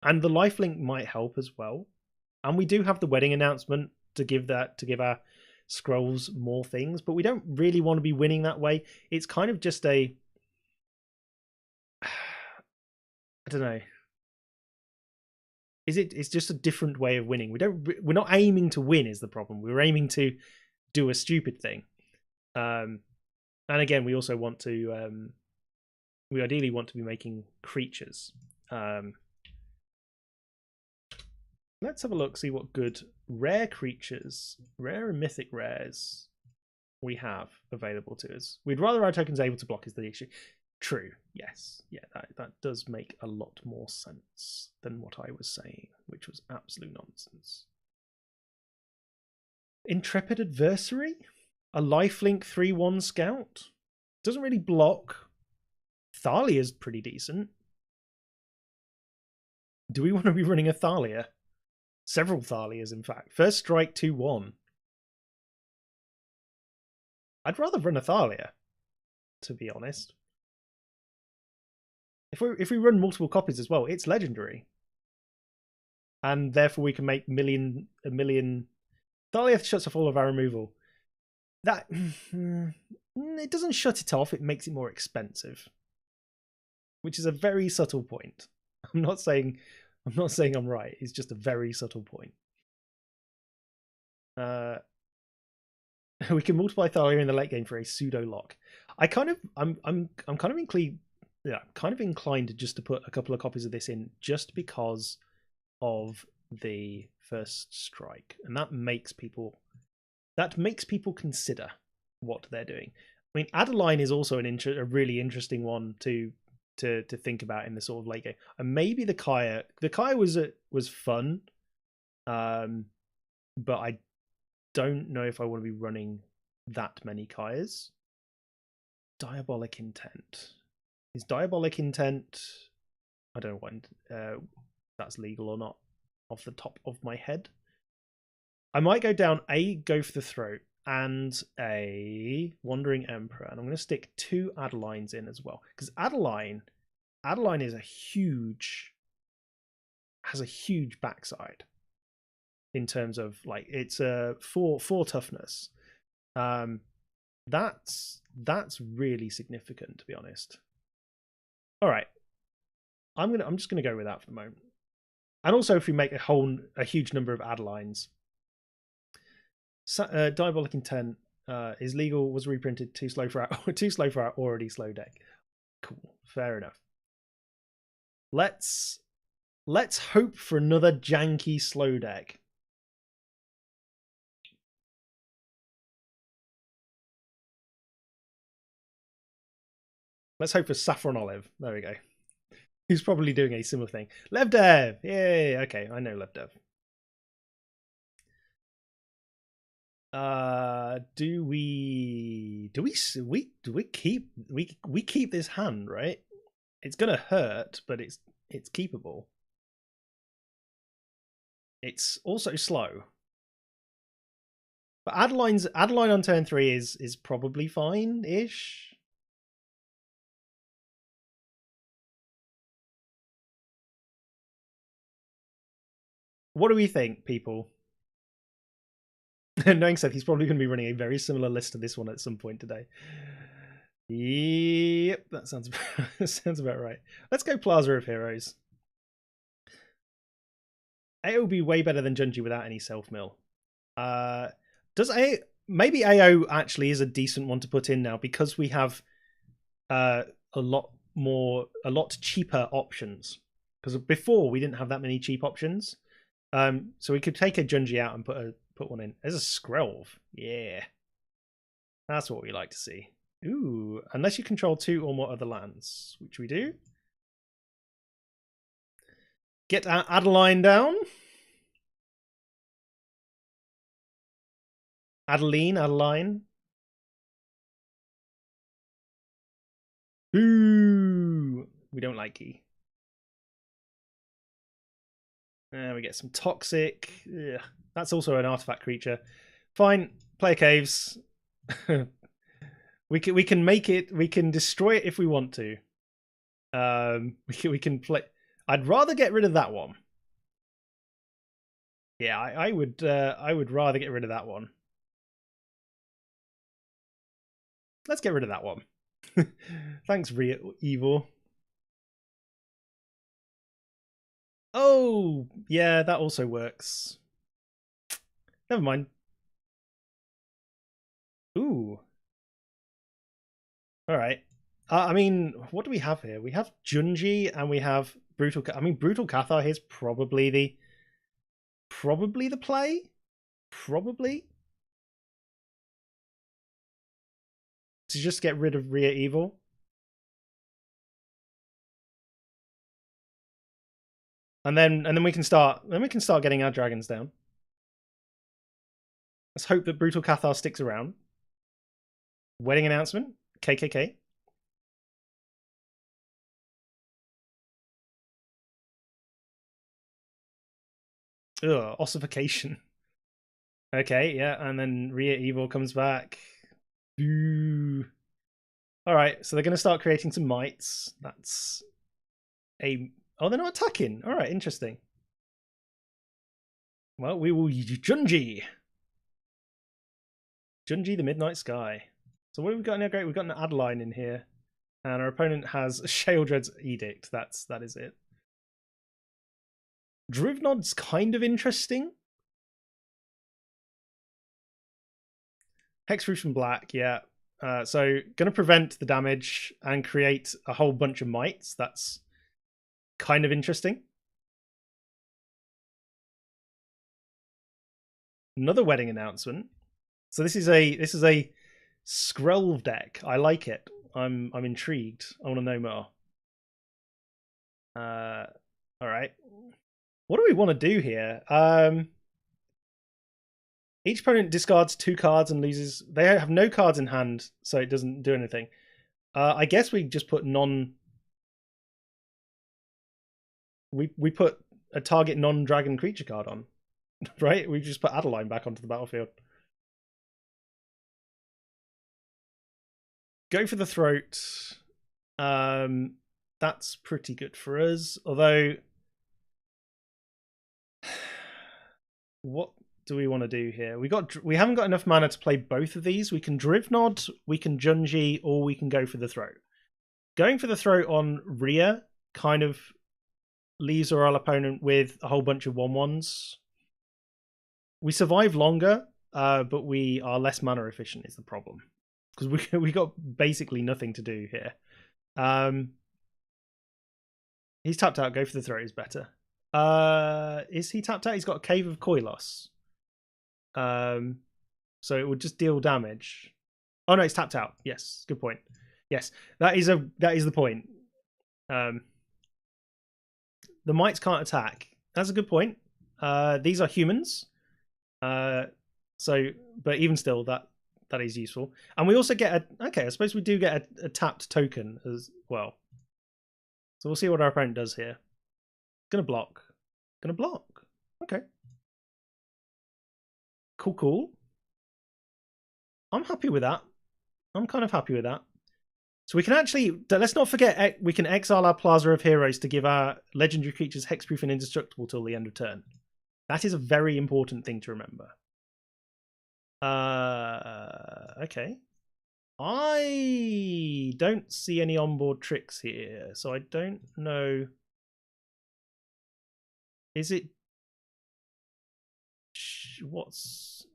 and the lifelink might help as well. And we do have the wedding announcement to give our scrolls more things, but we don't really want to be winning that way. It's kind of just a, I don't know. It's just a different way of winning. We're not aiming to win is the problem. We're aiming to do a stupid thing. And again, we also want to we ideally want to be making creatures. Let's have a look, see what good rare creatures, rare and mythic rares we have available to us. We'd rather our tokens able to block is the issue. True, yes. Yeah, that does make a lot more sense than what I was saying, which was absolute nonsense. Intrepid Adversary? A lifelink 3/1 scout? Doesn't really block. Thalia's pretty decent. Do we want to be running a Thalia? Several Thalias, in fact. First strike 2/1. I'd rather run a Thalia, to be honest. If we run multiple copies as well, it's legendary. And therefore we can make a million. Thalia shuts off all of our removal. That it doesn't shut it off, it makes it more expensive. Which is a very subtle point. I'm not saying I'm right, it's just a very subtle point. We can multiply Thalia in the late game for a pseudo lock. I'm kind of inclined just to put a couple of copies of this in just because of the first strike, and that makes people consider what they're doing. I mean, Adeline is also a really interesting one to think about in the sort of late game, and maybe the Kaya. The Kaya was fun, but I don't know if I want to be running that many Kayas. Diabolic Intent. Is Diabolic Intent, I don't know what that's legal or not off the top of my head. I might go down Go for the Throat and a Wandering Emperor, and I'm going to stick 2 Adelines in as well, because Adeline is has a huge backside in terms of, like, it's a 4 toughness. That's really significant, to be honest. All right, I'm just gonna go with that for the moment. And also, if we make a huge number of Adelines, Diabolic Intent is legal, was reprinted, too slow for our already slow deck. Cool, fair enough. Let's hope for another janky slow deck. Let's hope for Saffron Olive. There we go. Who's probably doing a similar thing. Levdev! Yay! Okay, I know Levdev. Do we keep this hand, right? It's gonna hurt, but it's keepable. It's also slow. But Adeline on turn 3 is probably fine-ish. What do we think, people? Knowing Seth, he's probably going to be running a very similar list to this one at some point today. Yep, that sounds sounds about right. Let's go Plaza of Heroes. AO will be way better than Junji without any self-mill. Does A maybe AO actually is a decent one to put in now because we have a lot cheaper options. Because before we didn't have that many cheap options. So we could take a Junji out and put one in. There's a Skrelv. Yeah. That's what we like to see. Ooh, unless you control 2 or more other lands, which we do. Get Adeline down. Adeline. Ooh, we don't like E. We get some Toxic. Ugh. That's also an artifact creature. Fine, play caves. we can make it. We can destroy it if we want to. We can play. I'd rather get rid of that one. Yeah, I would rather get rid of that one. Let's get rid of that one. Thanks, Evil. Oh, yeah, that also works. Never mind. Ooh. All right. I mean, what do we have here? We have Junji and we have Brutal. I mean, Brutal Cathar here's probably the play. Probably to just get rid of Rhea Evil. And then we can start. Then we can start getting our dragons down. Let's hope that Brutal Cathar sticks around. Wedding announcement. KKK. Ugh, ossification. Okay, yeah, and then Rhea Evil comes back. Ooh. All right, so they're going to start creating some mites. That's a... Oh, they're not attacking. All right, interesting. Well, we will Junji. Junji the Midnight Sky. So what have we got now? Great, we've got an Adeline in here. And our opponent has Sheldred's Edict. That is it. Drivnod's kind of interesting. Hexproof and black, yeah. So gonna prevent the damage and create a whole bunch of mites. That's kind of interesting. Another wedding announcement. So this is a Skrelv deck. I like it. I'm intrigued. I want to know more. All right. What do we want to do here? Each opponent discards 2 cards and loses. They have no cards in hand, so it doesn't do anything. I guess we just put we put a target non-dragon creature card on, right? We just put Adeline back onto the battlefield. Go for the throat. That's pretty good for us. Although, what do we want to do here? We haven't got enough mana to play both of these. We can Drivnod, we can Junji, or we can go for the throat. Going for the throat on Rhea kind of leaves our opponent with a whole bunch of 1/1s. We survive longer, but we are less mana efficient is the problem. Because we got basically nothing to do here. He's tapped out. Go for the throat is better. Is he tapped out? He's got a Cave of Koilos. So it would just deal damage. Oh no, it's tapped out. Yes, good point. Yes, that is the point. The mites can't attack. That's a good point. These are humans. But even still, that is useful. And we also get okay, I suppose we do get a tapped token as well. So we'll see what our opponent does here. Gonna block. Okay. Cool. I'm happy with that. I'm kind of happy with that. So we can actually, let's not forget, we can exile our Plaza of Heroes to give our legendary creatures hexproof and indestructible till the end of turn. That is a very important thing to remember. Okay. I don't see any onboard tricks here, so I don't know. Is it... What's...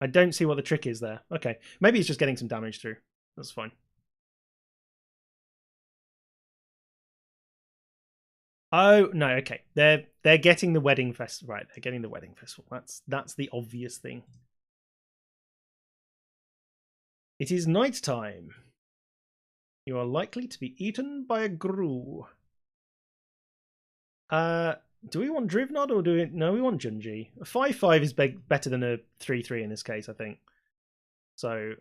I don't see what the trick is there. Okay, maybe it's just getting some damage through. That's fine. Oh no, okay. They're getting the wedding festival. Right, they're getting the wedding festival. That's the obvious thing. It is night time. You are likely to be eaten by a grue. Do we want Drivnod or do we... No, we want Junji. A 5/5 is better than a 3/3 in this case, I think. So...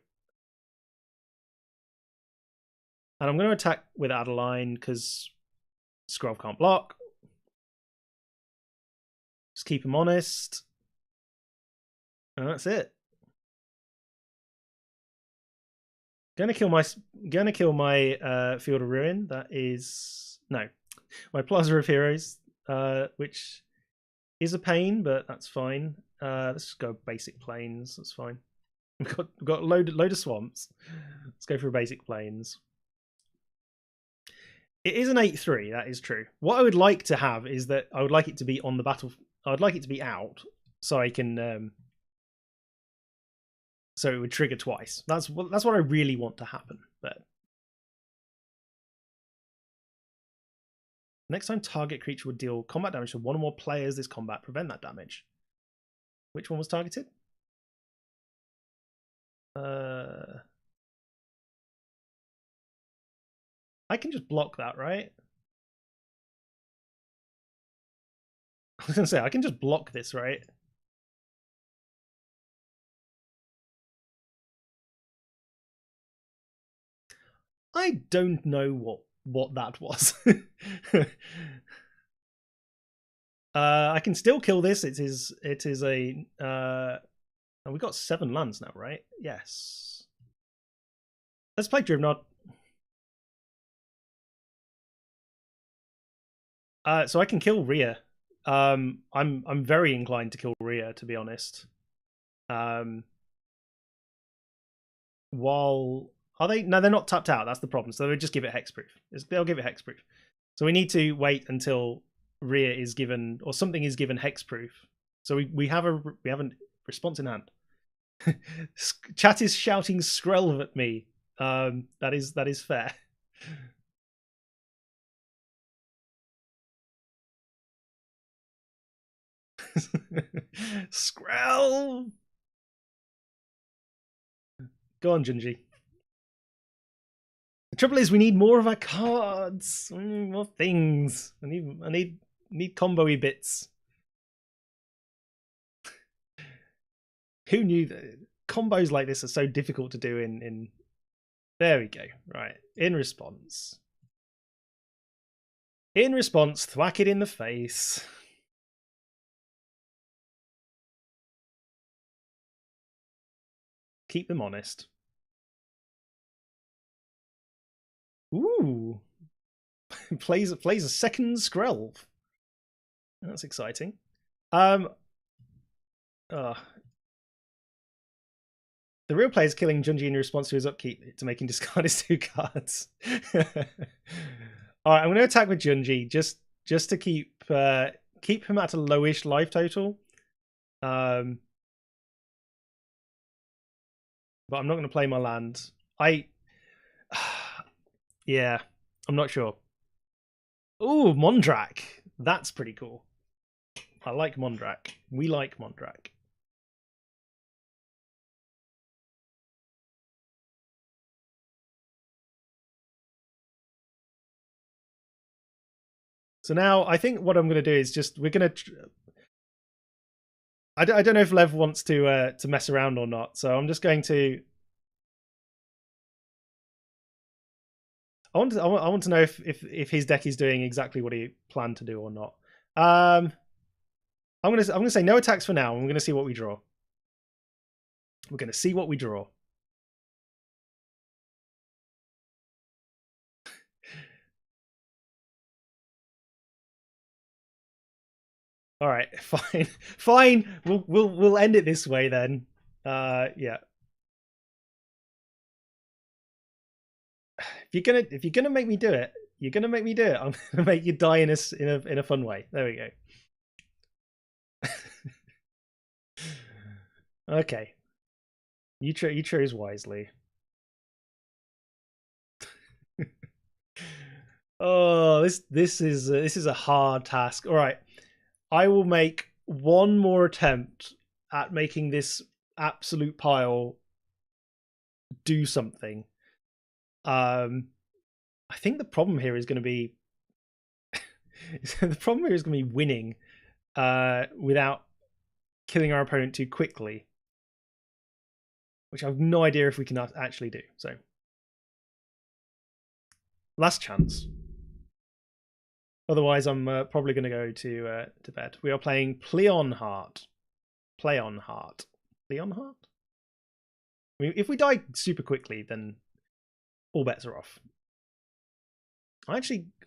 And I'm going to attack with Adeline because Skrov can't block. Just keep him honest. And that's it. Gonna kill my Field of Ruin. That is... No. My Plaza of Heroes, which is a pain, but that's fine. Let's just go basic plains. That's fine. We've got a load of swamps. Let's go for basic plains. It is an 8/3, that is true. What I would like to have is that I would like it to be on the battle. I would like it to be out so I can so it would trigger twice. That's what I really want to happen. But next time target creature would deal combat damage to one or more players this combat, prevent that damage. Which one was targeted? I can just block that, right? I was going to say, I can just block this, right? I don't know what that was. I can still kill this. It is a... we got 7 lands now, right? Yes. Let's play Drivnod. So I can kill Rhea. I'm very inclined to kill Rhea, to be honest. While are they? No, they're not tapped out. That's the problem. So they'll just give it hexproof. They'll give it hexproof. So we need to wait until Rhea is given or something is given hexproof. So we have a response in hand. Chat is shouting Skrelv at me. That is fair. Skrelv! Go on, Junji. The trouble is we need more of our cards. We need more things. I need combo-y bits. Who knew that combos like this are so difficult to do in there we go. Right. In response. Thwack it in the face. Keep them honest. Ooh. plays a second Skrelv. That's exciting. The real player is killing Junji in response to his upkeep to make him discard his 2 cards. Alright, I'm going to attack with Junji just to keep him at a lowish life total. But I'm not going to play my land. Yeah, I'm not sure. Ooh, Mondrak. That's pretty cool. I like Mondrak. We like Mondrak. So now I think what I'm going to do is just we're going to. I don't know if Lev wants to mess around or not, so I'm just going to. I want to know if his deck is doing exactly what he planned to do or not. I'm gonna say no attacks for now. I'm gonna see what we draw. We're gonna see what we draw. All right, fine. We'll end it this way then. Yeah. if you're gonna make me do it, you're gonna make me do it. I'm gonna make you die in a fun way. There we go. Okay. You chose wisely. Oh, this is a hard task. All right, I will make one more attempt at making this absolute pile do something. I think the problem here is going to be winning without killing our opponent too quickly, which I have no idea if we can actually do. So, last chance. Otherwise, I'm probably going to go to bed. We are playing Pleonheart. Pleonheart. Pleonheart? I mean, if we die super quickly, then all bets are off.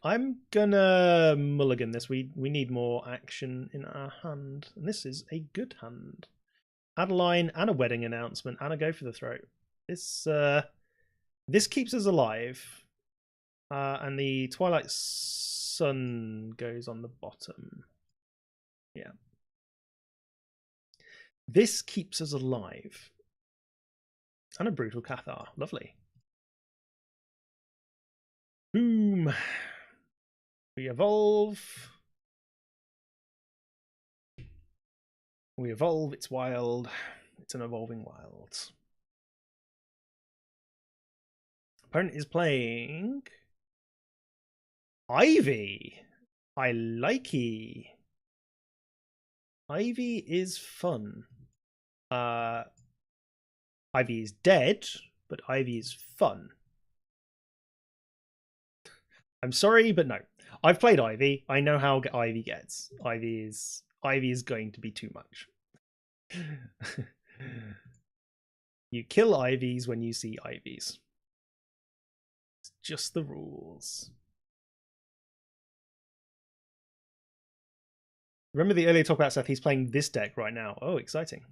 I'm gonna mulligan this. We need more action in our hand, and this is a good hand. Add a line and a wedding announcement and a go for the throat. This keeps us alive, and the Twilight Sun goes on the bottom. Yeah, this keeps us alive, and a brutal Cathar. Lovely. Boom. We evolve. We evolve. It's wild. It's an evolving wild. Opponent is playing Ivy. I likey. Ivy is fun. Ivy is dead, but Ivy is fun. I'm sorry, but no. I've played Ivy. I know how Ivy gets. Ivy is going to be too much. You kill Ivies when you see Ivies. It's just the rules. Remember the earlier talk about Seth? He's playing this deck right now. Oh, exciting.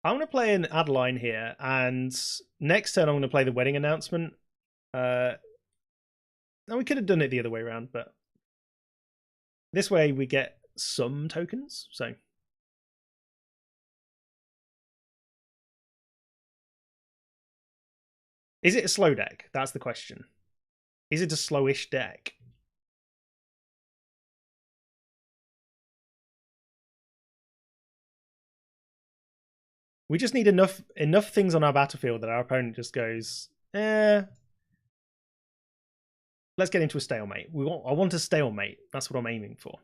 I'm going to play an Adeline here, and next turn I'm going to play the wedding announcement. And we could have done it the other way around, but this way we get some tokens. So is it a slow deck? That's the question. Is it a slowish deck? We just need enough things on our battlefield that our opponent just goes, let's get into a stalemate. I want a stalemate. That's what I'm aiming for.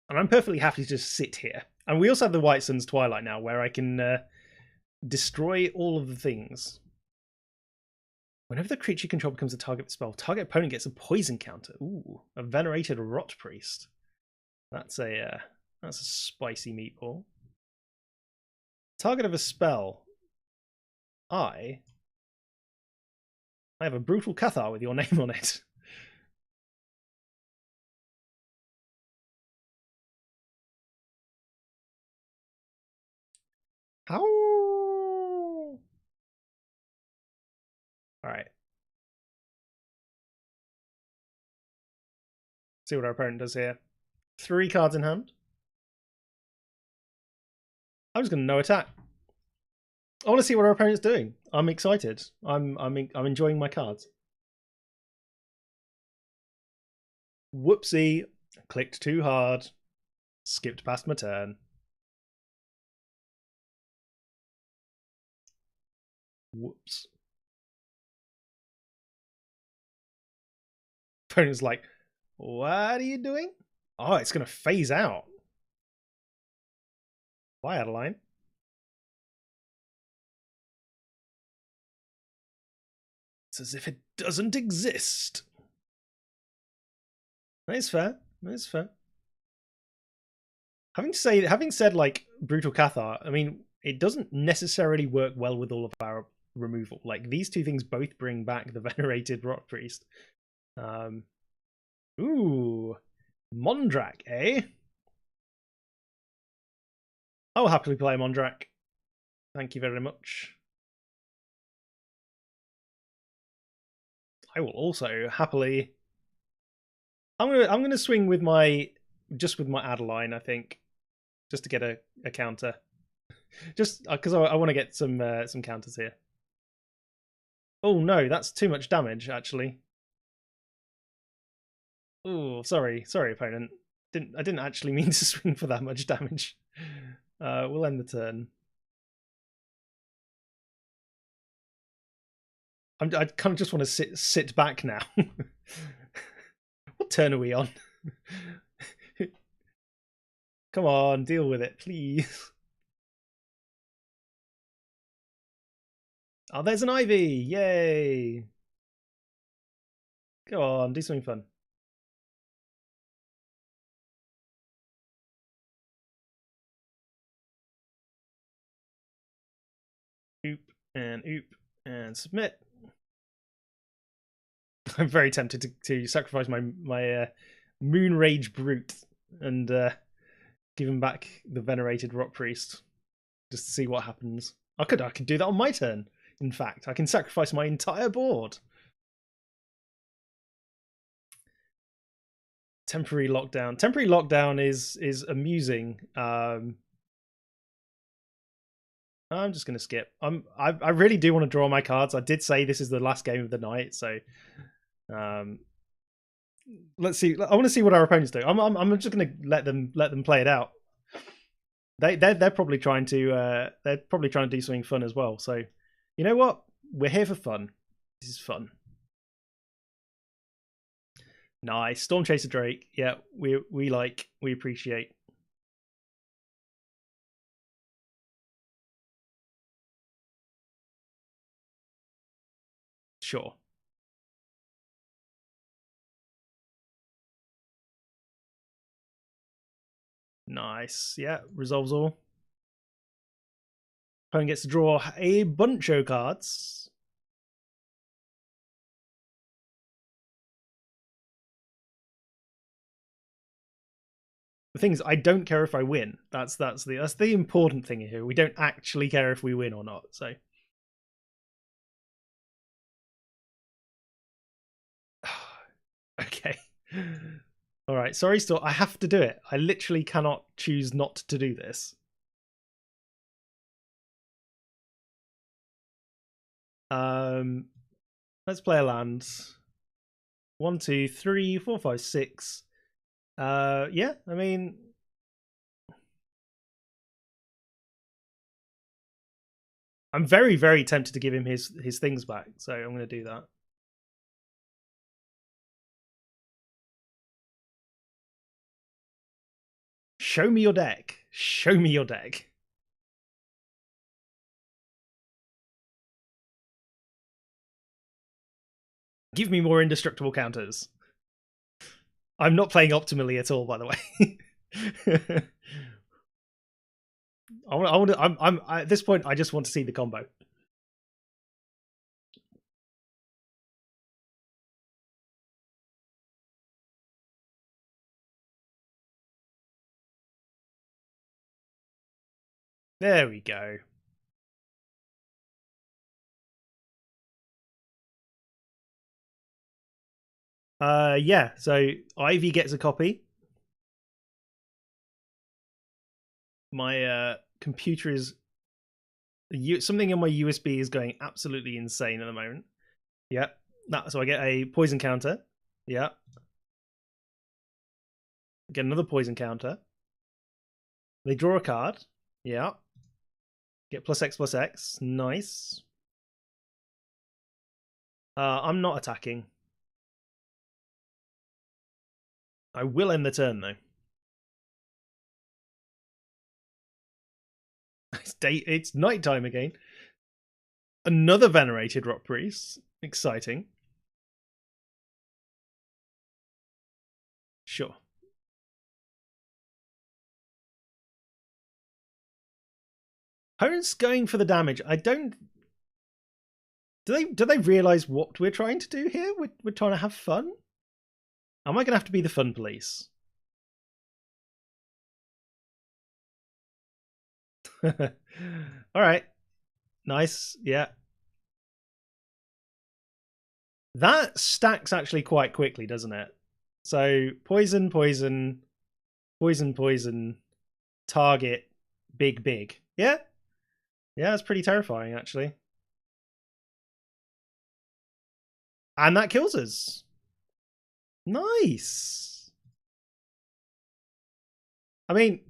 And I'm perfectly happy to just sit here. And we also have the White Sun's Twilight now, where I can destroy all of the things. Whenever the creature you control becomes a target spell, target opponent gets a poison counter. Ooh, a venerated rot priest. That's a spicy meatball. Target of a spell. I have a brutal Cathar with your name on it. How? All right. See what our opponent does here. 3 cards in hand. I'm just going to no attack. I want to see what our opponent's doing. I'm excited. I'm enjoying my cards. Whoopsie. Clicked too hard. Skipped past my turn. Whoops. Opponent's like, what are you doing? Oh, it's going to phase out. Bye, Adeline. It's as if it doesn't exist. That is fair. That is fair. Having said like brutal Cathar, I mean, it doesn't necessarily work well with all of our removal. Like, these two things both bring back the Venerated Rock Priest. Ooh, Mondrak, eh? I'll happily play Mondrak. Thank you very much. I will also happily. I'm gonna swing with my Adeline, I think, just to get a counter. Just because I want to get some counters here. Oh no, that's too much damage actually. Oh, sorry, opponent. I didn't actually mean to swing for that much damage. We'll end the turn. I kind of just want to sit back now. What turn are we on? Come on, deal with it, please. Oh, there's an Ivy! Yay! Go on, do something fun. Oop and submit. I'm very tempted to sacrifice my Moon Rage Brute and give him back the Venerated Rock Priest just to see what happens. I could do that on my turn. In fact, I can sacrifice my entire board. Temporary lockdown. Temporary lockdown is amusing. I'm just going to skip. I really do want to draw my cards. I did say this is the last game of the night, so let's see. I want to see what our opponents do. I'm just going to let them play it out. They're probably trying to do something fun as well. So you know what? We're here for fun. This is fun. Nice. Storm Chaser Drake. Yeah, we appreciate. Sure. Nice. Yeah, resolves all. Opponent gets to draw a bunch of cards. The thing is, I don't care if I win. That's the important thing here. We don't actually care if we win or not. So, okay. All right. Sorry, Storm. I have to do it. I literally cannot choose not to do this. Let's play a land. 1, 2, 3, 4, 5, 6. Yeah. I mean, I'm very, very tempted to give him his things back, so I'm going to do that. Show me your deck. Show me your deck. Give me more indestructible counters. I'm not playing optimally at all, by the way. I'm at this point. I just want to see the combo. There we go. Yeah. So Ivy gets a copy. My computer is something in my USB is going absolutely insane at the moment. Yeah. So I get a poison counter. Yeah. Get another poison counter. They draw a card. Yeah. Get +X+X. Nice. I'm not attacking. I will end the turn though. It's nighttime again. Another Venerated Rock Priest. Exciting. Sure. Opponent's going for the damage. I don't Do they realize what we're trying to do here? We're trying to have fun. Am I gonna have to be the fun police? All right, nice. Yeah, that stacks actually quite quickly, doesn't it? So poison, poison, poison, poison, target, big, big. Yeah, yeah, that's pretty terrifying actually. And that kills us. Nice. I mean,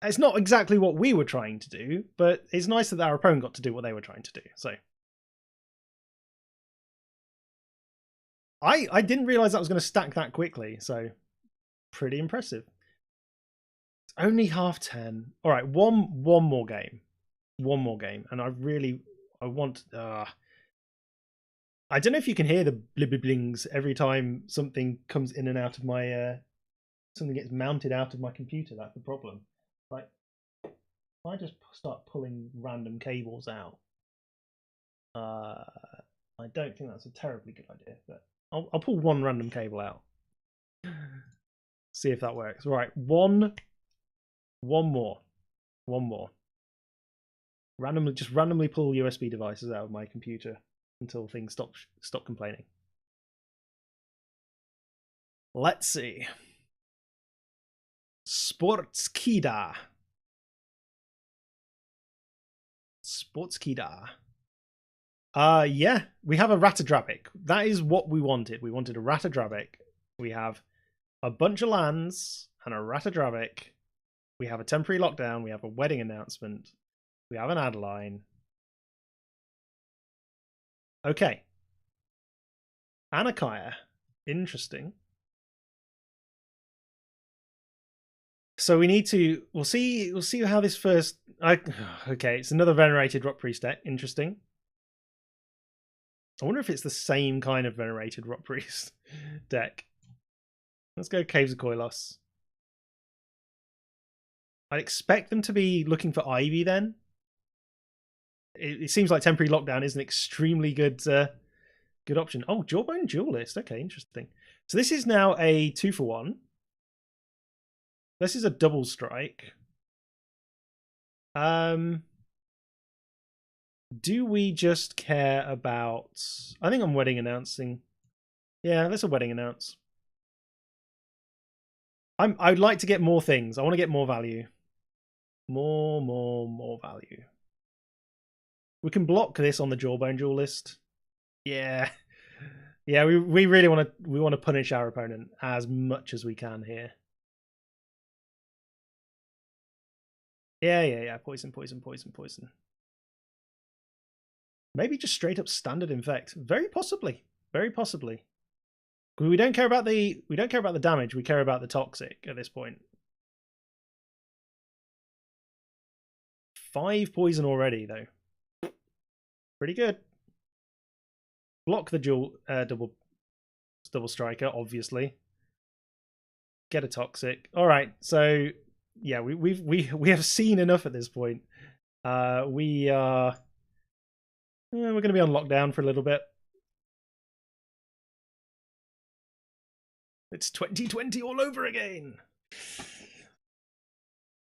it's not exactly what we were trying to do, but it's nice that our opponent got to do what they were trying to do. So I didn't realize that was going to stack that quickly. So pretty impressive. It's only 10:30. All right, one more game, and I want. I don't know if you can hear the blibblings every time something comes in and out of my something gets mounted out of my computer. That's the problem. Like, if I just start pulling random cables out, I don't think that's a terribly good idea. But I'll pull one random cable out. See if that works. Right, one more. Randomly pull USB devices out of my computer until things stop complaining. Let's see. Sportskida. Yeah, we have a Ratadrabic. That is what we wanted. We wanted a Ratadrabic. We have a bunch of lands and a Ratadrabic. We have a temporary lockdown. We have a wedding announcement. We have an Adeline. Okay. Anakaya. Interesting. So we need to. We'll see how this first. Okay, it's another venerated Rock Priest deck. Interesting. I wonder if it's the same kind of venerated Rock Priest deck. Let's go Caves of Koilos. I'd expect them to be looking for Ivy then. It seems like temporary lockdown is an extremely good good option. Oh, Jawbone Duelist. Okay, interesting. So this is now a 2-for-1. This is a double strike. Do we just care about... I think I'm wedding announcing. Yeah, let's a wedding announce. I'd like to get more things. I want to get more value. More value. We can block this on the Jawbone Duelist. Yeah. Yeah, we really want to punish our opponent as much as we can here. Yeah. Poison. Maybe just straight up standard infect. Very possibly. We don't care about the damage. We care about the toxic at this point. 5 poison already though. Pretty good. Block the double striker, obviously. Get a toxic. All right, so yeah, we have seen enough at this point. We're going to be on lockdown for a little bit. It's 2020 all over again.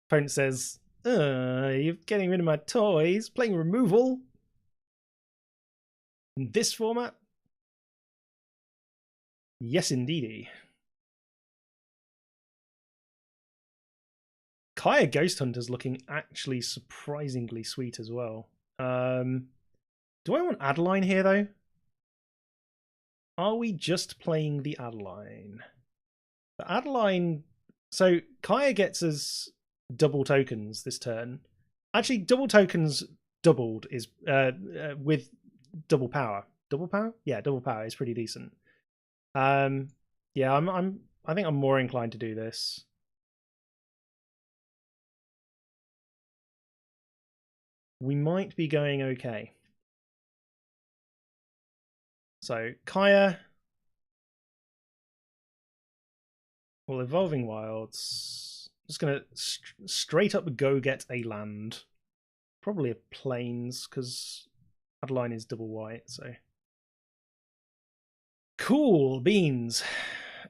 Opponent says, "You're getting rid of my toys, playing removal." In this format? Yes, indeedy. Kaya Ghost Hunter's looking actually surprisingly sweet as well. Do I want Adeline here, though? Are we just playing the Adeline? The Adeline... So, Kaya gets us double tokens this turn. Actually, double tokens doubled is with double power. Double power? Yeah, double power is pretty decent. Yeah, I think I'm more inclined to do this. We might be going okay. So Kaya, well, Evolving Wilds. Just gonna straight up go get a land, probably a Plains, because Adeline is double white, so cool beans.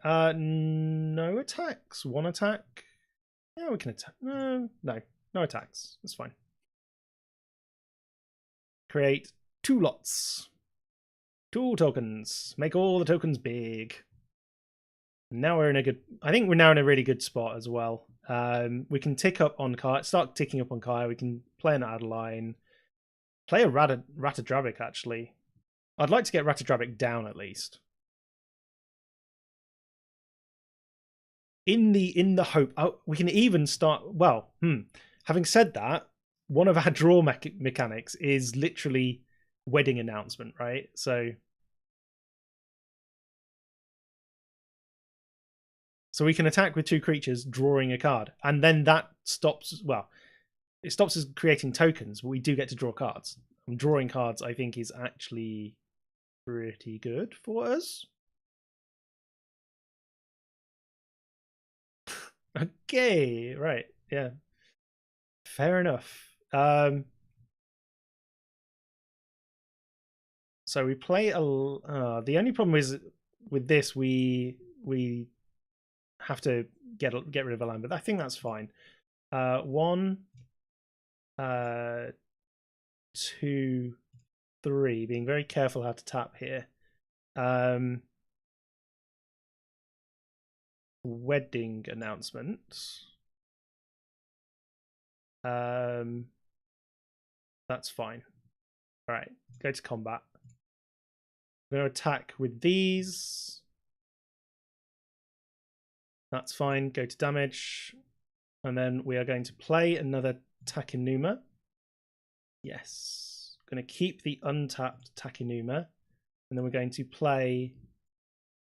No attacks. One attack. Yeah, we can attack. No attacks. That's fine. Create 2 lots. 2 tokens. Make all the tokens big. Now we're in a good. I think we're now in a really good spot as well. We can tick up on Kaya. Start ticking up on Kaya. We can play an Adeline. Play a Ratadrabic actually. I'd like to get Ratadrabic down at least. In the hope, we can even start. Well, having said that, one of our draw mechanics is literally wedding announcement, right? So we can attack with 2 creatures, drawing a card, and then that stops. Well, it stops us creating tokens, but we do get to draw cards. And drawing cards, I think, is actually pretty good for us. Okay, right, yeah, fair enough. So we play a. The only problem is with this, we have to get rid of a land, but I think that's fine. 1, 2, 3. Being very careful how to tap here. Wedding announcement. That's fine. All right, go to combat. I'm going to attack with these. That's fine. Go to damage. And then we are going to play another Takenuma. Yes. Going to keep the untapped Takenuma. And then we're going to play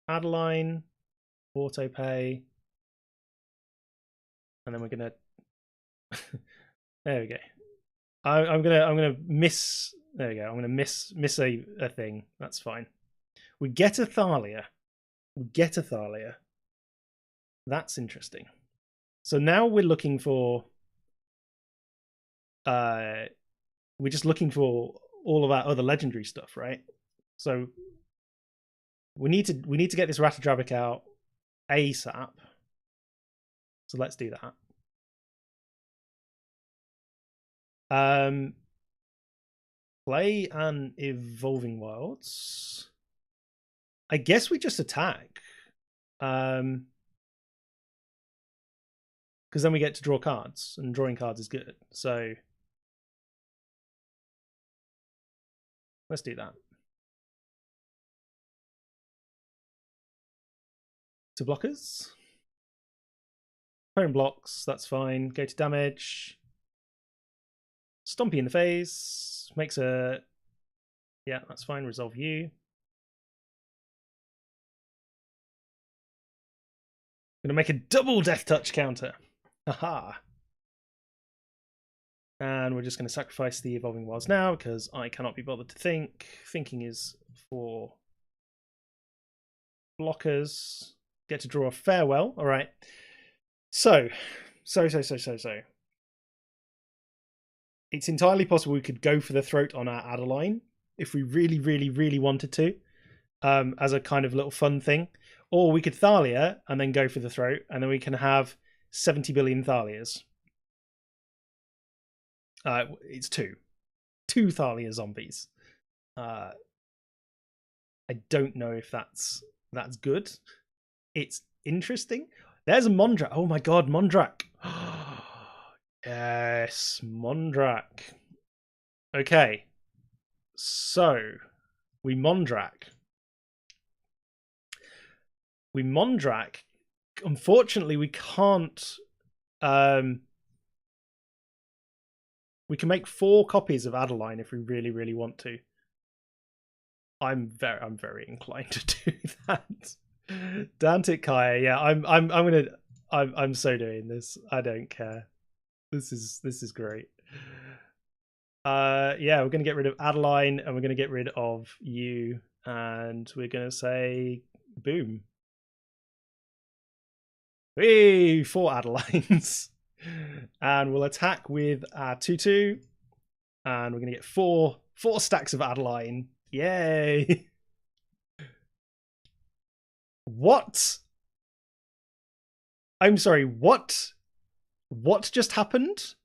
Adeline, Autopay. And then we're going to... There we go. I'm gonna miss. There we go. I'm gonna miss a thing. That's fine. We get a Thalia. That's interesting. So now we're looking for. We're just looking for all of our other legendary stuff, right? So we need to get this Ratadrabic out ASAP. So let's do that. Play an Evolving Wilds. I guess we just attack. Because then we get to draw cards, and drawing cards is good. So let's do that. To blockers. Opponent blocks, that's fine. Go to damage. Stompy in the face. Makes a... Yeah, that's fine. Resolve you. Gonna make a double Death Touch counter. Haha. And we're just going to sacrifice the Evolving Wilds now because I cannot be bothered to think. Thinking is for blockers. Get to draw a Farewell. All right. So. It's entirely possible we could go for the throat on our Adeline if we really wanted to, as a kind of little fun thing. Or we could Thalia and then go for the throat, and then we can have 70 billion Thalias. It's 2 Thalia zombies. I don't know if that's good. It's interesting. There's a Mondrak. Oh my god, Mondrak. Yes, Mondrak. Okay. So, we Mondrak. Unfortunately, we can't... we can make 4 copies of Adeline if we really want to. I'm very inclined to do that. Dantic Kaya, yeah, I'm so doing this. I don't care. This is great. Yeah, we're gonna get rid of Adeline and we're gonna get rid of you, and we're gonna say boom. Hey, 4 Adelines. And we'll attack with our 2/2, and we're gonna get 4 4 stacks of Adeline. Yay. What? I'm sorry, what? What just happened?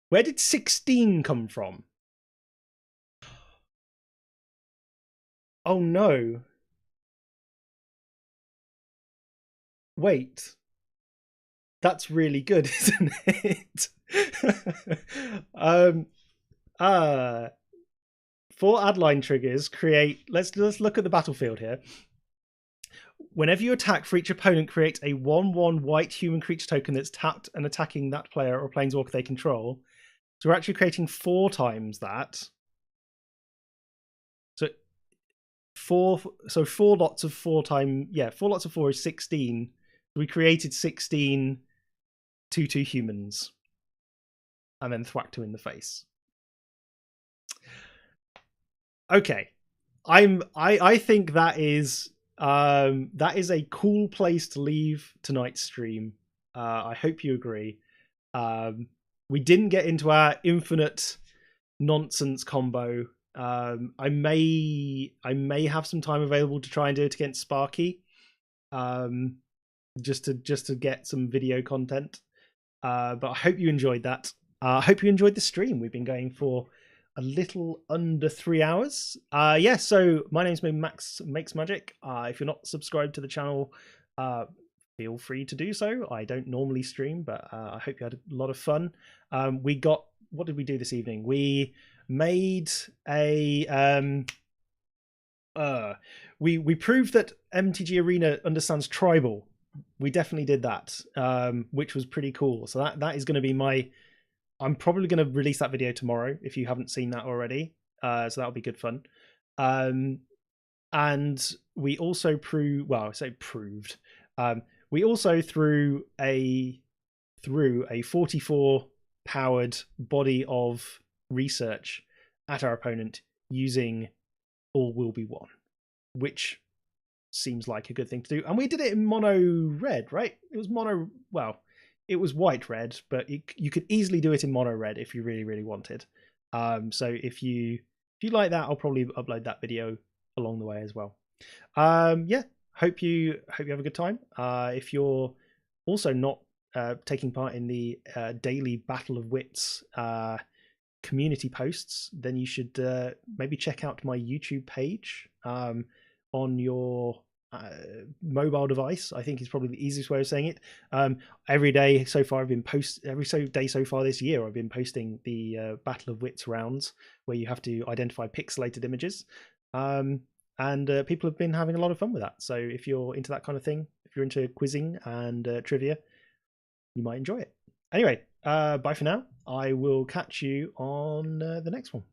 Where did 16 come from? Oh no. Wait. That's really good, isn't it? 4 Adeline triggers create. Let's look at the battlefield here. Whenever you attack for each opponent, create a 1/1 white human creature token that's tapped and attacking that player or planeswalker they control. So we're actually creating 4 times that. So 4 lots of 4 times, yeah, 4 lots of 4 is 16. We created 16 2/2 humans and then thwacked him in the face. Okay. I think that is a cool place to leave tonight's stream. I hope you agree. We didn't get into our infinite nonsense combo. I may have some time available to try and do it against Sparky, just to get some video content. But I hope you enjoyed that. I hope you enjoyed the stream. We've been going for a little under 3 hours. Yeah, so my name's MaxMakesMagic. If you're not subscribed to the channel, feel free to do so. I don't normally stream, but I hope you had a lot of fun. What did we do this evening? We made a we proved that MTG Arena understands tribal. We definitely did that, which was pretty cool. So that is going to be I'm probably going to release that video tomorrow if you haven't seen that already. So that'll be good fun. And we also proved. We also threw a 44 powered body of research at our opponent using All Will Be One, which seems like a good thing to do. And we did it in mono red, right? It was mono. Well, it was white red, but you could easily do it in mono red if you really, really wanted. So if you like that, I'll probably upload that video along the way as well. Yeah, hope you have a good time. If you're also not taking part in the daily Battle of Wits community posts, then you should maybe check out my YouTube page on your mobile device. I think is probably the easiest way of saying it. Every day so far every day so far this year I've been posting the Battle of Wits rounds where you have to identify pixelated images, and people have been having a lot of fun with that. So if you're into that kind of thing, if you're into quizzing and trivia, you might enjoy it. Anyway, bye for now. I will catch you on the next one.